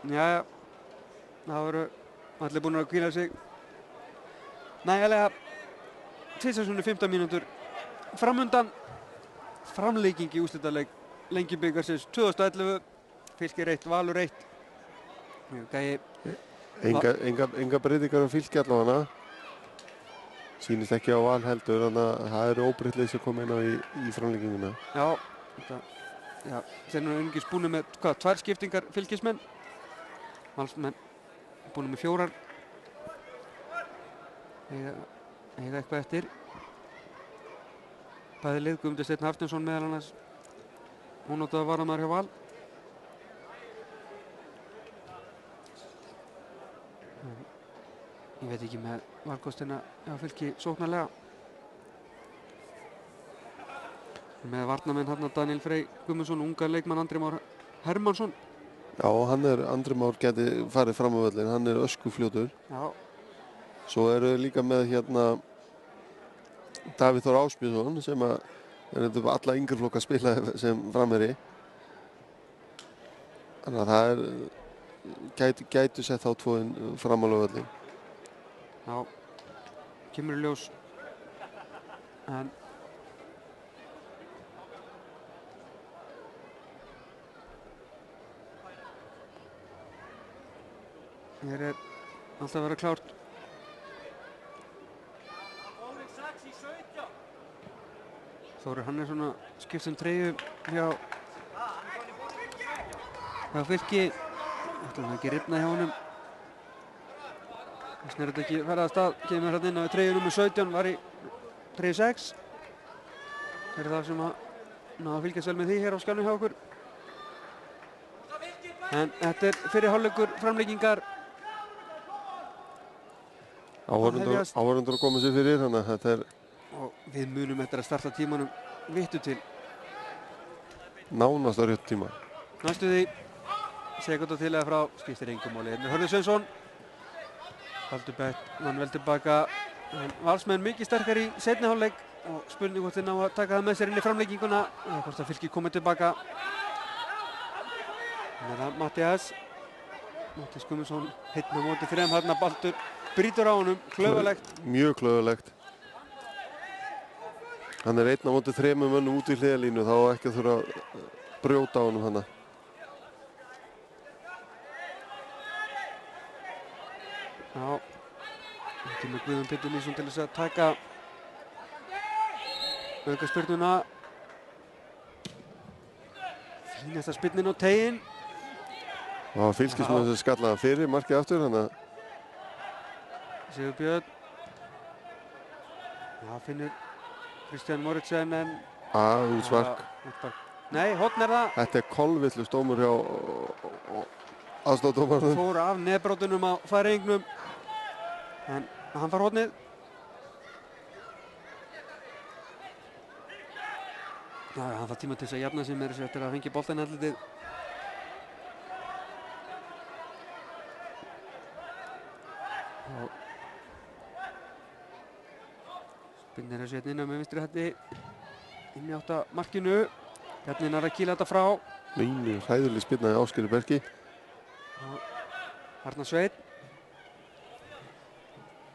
Jæja, það voru allir búin að hvíla sig nægilega. Tvisvarsunni 15 mínútur framundan. Framlíking í úrslitaleik Lengjubikarsins 2011. Fylkir 1, Valur 1. Enga breytingar á Fylki allavega. Sýnist ekki á Val heldur, þannig að það eru óbreytt sem kom inn á í framlíkinguna. Já, þeir eru einungis búin með 2 skiptingar Fylkismenn. Valsmenn búin með 4. Eiga eitthvað eftir. Bæði lið, Guðmundur Steinn Hafsteinsson meðal annars ónotaður varamaður hjá Val. Ég veit ekki með valkostina hjá Fylki sóknarlega. Með varnarmenn hérna Daniel Frey Guðmundsson, unga leikmann Andri Már Hermannsson. Já, Andri Már geti farið fram á völlin, hann er öskufljótur. Já. Svo eru líka með hérna Davíð Þór Ásbjörnsson sem er alla yngri flokka að spila sem framherji. Þannig að það gætu sett þá 2 fram á völlin. Já, kemur í ljós. En hér er alltaf að vera klárt. Þórir Hannesson að skipta treyju hjá Fylki. Ætla hann ekki rifna hjá honum. Þess vegna er þetta ekki ferða að stað. Kemur hérna inn á treyju nummer 17, var í treyju 6. Það er það sem að ná að fylgjast vel með því hér á skjánum hjá okkur. En þetta er fyrir hálfleikur framlíkingar. Áhorfendur að koma sér fyrir, þannig að þetta er... Og við munum eftir að starta tímanum vittu til. Nánast á rétt tíma. Næstu því, sekúnda til eða frá, skiptir engum máli. Hörður Sveinsson. Baldur Bett, mann vel tilbaka. Valsmenn mikið sterkar í seinni hálfleik. Og spurning hvort þeir ná að taka það með sér inn í framleikinguna. Eða hvort að Fylki komið tilbaka. Þannig er það Matthías Guðmundsson hitn á móti fyrir þeim. Þarna Baldur brýtur á honum, klaufalegt. Mjög klaufalegt. Hann er 1 á móti 3 mönnum út í hliðalínu, þá ekki að þurfa að brjóta á honum hana. Já, þetta er með Guðjón Pétur Lýsson til þess að taka aukaspyrnuna. Fínasta spyrnin á teiginn. Og Fylkismenn sem skallaði fyrir markið aftur, þannig að... Sigurbjörn. Já, finnur Kristján Moritsen en... Útspark. Nei, horn er það. Þetta er kolvillust dómur hjá aðstoðardómaranum. Fór af nefbrotunum á færingnum. En hann fær hornið. Já, hann fær tíma til þess að jafna sig með þessu eftir að fengi boltan andlitið. Spinnir þessu hérna inn með vinstri hendi. Inn í átt að markinu. Bjarni nær að kýla þetta frá. Meinu hræðileg spinna í Ásgeiri Berki. Arnar Sveinn.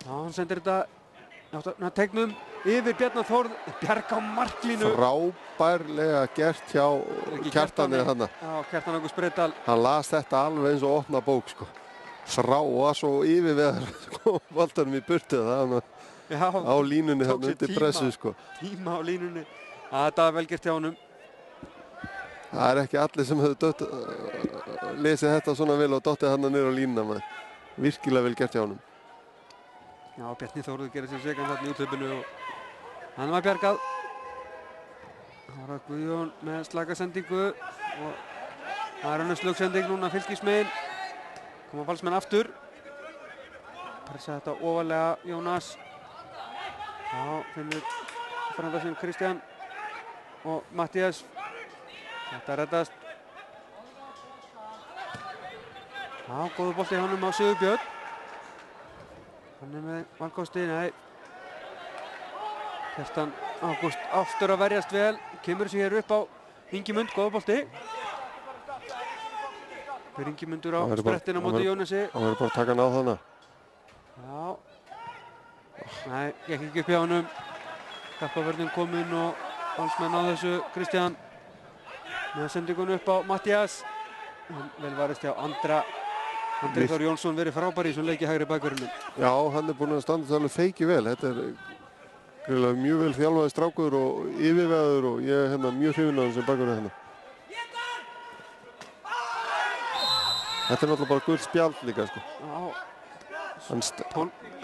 Já, hann sendir þetta tegnum yfir Bjarnar Þórð. Bjarg á marklínu. Frábærlega gert hjá Kjartani þarna. Já, Kjartan Ágúst Breiðdal. Hann las þetta alveg eins og opna bók, sko. Og svo yfirvegar boltanum í burtu það. Já, á línunni þarna undir pressu, sko. Tíma á línunni. Þetta var vel gert hjá honum. Það er ekki allir sem hefur lesið þetta svona vel og dottið hann niður á línuna, maður. Virkilega vel gert hjá honum. Já, Bjarni Þórður gerir sér segan þarna í úthlaupinu og hann var bjargað. Það var Guðjón með slaka sendingu og það er önnur slögsending núna Fylkismegin. Koma Valsmenn aftur. Pressa þetta ofalega Jónas. Já, finnur frænda sinn Kristján og Matthías. Þetta reddast. Já, góður bolti hjá honum á Sigurbjörn. Hann er með valkosti, nei. Kjartan Ágúst aftur að verjast vel. Kemur sér hér upp á Ingimund, góður bolti. Per Ingimundur á sprettin á móti Jónasi. Hann verður bara að taka hann á þarna. Já. Nei, gekk ekki upp hjá honum. Kappavörðin kominn og Valsmenn á þessu. Kristján með sendingun upp á Matthías. Vel varist hjá Andri Þór Jónsson verið frábær í þessum leiki hægri bakverðinum. Já, hann er búinn að standa það alveg feiki vel. Þetta er greiðlega mjög vel þjálfaði strákur og yfirvegaður og ég er mjög hrifinn af þessum bakverði hérna. Þetta er náttúrulega bara gult spjald líka, sko.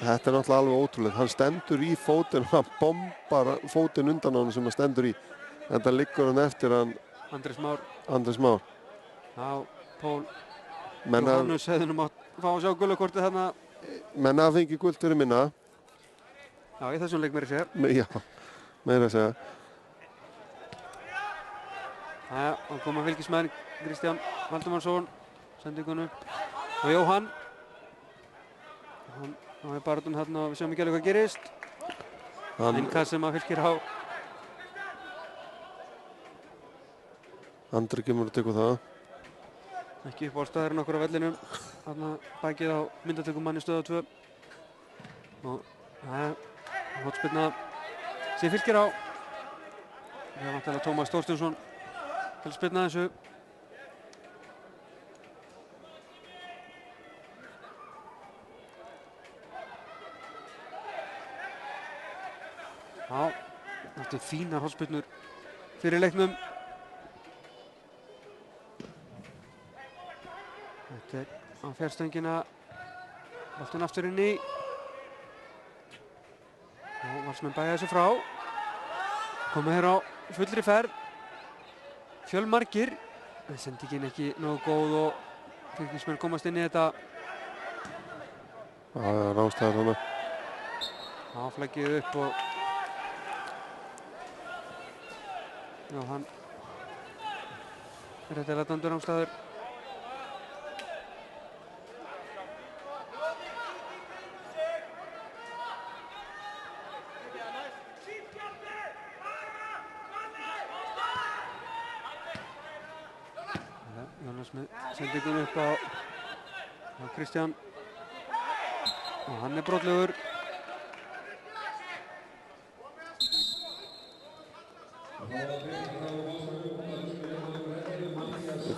Þetta er náttúrulega alveg ótrúlega. Hann stendur í fótinn, hann bombar fótinn undan á hann sem hann stendur í. Þetta liggur hann eftir hann Andrés Már. Já, Pól Jóhannes hefði nú mátt fá að sjá gulakortið þarna. Menn að fengi gult fyrir minna. Já, í þessum leik meira að segja. Já, meira að segja. Jæja, og koma fylgismenn Kristján Valdimarsson, sendingun upp og Jóhann. Hann er bara þarna og við sjáum ekki alveg hvað gerist. Innkast sem að Fylkir á. Andri kemur að tekur það. Ekki upp á staðurinn okkur á vellinum. Þarna bakið á myndatökum manni stöða 2. Og það er hotspilna sem Fylkir á. Það er vantilega Tómas Þorsteinsson til að spilna þessu. Já, þetta er fínar hotspilnur fyrir leiknum. Þetta er á fjárstöngina, boltinn aftur inn í. Og Valsmenn bæja þessu frá. Koma hér á fullri ferð. Fjölmargir. Sendingin ekki nógu góð og fylgismenn komast inn í þetta. Já, rástaðar hana. Já, flaggið upp og já, hann er þetta latandur ástæður. Jónas með sendingun upp á Kristján og hann er brotlegur.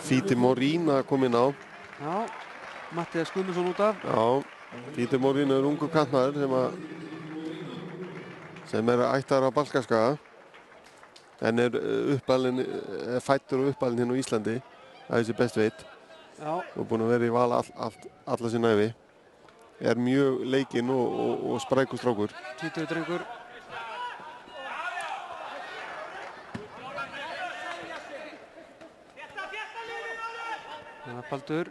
Fíti Morín að koma inn á. Já, Matthías Guðmundsson út af. Já, Fíti Morín er ungur kantmaður sem er ættar á Balkaskaga en er fæddur og uppalinn hérna á Íslandi að þessi best veit. Já. Og búinn að vera í val alla sín ævi. Er mjög leikinn og sprækur strákur. 20 drengur. Það er Baldur.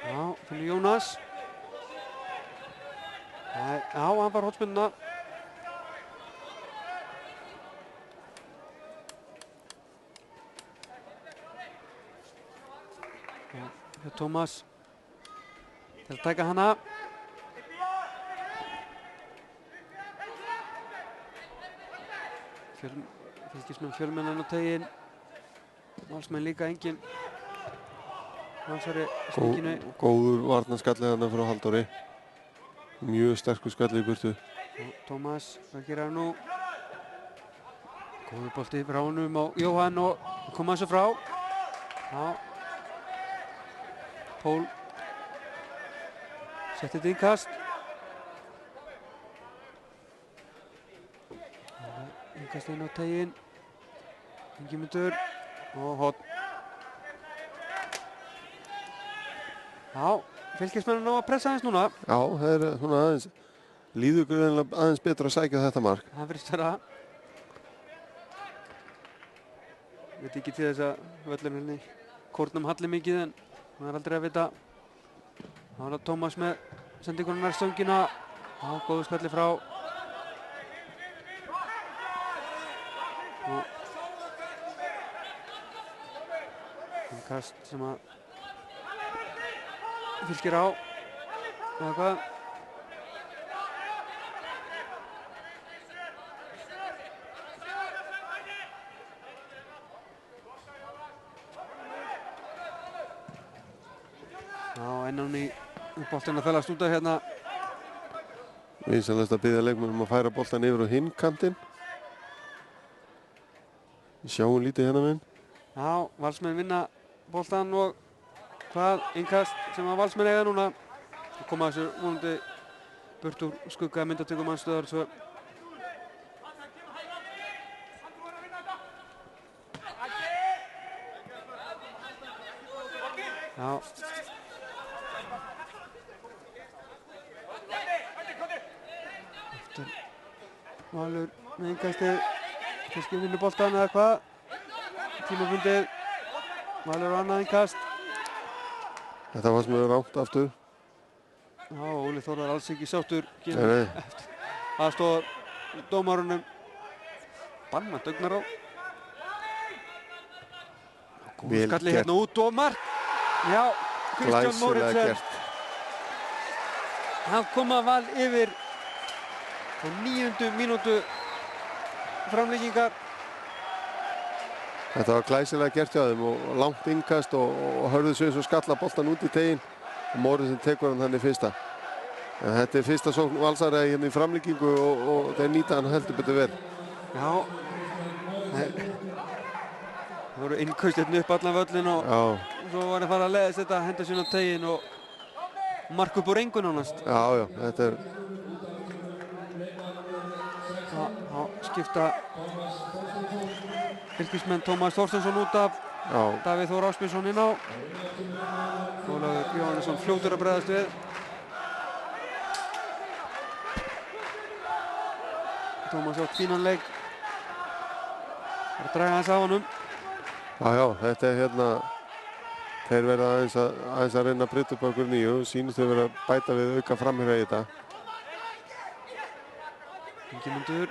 Já, finnur Jónas. Já, hann var hotspilna. Tómas til að taka hana. Fylgismenn Fjölmennan á teginn. Valsmenn líka engin. Valsari stinginu. Góður varnarskallið þarna frá Halldóri. Mjög sterkur skallið í burtu. Tómas, hvað gerir hann nú? Góður bolti frá honum á Jóhann og koma þessu frá. Já. Pól setti þetta innkast. Innkast inn á teginn. Ingimundur og hotn. Já, fylgismenn ná að pressa aðeins núna. Já, það er svona aðeins, líður greinilega aðeins betur að sækja þetta mark. Það virðist vera. Veit ekki til þess að völlurinn kórnum halli mikið en það er aldrei að vita. Það var Tómas með sendingunum nær stöngina. Já, góðu skalli frá. Og innkast sem að Fylkir á. Eða hvað? hennan í boltinn að fellast út af hérna. Vinsamlegast að biðja leikmönnum að færa boltan yfir á hinn kantinn. Við sjáum lítið hérna minn. Já, Valsmenn vinna boltan og hvað innkast sem að Valsmenn eiga núna. Það koma þessu vonandi burt úr skugga myndatökum andstöðar svo. Já. Eftir Valur með innkastið, kannski vinnur boltan eða hvað. Tímabundið, Valur á annað innkast. Þetta var sem er rátt aftur. Já, Óli Þór var alls ekki sáttur. Nei. Aðstoðar dómarunum. Banna dögnar á. Góð skalli hérna út og mark. Já, Kristján Moritsen. Hann kom að Val yfir á 9. mínútu framlengingar. Þetta var glæsilega gert hjá þeim og langt innkast og hörðu svo eins og skalla boltan út í teginn og Moritsen tekur hann þannig fyrsta. En þetta er fyrsta sókn Valsara hérna í framlengingu og þeir nýta hann heldur betur vel. Já, það voru innkaustirn upp allan völlin og svo var það fara að leiðast þetta, henda sér á teginn og mark upp úr engu nánast. Já, þetta er... Já, skipta fylkismenn Tómas Þorsteinsson út af, Davíð Þór Ásbjörnsson inn á. Ólafur Jóhannesson fljótur að bregðast við. Tómas átt fínan leik. Það er að draga hans á honum. Já, þetta er hérna, þeir verða aðeins að reyna að breyta upp okkur nýju og sýnist þau verða að bæta við auka framherja í þetta. Ingimundur.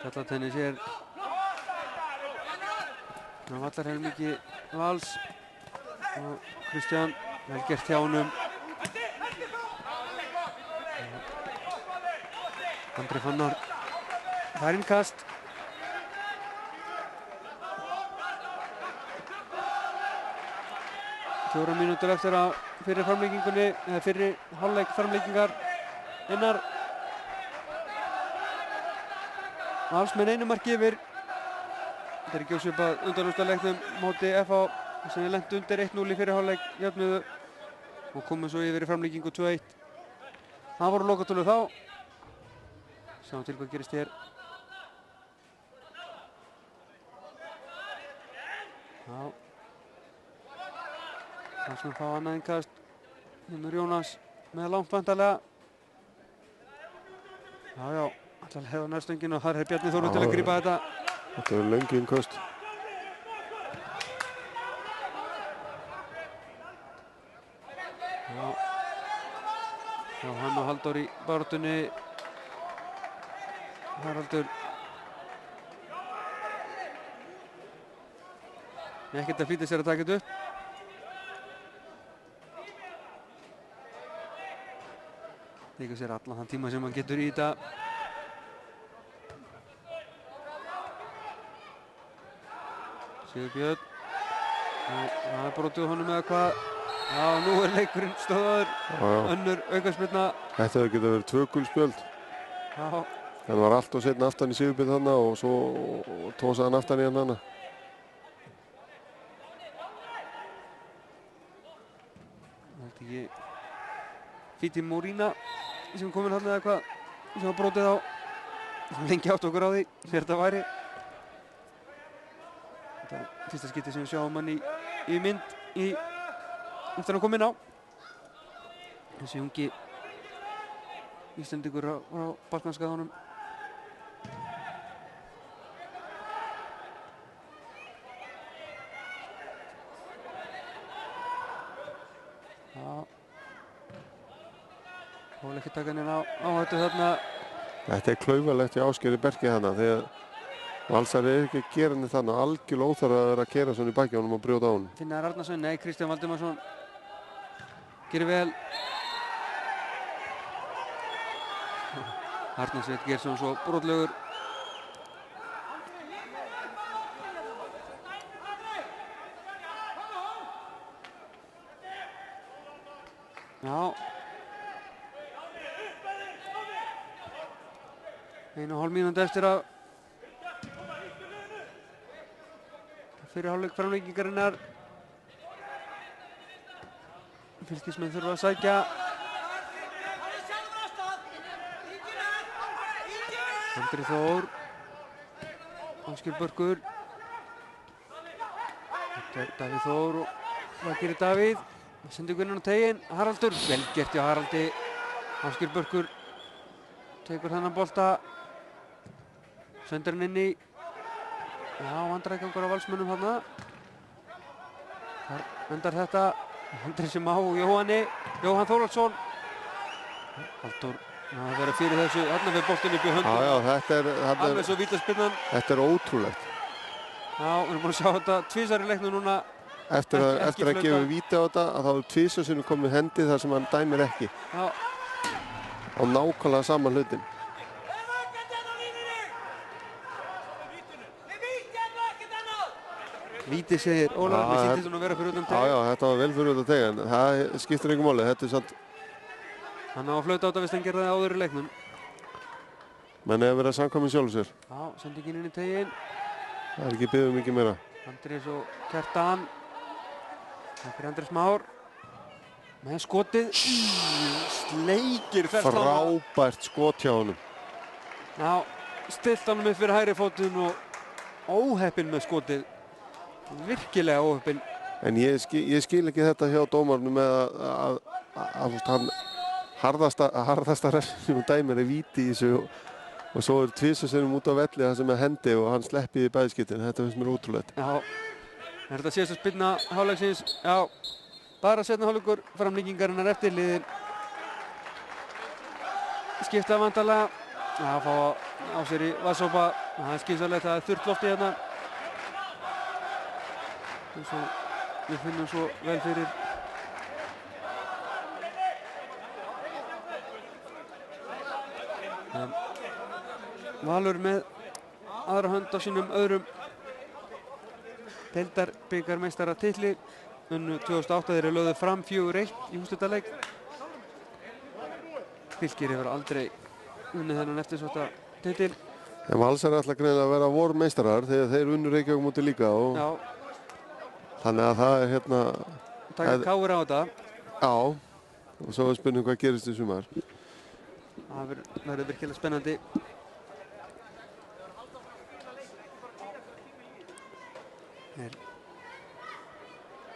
Skallatennis er á vallarhelmingi Vals og Kristján vel gert hjá honum. Andri Fannar fær innkast. Fjórar mínútur eftir að fyrri framlengingunni, eða fyrri hálfleik framlengingar innar. Valsmenn einu marki yfir. Þetta er ekki ósvipað undanúrslitaleiknum móti FH sem við lentu undir 1-0 í fyrri hálfleik jöfnuðu og komum svo yfir í framlengingu 2-1. Það voru lokatölur þá. Sjáum til hvað gerist hér. Já. Valsmenn fá annað innkast. Hinnur Jónas með langt vantarlega. Já. Ætla að leiða nærstöngin og þar er Bjarni Þóru til að grípa þetta. Þetta er löng innkast. Já, hann og Halldór í baráttunni. Haraldur. Ekkert að flýta sér að taka þetta upp. Tekur sér allan þann tíma sem hann getur í þetta. Sigurbjörn. Það er brotið á honum eða hvað. Já, nú er leikurinn stöðaður. Önnur aukaspyrna. Þetta hefur getað verið 2 gul spjöld. Já. Það var allt og setna aftan í Sigurbjörn þarna og svo tósaði hann aftan í hann þarna. Það er ekki Fíti Morína sem kominn hann eða hvað. Sem var brotið á. Lengi átt okkur á því hver þetta væri. Þetta er fyrsta skipti sem við sjáum hann í mynd eftir að koma inn á. Þessi ungi Íslendingur á Balkanskaganum. Já. Hól ekki taka henni á þetta þarna. Þetta klaufalegt hjá Ásgeiri Berki þarna þegar Valsari ekki að gera henni þannig algjörlega óþarf að vera að keyra svona í baki á honum og brjóta á honum. Finnur Arnarsson, nei, Kristján Valdimarsson gerir vel. Arnarsson Geirsson svo brotlegur. Já. 1,5 mínútu eftir að fyrir hálfleik framlengingarinnar. Fylkismenn þurfa að sækja. Andri Þór. Ásgeir Börkur. Þetta er Davíð Þór og hvað gerir Davíð? Sendir inn á teiginn. Haraldur. Vel gert hjá Haraldi. Ásgeir Börkur tekur þennan bolta. Sendir hann inn í. Já, vandræðgangur á Valsmönnum þarna. Þar endar þetta. Andri sem á Jóhanni. Jóhann Þórhallsson. Halldór. Það verður fyrir þessu. Þarna fyrir boltinn upp í höndum. Já, þetta er alveg svo vítaspyrnan. Þetta er ótrúlegt. Já, við erum búin að sjá þetta tvisvar í leiknum núna. Eftir að gefa víti á þetta, að þá er tvisvar sinnum komið hendi þar sem hann dæmir ekki. Já. Á nákvæmlega sama hlutin. Víti segir Ólafur, mér sýndist hún að vera fyrir utan teig. Já, þetta var vel fyrir utan teig, en það skiptir einhver máli. Þetta er samt... Hann á að flauta á þetta hvis hann gerði það áður í leiknum. Menn hefur verið að samkvæmum sjálfur sér. Já, sendingin inn í teginn. Það er ekki beðið mikið meira. Andrés og Kjartan. Það fyrir Andrés Már. Með skotið. Sleikir ferst á hann. Frábært skot hjá honum. Já, stilt hann upp fyrir hægri fótinn og óheppinn með skotið. Virkilega óheppinn. En ég skil ekki þetta hjá dómarnum með að hann harðasta refsing og dæmir er víti í þessu og svo er tvisvar sinnum út á velli það sem er hendi og hann sleppið í bæðskiptin. Þetta finnst mér ótrúlegt. Já, er þetta síðast að spilna hálfleiksins. Já, bara setna hálfleikur framlíkingarinnar eftir liðin. Skipta vandalega. Já, fá á sér í vatnsópa. Það er skynsamlegt, það er þurrt lofti hérna. Og svo við finnum svo vel fyrir. Valur með aðra hönd á sínum öðrum deildarbikarmeistaratitli. Unnu 2008 þeir lögðu fram 4-1 í úrslitaleik. Fylkir hefur aldrei unnið þennan eftirsótta titil. En Valsar er alltaf greinilega að vera vormeistarar þegar þeir unnu Reykjavík móti líka og já. Þannig að það er hérna taka káir á þetta. Já, og svo er spurning hvað gerist í sumar. Það verður virkilega spennandi.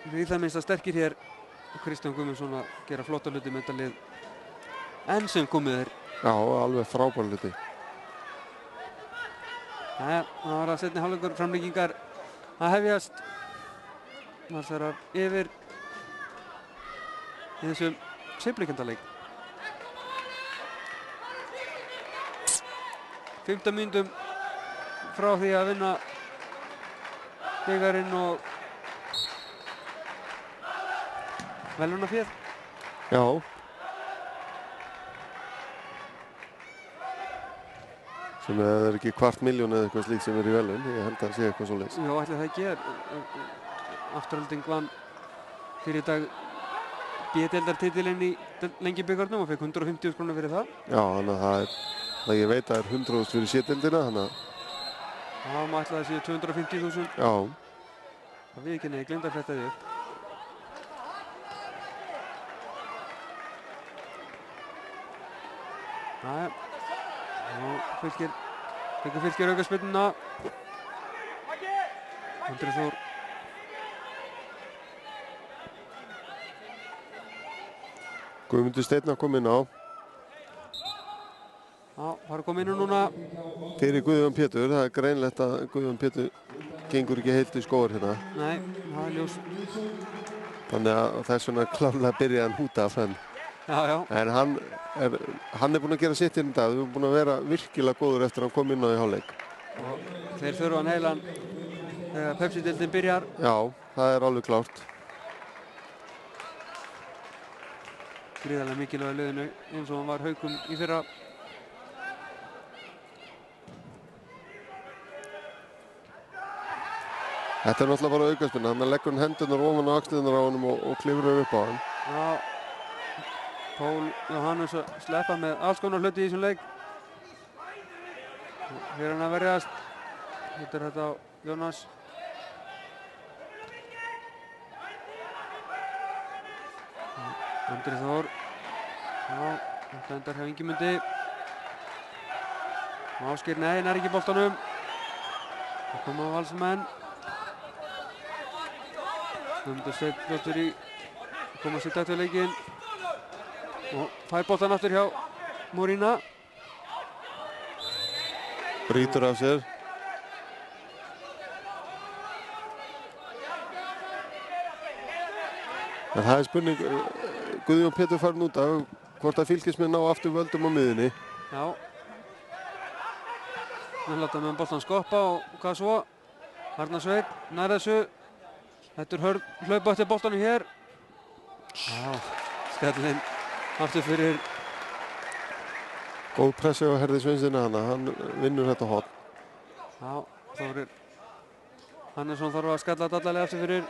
Við í það minnst að sterkir hér Kristján Guðmundsson að gera flotta hluti með þetta lið enn sem komið er. Já, alveg frábær hluti. Það var að setja hálfleikur framlíkingar að hefjast. Valsarar yfir í þessum seifleikendaleik. 15 mínútum frá því að vinna bikarinn og verðlaunaféð. Já. Sem er ekki 250.000 eða eitthvað slíkt sem er í verðlaun. Ég held að það sé eitthvað svoleiðis. Já, ætli það ekki er. Afturhalding vann fyrir dag B-deildartitilinn í Lengjubikarnum og fekk 150.000 krónur fyrir það. Já, þannig að það er, ég veit að það er 100.000 fyrir C-deildina, þannig að... Já, maður ætlaði að séu 250.000. Já. Það við ekki nefnir, ég glemdi að fletta því upp. Jæja, nú fylgir aukaspyrnuna. Andri Þór. Guðmundur Steinn að koma inn á. Já, það er komið inn núna. Fyrir Guðjón Pétur, það er greinlegt að Guðjón Pétur gengur ekki heilt í skóar hérna. Nei, það er ljós. Þannig að þess vegna klárlega byrja hann út af hann. Já. En hann er búinn að gera sitt inn í dag. Við erum búinn að vera virkilega góður eftir að hann kom inn á í hálfleik. Og þeir þurfa hann heilan þegar Pepsi-deildin byrjar. Já, það er alveg klárt. Gríðarlega mikilvæg liðinu eins og hann var Haukum í fyrra. Þetta er náttúrulega bara aukaspinna. Hann leggur hann hendurnar ofan á axlirnar á honum og klifrar upp á hann. Já. Pól Jóhannes að sleppa með alls konar hluti í þessum leik. Hér er hann að verjast. Þetta er þetta á Jónas. Andri Þór. Já, þetta endar hjá Ingimundi. Ásgeir, nei, nær ekki boltanum. Það koma Valsmenn. Guðmundur Steinn fljótur í komast í takt við leikinn. Og fær boltan aftur hjá Morína. Brýtur af sér. En það er spurning, Guðjón Pétur farin út af hvort að fylkismenn ná aftur völdum á miðunni. Já. Nú láta með boltan skoppa og hvað svo? Arnar Sveinn nær þessu. Þetta er hörð hlaupa eftir boltanum hér. Já, skellinn aftur fyrir. Góð pressi á Herði Sveinssyni hana, hann vinnur þetta horn. Já, Þórir Hannesson þarf að skalla dallalega aftur fyrir.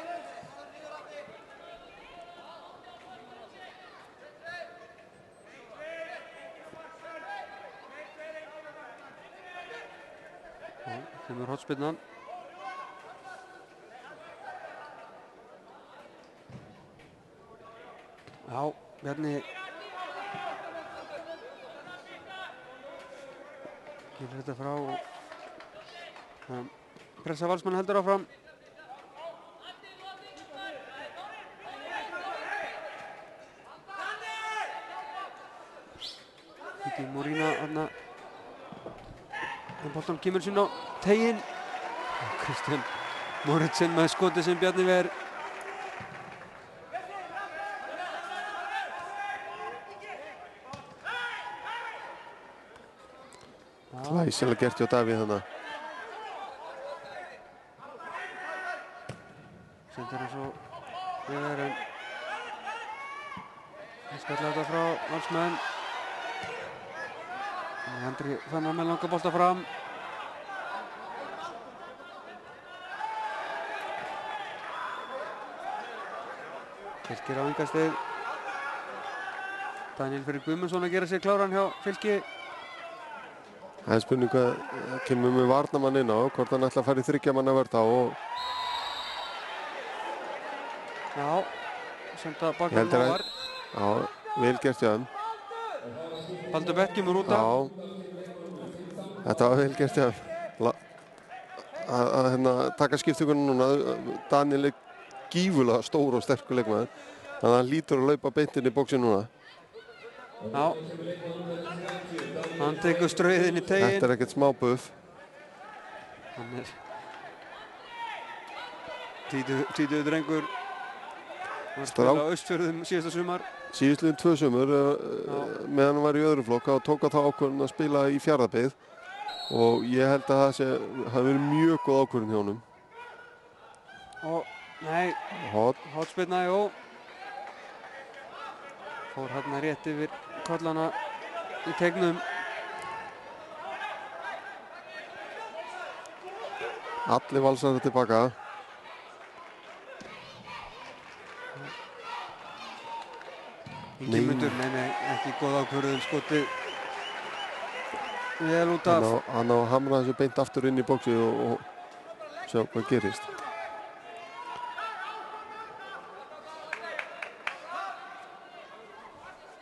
Kemur hornspyrnan. Já, Bjarni gerir þetta frá og pressa Valsmenn heldur áfram. Ekki Morína þarna. En boltan kemur sín á teginn. Kristján Moritsen með skoti sem Bjarni ver. Glæsilega gert hjá Davíð þarna. Sendir eins og við en það skalla þetta frá Valsmenn. Andri Fannar með langa bolta fram. Fylkir á engastig. Daniel Freyr Guðmundsson að gera sér kláran hjá Fylki. Það er spurning hvað kemur með varnamann inn á, hvort hann ætla að fara í 3 manna vörð á og já, senda bakar Nóvar. Já, vel gert hjá þeim. Baldur Bett kemur út af. Já, þetta var vel gert hjá þeim. Að taka skiptingunum núna, Daniel er gífulega stór og sterkur leikmaður, þannig að hann lítur að laupa beint inn í bóksin núna. Já, hann tekur strauðinn í teginn. Þetta er ekkert smá buff. Hann er tvítugur drengur. Hann spilaði á Austfjörðum síðasta sumar. Síðustliðin 2 sumur, meðan hann var í öðru flokk, þá tók hann þá ákvörðun að spila í Fjarðabyggð og ég held að það hafi verið mjög góð ákvörðun hjá honum. Og, nei, hotspyrna, jú. Fór hérna rétt yfir kollana í tegnum. Allir valsar tilbaka. Ingimundur, nei, ekki góð ákvörðun, skotið vel út af. Hann á að hamra þessu beint aftur inn í bóksi og sjá hvað gerist.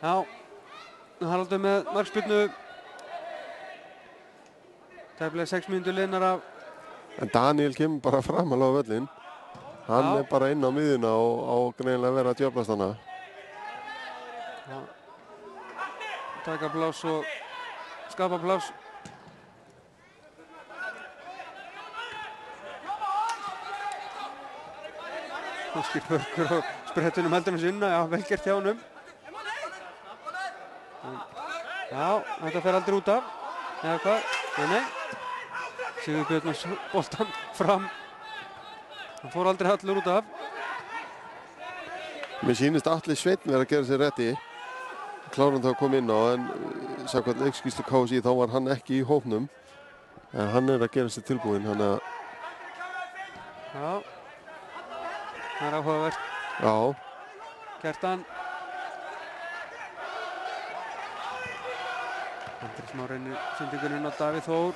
Já, Haraldur með markspyrnu. Tæplega 6 mínútur liðnar af. En Daniel kemur bara framalega á völlinn. Hann er bara inn á miðjuna og á greinilega að vera að djöflast hana. Já. Taka pláss og skapa pláss. Ásgeir Börkur á sprettunum heldur hans unna, já, vel gert hjá honum. Já, þetta fer aldrei út af. Eða hvað? Nei. Sigurbjörn með boltan fram. Hann fór aldrei allur út af. Mér sýnist Atli Sveinn vera að gera sér rétt í. Kláran þá að koma inn á, en samkvæmt leikskýrslu KSÍ þá var hann ekki í hópnum. En hann er að gera sér tilbúinn, hann að... Já. Það er áhugavert. Já. Kjartan. Andri Már reynir sendinguninn á Davíð Þór.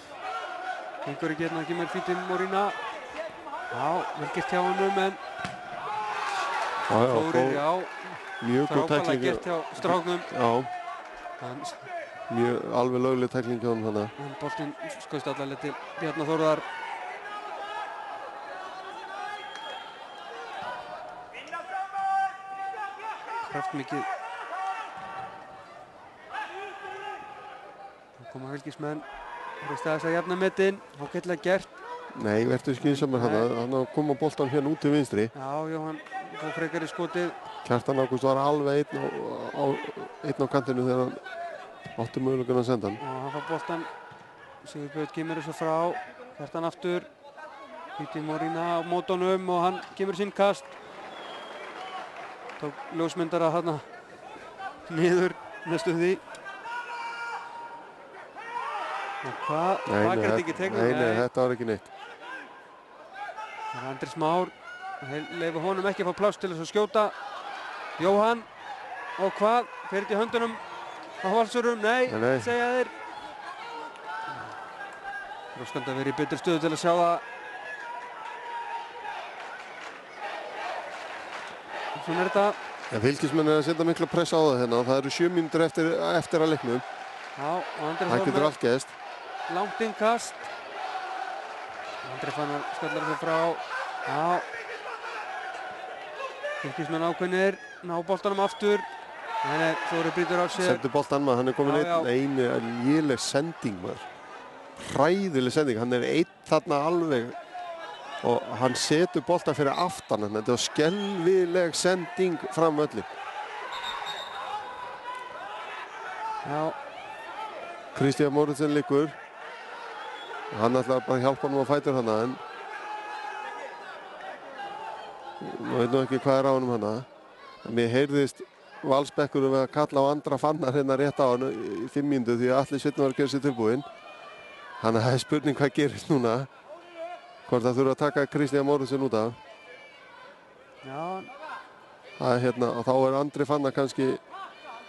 Gengur ekki hérna ekki með Fítim Morína. Já, vel gert hjá honum, en... Þórir, já. Mjög góð tækling. Frábærlega gert hjá stráknum. Já. Mjög alveg lögleg tækling hjá honum hana. En boltinn skoðist allavega til Bjarnar Þórðar. Kraftmikið. Þá koma Fylkismenn. Rúst aðeins að jafna metin. Ágætlega gert. Nei, verður skynsamur hana. Hann að koma boltan hérna út til vinstri. Já, Jóhann fór frekar í skotið. Kjartan Ágúst var alveg einn á kantinu þegar hann átti mögulegan að senda hann. Og hann fær boltan. Sigurbjörn kemur þessu frá. Kjartan aftur. Fítim Morína á mótunum og hann kemur sinn kast. Tók ljósmyndara þarna niður næstu því. Og hvað? Hvað er þetta ekki tegnum? Nei, þetta var ekki neitt. Það er Andri Már. Þeir leyfa honum ekki að fá pláss til þess að skjóta. Jóhann. Og hvað? Fer þetta í höndunum á Valsurum? Nei, segja þeir. Róskandi að vera í betri stöðu til að sjá það. Svona er þetta. Fylkismenn er að setja mikla press á það hérna. Það eru 7 mínútur eftir að leiknum. Já, og Andri það getur allt gerst. Langt innkast. Andri Fannar skallar sig frá. Já. Fylkismenn ákveðnir. Ná boltanum aftur. Nei, Þóri brýtur á sér. Sendur boltan maður. Hann er komin einu léleg sending maður. Hræðileg sending. Hann er einn þarna alveg. Og hann setur boltan fyrir aftan. Þetta var skelvileg sending fram öllum. Já. Kristján Móritsen liggur. Hann ætlaði bara að hjálpa hann á fætur hana, en ég veit nú ekki hvað er á honum hana. Mér heyrðist Valsbekkur að kalla á Andra Fannar hérna rétt á hann í 5 mínútur því að Atli Sveinn var að gera sér tilbúinn. Þannig að það er spurning hvað gerist núna. Hvort það þurfa að taka Kristján Móritsen út af. Já. Það er hérna, og þá er Andri Fannar kannski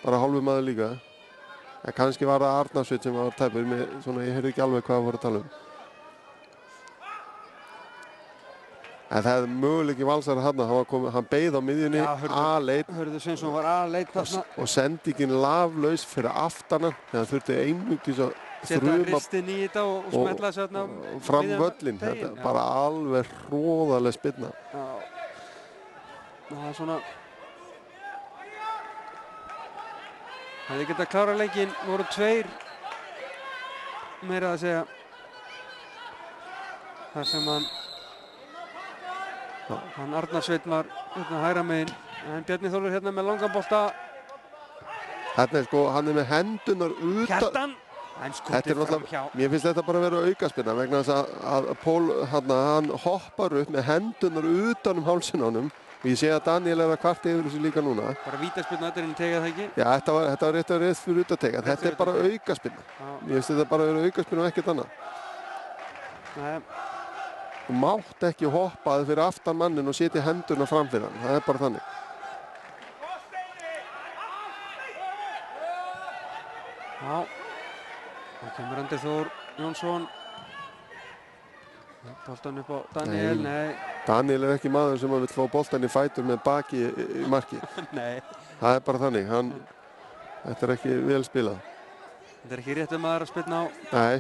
bara hálfu maður líka. En kannski var það Arnar Sveinn sem var tæpur, ég heyrði ekki alveg hvað það voru að tala um. En það er möguleiki Valsara hann beið á miðjunni, A-leit. Hörður Sveinsson var A-leit þarna. Og sendingin laflaus fyrir aftan hann, þegar hann þurfti einungis að setja ristinn í þetta og smetla þessu þarna fram völlin. Þetta er bara alveg hróðaleg spyrna. Já. Það er svona... Hefði getað klárað leikinn, voru 2 meira að segja. Þar sem hann Arnar Sveinn var hérna hægra megin. En Bjarni Þórður hérna með langan bolta. Hérna er sko, hann er með hendunar utan. Kjartan! En skotið fram hjá. Mér finnst þetta bara að vera aukaspinna vegna þess að Pól hann hoppar upp með hendunar utan hálsinn á honum. Og ég sé að Daniel er að kvarta yfir þessu líka núna. Bara vítaspinna, þetta er einn tegað það ekki? Já, þetta var rétt að rétt fyrir utatega. Þetta er bara aukaspinna. Mér finnst þetta bara að vera aukaspinna og ekkert annað. Nei. Þú mátt ekki hoppaði fyrir aftan mannin og setja hendurna fram fyrir hann. Það er bara þannig. Já. Það kemur Andri Þór Jónsson. Boltan upp á Daniel, nei. Daniel er ekki maður sem vill fá boltan í fætur með baki í marki. Nei. Það er bara þannig. Þetta er ekki vel spilað. Þetta er ekki rétt maður að spilna á. Nei.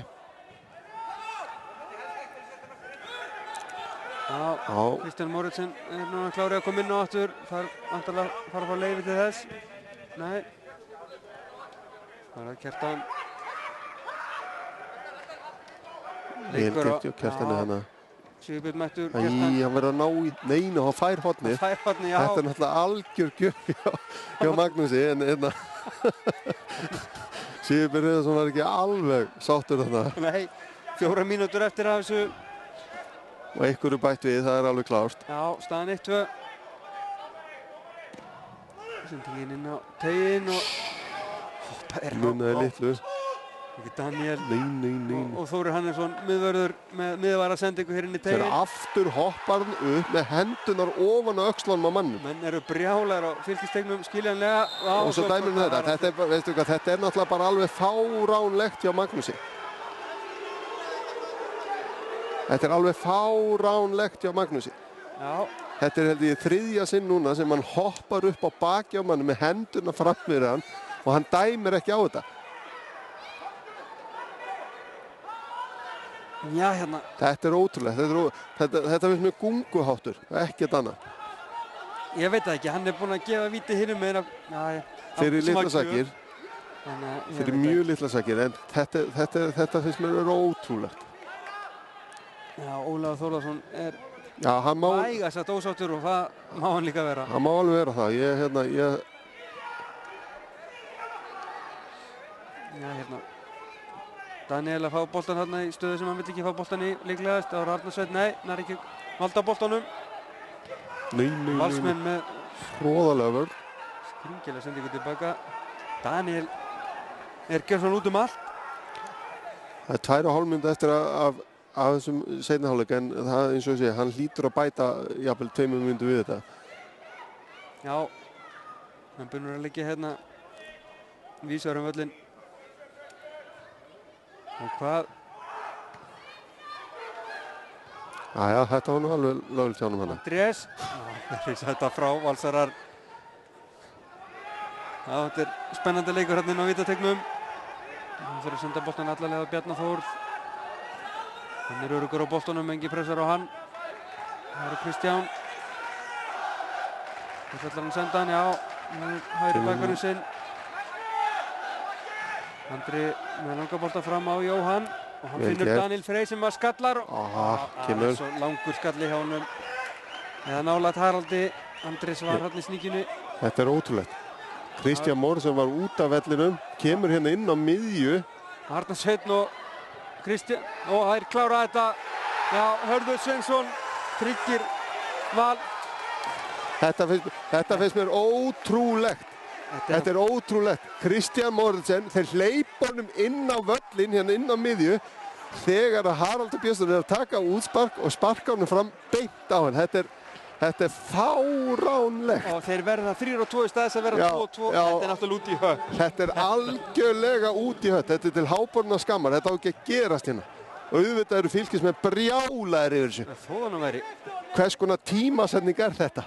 Já. Kristján Móritsen er núna klárið að koma inn á aftur. Þarf antalega að fara að fá leyfi til þess. Nei. Það er Kjartan. Vel gert hjá Kjartani hana. Sigurbjörn mættur Kjartan. Hann verður að ná í neina og fær hornið. Fær hornið, já. Þetta er náttúrulega algjör gjöf hjá Magnúsi. En Sigurbjörn Hreiðarsson var ekki alveg sáttur þarna. Nei, 4 mínútur eftir af þessu. Og einhverju bætt við, það er alveg klárt. Já, staðan 1-2. Sendingin inn á teginn og hoppar Munaði litlu. Ekki Daniel. Nei. Og Þórir Hannesson, miðvörður með miðvara sendingu hér inn í teginn. Þegar aftur hoppar hann upp með hendunar ofan á öxlunum á mannum. Menn eru brjálæðir á fylkistegnum skiljanlega. Og svo dæmir þetta. Þetta er, veistu hvað, þetta er náttúrulega bara alveg fáránlegt hjá Magnúsi. Þetta er alveg fáránlegt hjá Magnúsi. Já. Þetta er held ég 3. sinn núna sem hann hoppar upp á baki á manni með hendurna fram fyrir hann og hann dæmir ekki á þetta. Já, hérna. Þetta er ótrúlegt. Þetta finnst mér gunguháttur, ekkert annað. Ég veit það ekki, hann er búinn að gefa víti hinum með fyrir litla sakir. Fyrir mjög litla sakir, en þetta finnst mér vera ótrúlegt. Já, Ólafur Þórðarsson er vægast að ósáttur og það má hann líka vera. Það má alveg vera það. Já, hérna. Daniel að fá boltan hérna í stöðu sem hann vill ekki fá boltan í líklegast. Það var Arnarsveit, nei, hann er ekki valda boltanum. Nei. Valsmenn með hroðalega vörn. Skringilega sendingu tilbaka. Daniel er gjörsamlega út allt. Það er 2,5 mínútur eftir af þessum seinni hálfleik, en það eins og ég segi, hann hlýtur að bæta jafnvel 2 mínútur við þetta. Já, hann byrjar að leggja hérna vísar völlinn. Og hvað? Jæja, þetta var nú alveg lögulegt hjá honum hana. Andrés, þetta frá Valsarar. Já, þetta er spennandi leikur hérna inn á vítategnum. Hann fyrir að senda boltan allalega á Bjarnar Þórð. Hann er öruggur á boltanum, engi pressar á hann. Það eru Kristján. Þetta ætlar hann að senda hann, já. Hægri bakverðin sinn. Andri með langabolta fram á Jóhann. Og hann finnur Daniel Frey sem að skallar. Kemur. Svo langur skalli hjá honum. Eða nálægt Haraldi. Andris var hann í sníkinu. Þetta er ótrúlegt. Kristján Mór sem var út af vellinum, kemur hérna inn á miðju. Arnar Sveinn og Kristján, og þær klára þetta. Já, Hörður Sveinsson tryggir Val. Þetta finnst mér ótrúlegt. Þetta er ótrúlegt. Kristján Moritsen, þeir hleypa honum inn á völlin, hérna inn á miðju, þegar að Haraldur Björnsson er að taka útspark og sparka honum fram beint á hann. Þetta er fáránlegt. Og þeir verða 3-2 í staðis að verða 2-2. Þetta er náttúrulega út í hött. Þetta er algjörlega út í hött. Þetta er til háborna skammar. Þetta á ekki að gerast hérna. Og auðvitað eru Fylkis með brjálæðir yfir þessu. Þó það nú væri. Hvers konar tímasetning er þetta?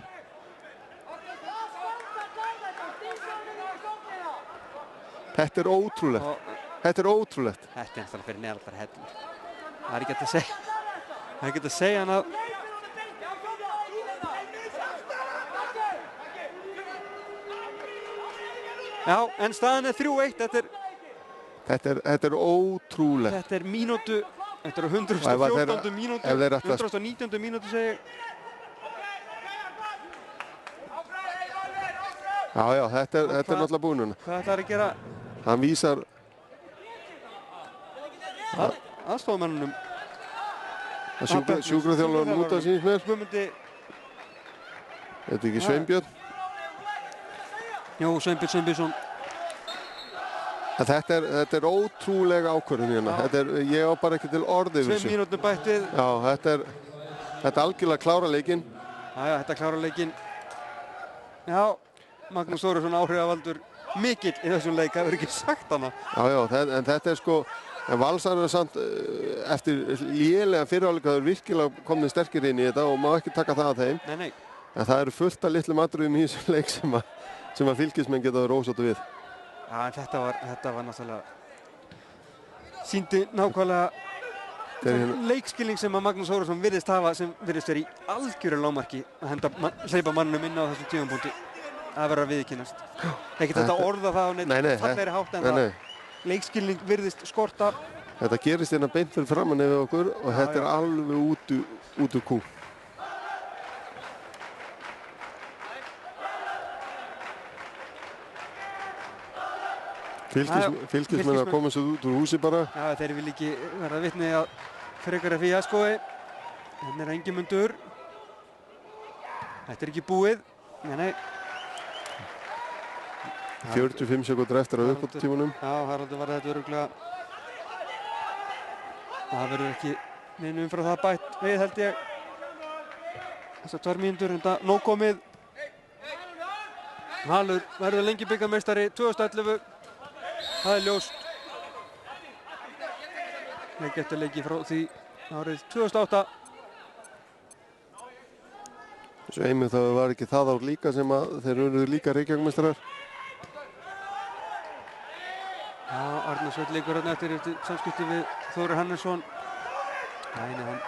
Þetta er ótrúlegt. Þetta er ótrúlegt. Þetta er náttúrulega fyrir neðallar hellur. Það er ekki hægt að segja. Það er ekki hægt að segja hann að Já, en staðan er 3-1. Þetta er ótrúlegt. Þetta er mínútu, þetta er 114. mínútu, 119. mínútu segi ég. Já, þetta er náttúrulega búinn núna. Hvað ætlar að gera? Hann vísar aðstofamennunum. Sjúkraþjálfarinn út af síns mér. Guðmundi. Þetta er ekki Sveinbjörn? Jú, Sveinbjörnsson. Þetta er ótrúlega ákvörðun hérna. Ég á bara ekki til orði við þessu. 2 mínútur bættið. Já, þetta er algjörlega klára leikinn. Já, þetta klára leikinn. Já, Magnús Þórisson áhrifavaldur mikill í þessum leik, það verður ekki sagt hana. Já, en þetta er sko, en Valsar er samt eftir lélega fyrirháleika virkilega komnið sterkir inn í þetta og má ekki taka það að þeim. Nei. En það eru fullt af litlum atriðum í þessum leik sem að Fylkismenn geta rósóttu við. Já, en þetta var náttúrulega sýndi nákvæmlega leikskilning sem að Magnús Þórisson virðist hafa, sem virðist vera í algjöru lágmarki að hleypa mannum inn á þessum tímapunkti. Það verður að viðurkennast. Ekkert þetta orða það á neitt fallegri hátt en það leikskilning virðist skorta. Þetta gerist hérna beint fyrir framan yfir okkur og þetta er alveg út úr kú. Fylkismenn að koma sér út úr húsi bara. Já, þeir vil ekki verða vitni að frekara fíaskói. Hérna Ingimundur. Þetta ekki búið. Nei. 45 sekúndur eftir að uppbótartímanum. Já, Haraldur var þetta örugglega. Það verður ekki neinu umfram það bætt við, held ég. Þessar 2 mínútur, enda nóg komið. Valur verður lengi bikarmeistari 2011. Það ljóst. Leik eftir leiki frá því árið 2008. Sveimur það var ekki það ár líka sem að þeir eru líka Reykjavíkurmeistarar. Já, Arnar Sveinn leikur hérna eftir samskipti við Þórir Hannesson. Nei, hann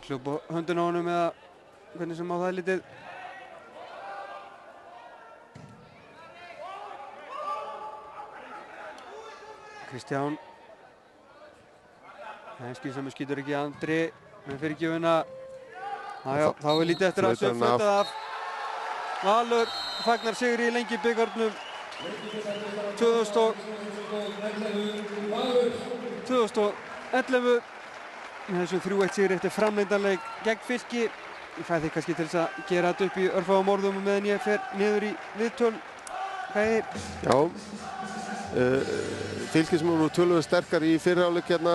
hljóp á höndin á honum eða hvernig sem á það er litið. Kristján. Nei, skýrsami skýtur ekki Andri. Með fyrirgjöfuna. Já, þá er lítið eftir að flautað af. Valur fagnar sigri í lengi bikarnum 2011 með þessum 3-1 sigri eftir framlengdanleik gegn Fylki. Ég fæ þig kannski til þess að gera þetta upp í örfáum orðum meðan ég fer niður í viðtöl. Já, Fylkismenn voru töluvert sterkar í fyrri hálfleik hérna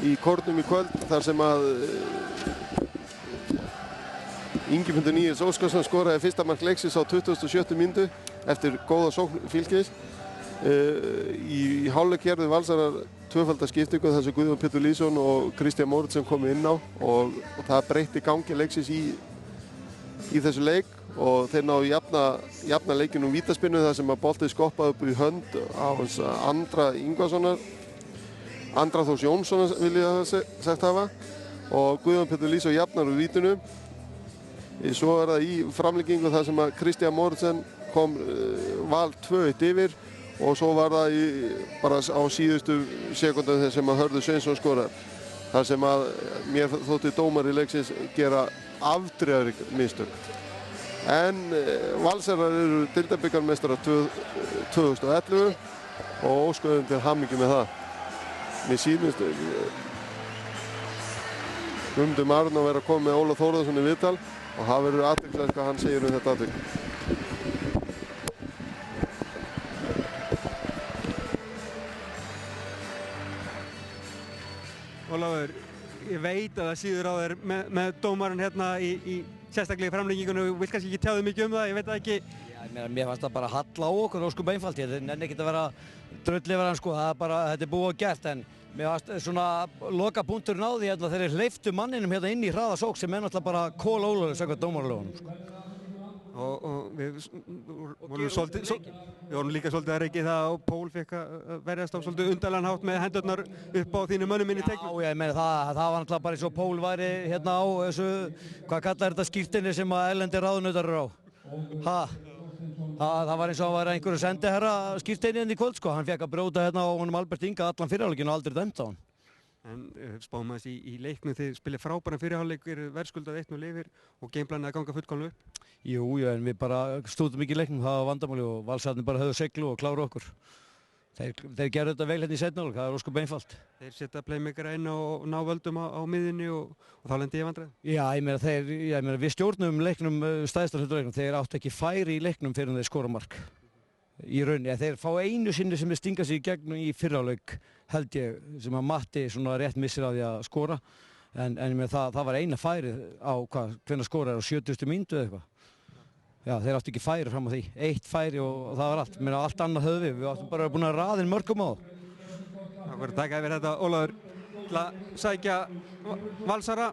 í Kórnum í kvöld þar sem að Ingimundur Níels Óskarsson skoraði fyrsta mark leiksins á 27. mínútu eftir góða sókn Fylkis. Í hálfleik gerðu Valsarar tvöfalda skiptingu þar sem Guðjón Pétur Lýðsson og Kristján Móriðsson komu inn á og það breytti gangi leiksins í þessu leik og þeir náðu jafna leikinn úr vítaspyrnu þar sem að boltið skoppaði upp í hönd á Andra Ingvarssonar. Andra Þórs Jónssonar vil ég hafa sagt hafa og Guðjón Pétur Lýðsson jafnar úr vítinu. Svo er það í framlengingu þar sem að Kristján Móriðsson kom Val 2-1 yfir og svo var það bara á síðustu sekundum þess sem að Hörður Sveinsson skoraði. Þar sem að mér þótti dómari leiksins gera afdrifarík mistök. En Valsarar eru deildarbikarmeistarar 2011 og óskuðum til hamingju með það. Mér sýnist Guðmundur Arnar vera að koma með Óla Þórðarsson í viðtal og það verður athyglisvert hvað hann segir um þetta atvik. Ólafur, ég veit að það síður á þér með dómarinn hérna í sérstaklega í framlengingunni og vill kannski ekki tjáðu mikið um það, ég veit það ekki. Já, mér fannst það bara halla á okkur ósköp einfalt, ég nenni ekkert að vera dröllifar sko, það er bara, þetta er búið og gert en mér fannst svona loka punkturinn á því að þeir hleyptu manninum hérna inn í hraða sók sem er náttúrulega bara kolólöglega samkvæmt dómaralögunum sko. Og við vorum líka svolítið að reiki það og Pól fekk að verjast á svolítið undarlegan hátt með hendurnar upp á þínu mönnum inn í teiknum. Já, ég meina það var náttúrulega bara eins og Pól væri hérna á þessu, hvað kallar þetta skírteinni sem að erlendir ráðunautar eru á. Það var eins og hann var einhverju sendiherra skírteini hérna í kvöld sko, hann fekk að brjóta hérna á honum Albert Inga allan fyrirhálfleikinn og aldrei dæmt á hann. En spáum aðeins í leiknum, þið spilir frábæran fyrirhálfleik, verðskuldað 1-0 yfir og gameplanið að ganga fullkomlega upp. Jú, en við bara stúdum ekki í leiknum, það var vandamáli og Valsararnir bara höfðu seglu og kláru okkur. Þeir gerðu þetta vel hérna í seinni hálfleik, það er ósköp einfalt. Þeir setja playmakera inn og ná völdum á miðjunni og þá lendi ég vandræði. Já, ég meina við stjórnum leiknum stæðstan hlutur, þeir áttu ekki færi í leiknum fyrir þeir skora mark. Í rauninni, þeir fá einu sinni sem þeir stinga sig í gegnum í fyrrháleik held ég, sem að Matti svona rétt missir á því að skora en það var eina færi á hvenær skora er á 70. mínútu eða eitthvað. Já, þeir áttu ekki færi fram á því, eitt færi og það var allt, mér að allt annað höfðu við áttum bara búin að raða inn mörgum á það. Það var að taka yfir þetta Ólafur til að sækja Valsara.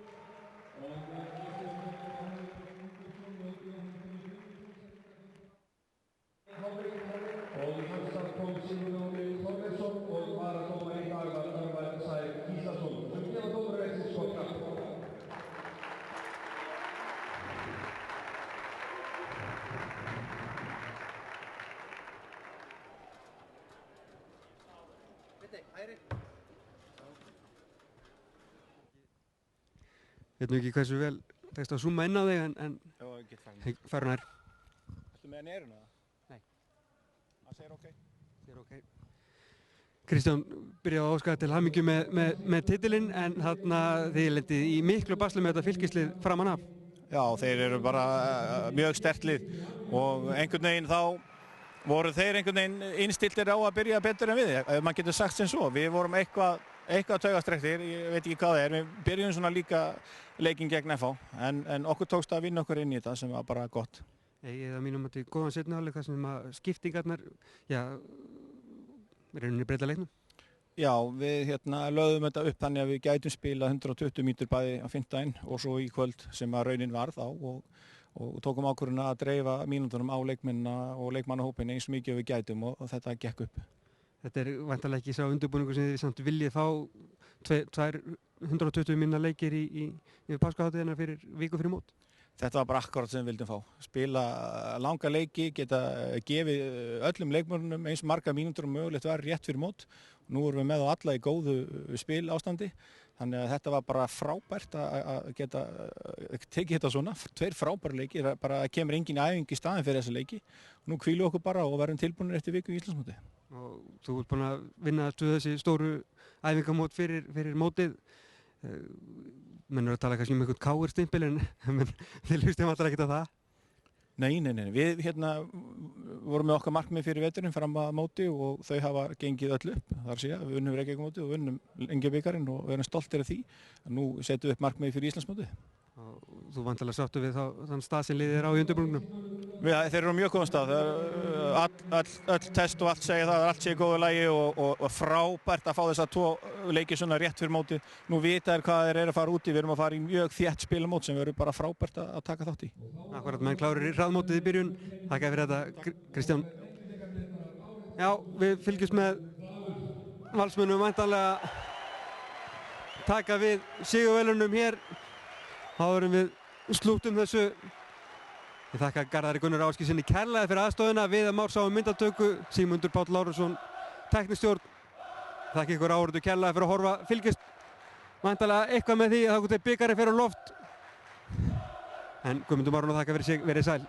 Ég veit nú ekki hversu vel tekst að zooma inn á þig en fara nær. Ertu með hann í eyrun eða? segir ok. Segir ok. Kristján byrjaði að óska til hamingju með titilinn en þarna þið lendið í miklu basli með þetta fylkislið framan af. Já, þeir eru bara mjög sterkt lið og einhvern veginn þá voru þeir einhvern veginn innstiltir á að byrja betur en við, ef maður getur sagt sem svo. Við vorum eitthvað taugastrekktir, ég veit ekki hvað það er, við byrjum svona líka leikinn gegn FH en okkur tókst að vinna okkur inn í þetta sem var bara gott. Eða mínum að þetta er góðan seinni hálfleik þar sem að skiptingarnar, rauninni breyta leiknum? Já, við lögðum þetta upp þannig að við gætum spila 120 mínútur bæði á fimmtudaginn og svo í kvöld sem að raunin var þá og tókum ákvörðun að dreifa mínútunum á leikmennina og leikmannahópinn eins mikið við gætum og þetta gekk upp. Þetta er væntanlega ekki sá undirbúningur sem þið samt viljið fá 120 mínúna leikir í páskahátíðina fyrir viku fyrir mót? Þetta var bara akkurat sem við vildum fá. Spila langa leiki, geta gefið öllum leikmönnum eins marga mínútur og mögulegt var rétt fyrir mót. Nú erum við með á alla í góðu spil ástandi. Þannig að þetta var bara frábært að geta tekið þetta svona. 2 frábæri leikir, bara kemur engin æfing í staðinn fyrir þessa leiki. Nú hvílum við okkur bara og verðum tilbúinir eftir viku í Íslandsmóti. Og þú ert búin að vinna þessi stóru æfingamót fyrir mótið. Menn eru að tala kannski um einhvern káir-stimpil en þið hlustum alltaf ekkert á það? Nei. Við vorum með okkar markmið fyrir veturinn fram að móti og þau hafa gengið öll upp. Það er að segja, við unnum Reykjavíkurmótið og unnum Lengjubikarinn og við erum stoltir af því. Nú setjum við upp markmið fyrir Íslandsmótið. Þú vantilega sáttu við þann stað sem liðið á í undirbúningnum? Þeir eru á mjög góðan stað. Öll test og allt segja það, allt sé í góðu lagi og frábært að fá þessa 2 leiki svona rétt fyrir mótið. Nú vita þeir hvað þeir eru að fara út í. Við erum að fara í mjög þétt spilamót sem verður bara frábært að taka þátt í. Akkurat, menn klárir í hraðmótið í byrjun. Þakka fyrir þetta, Kristján. Já, við fylgjumst með Valsmönnum væntanlega taka við sigurverðlaunum hér. Áður en við slúttum þessu. Ég þakka Garðari Gunnar Ásgeirssyni kærlega fyrir aðstofuna, Viðar Már sá um myndatöku, Sigmundur Páll Lárusson tæknistjórn. Þakka ykkur áhorfendur kærlega fyrir að horfa, fylgist væntanlega eitthvað með því að það bikarinn fer á loft. En Guðmundur Már og þakka fyrir sig, verið sæl.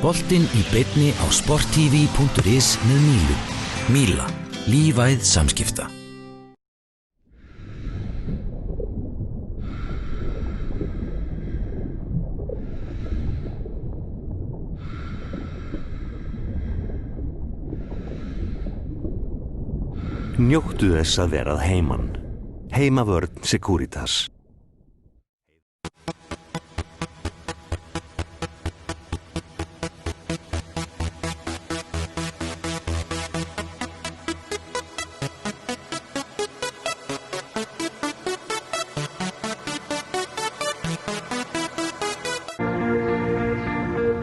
Boltinn í beinni á sporttv.is með Mílu. Míla. Lífæð samskipta. Njóttu þess að vera að heiman. Heimavörn Securitas.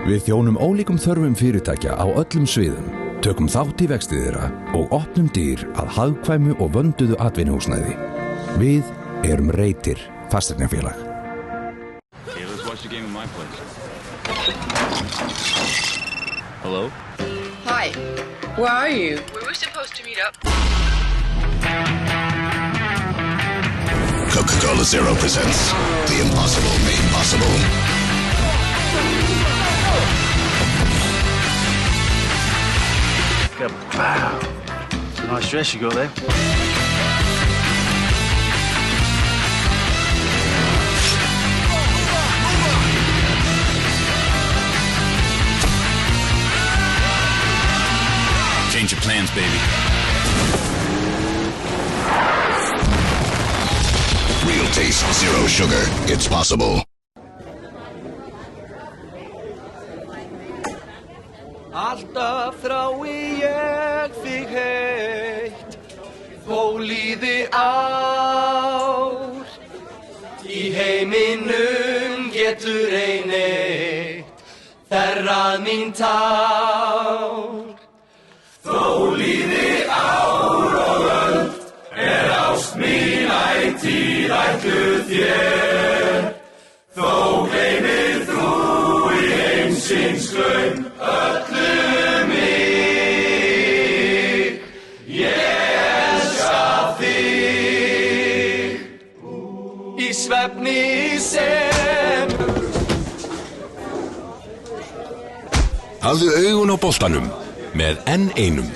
Við þjónum ólíkum þörfum fyrirtækja á öllum sviðum, tökum þátt í vexti þeirra og opnum dyr að hagkvæmu og vönduðu atvinnuhúsnæði. Við erum Reytir fasteignafélag. Okay, let's watch the game in my place. Hello? Hi. Where are you? We were supposed to meet up. Coca-Cola Zero presents The Impossible Made Possible. Wow. No stress, you go there. Change your plans, baby. Real taste, zero sugar. It's possible. Alltaf þrái ég þig heitt, þó líði ár. Í heiminum getur ein eitt þerrað mín tár. Þó líði ár og öld, ást mín ætíð ætluð þér. Þó gleymir þú í heimsins glaum öllu mig. Ég elska þig í svefni sem. Hafðu augun á boltanum með N1.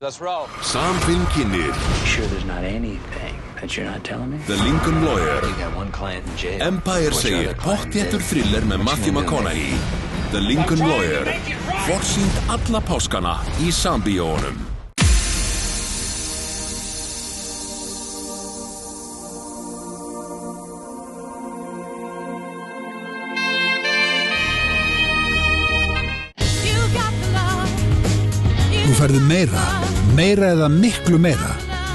Let's roll. Samfinn kynir. Sure there's not anything that you're not telling me? The Lincoln Lawyer. You got one client in jail. Empire segir pottþéttur thriller með Matthew McConaughey. The Lincoln Lawyer. Forsýnd alla páskana í Sambíónum. Þú færðu meira eða miklu meira.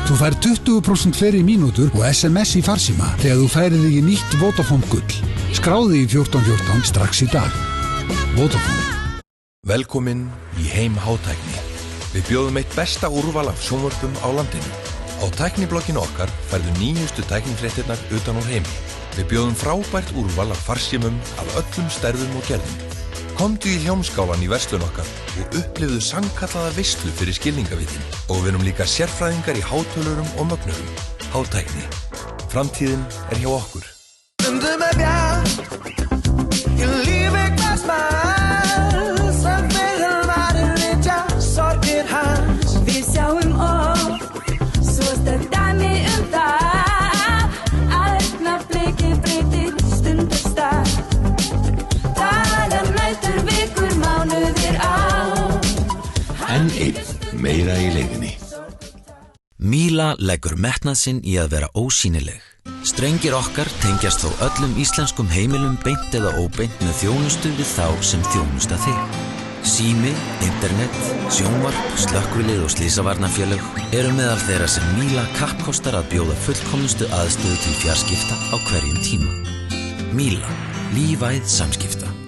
Þú fær 20% fleiri mínútur og SMS í farsíma þegar þú færið þig í nýtt Vodafone Gull. Skráðu í 1414 strax í dag. Vodafone. Velkomin í heim hátækni. Við bjóðum eitt besta úrval af sjónvörpum á landinu. Á tækniblogginu okkar færðu nýjustu tæknifréttirnar utan úr heimi. Við bjóðum frábært úrval af farsímum af öllum stærðum og gerðum. Komdu í hljómskálan í verslun okkar og upplifðu sannkallaða veislu fyrir skilningavitin. Og við erum líka sérfræðingar í hátölurum og mögnurum. Hátækni. Framtíðin hjá okkur. Stundum bjart, ég lífi hvað smæl, sem fyrir varir vitja sorgir hans. Við sjáum svo sterk dæmi það, að augnablikið breytir stundarstað. Dagar, nætur, vikur, mánuðir, ár. N1. Meira í leiðinni. Míla leggur metnað sinn í að vera ósýnileg. Strengir okkar tengjast þó öllum íslenskum heimilum beint eða óbeint með þjónustu við þá sem þjónusta þig. Sími, internet, sjónvarp, slökkvilið og slysavarnarfélög eru meðal þeirra sem Míla kappkostar að bjóða fullkomnustu aðstöðu til fjarskipta á hverjum tíma. Míla, lífæð samskipta.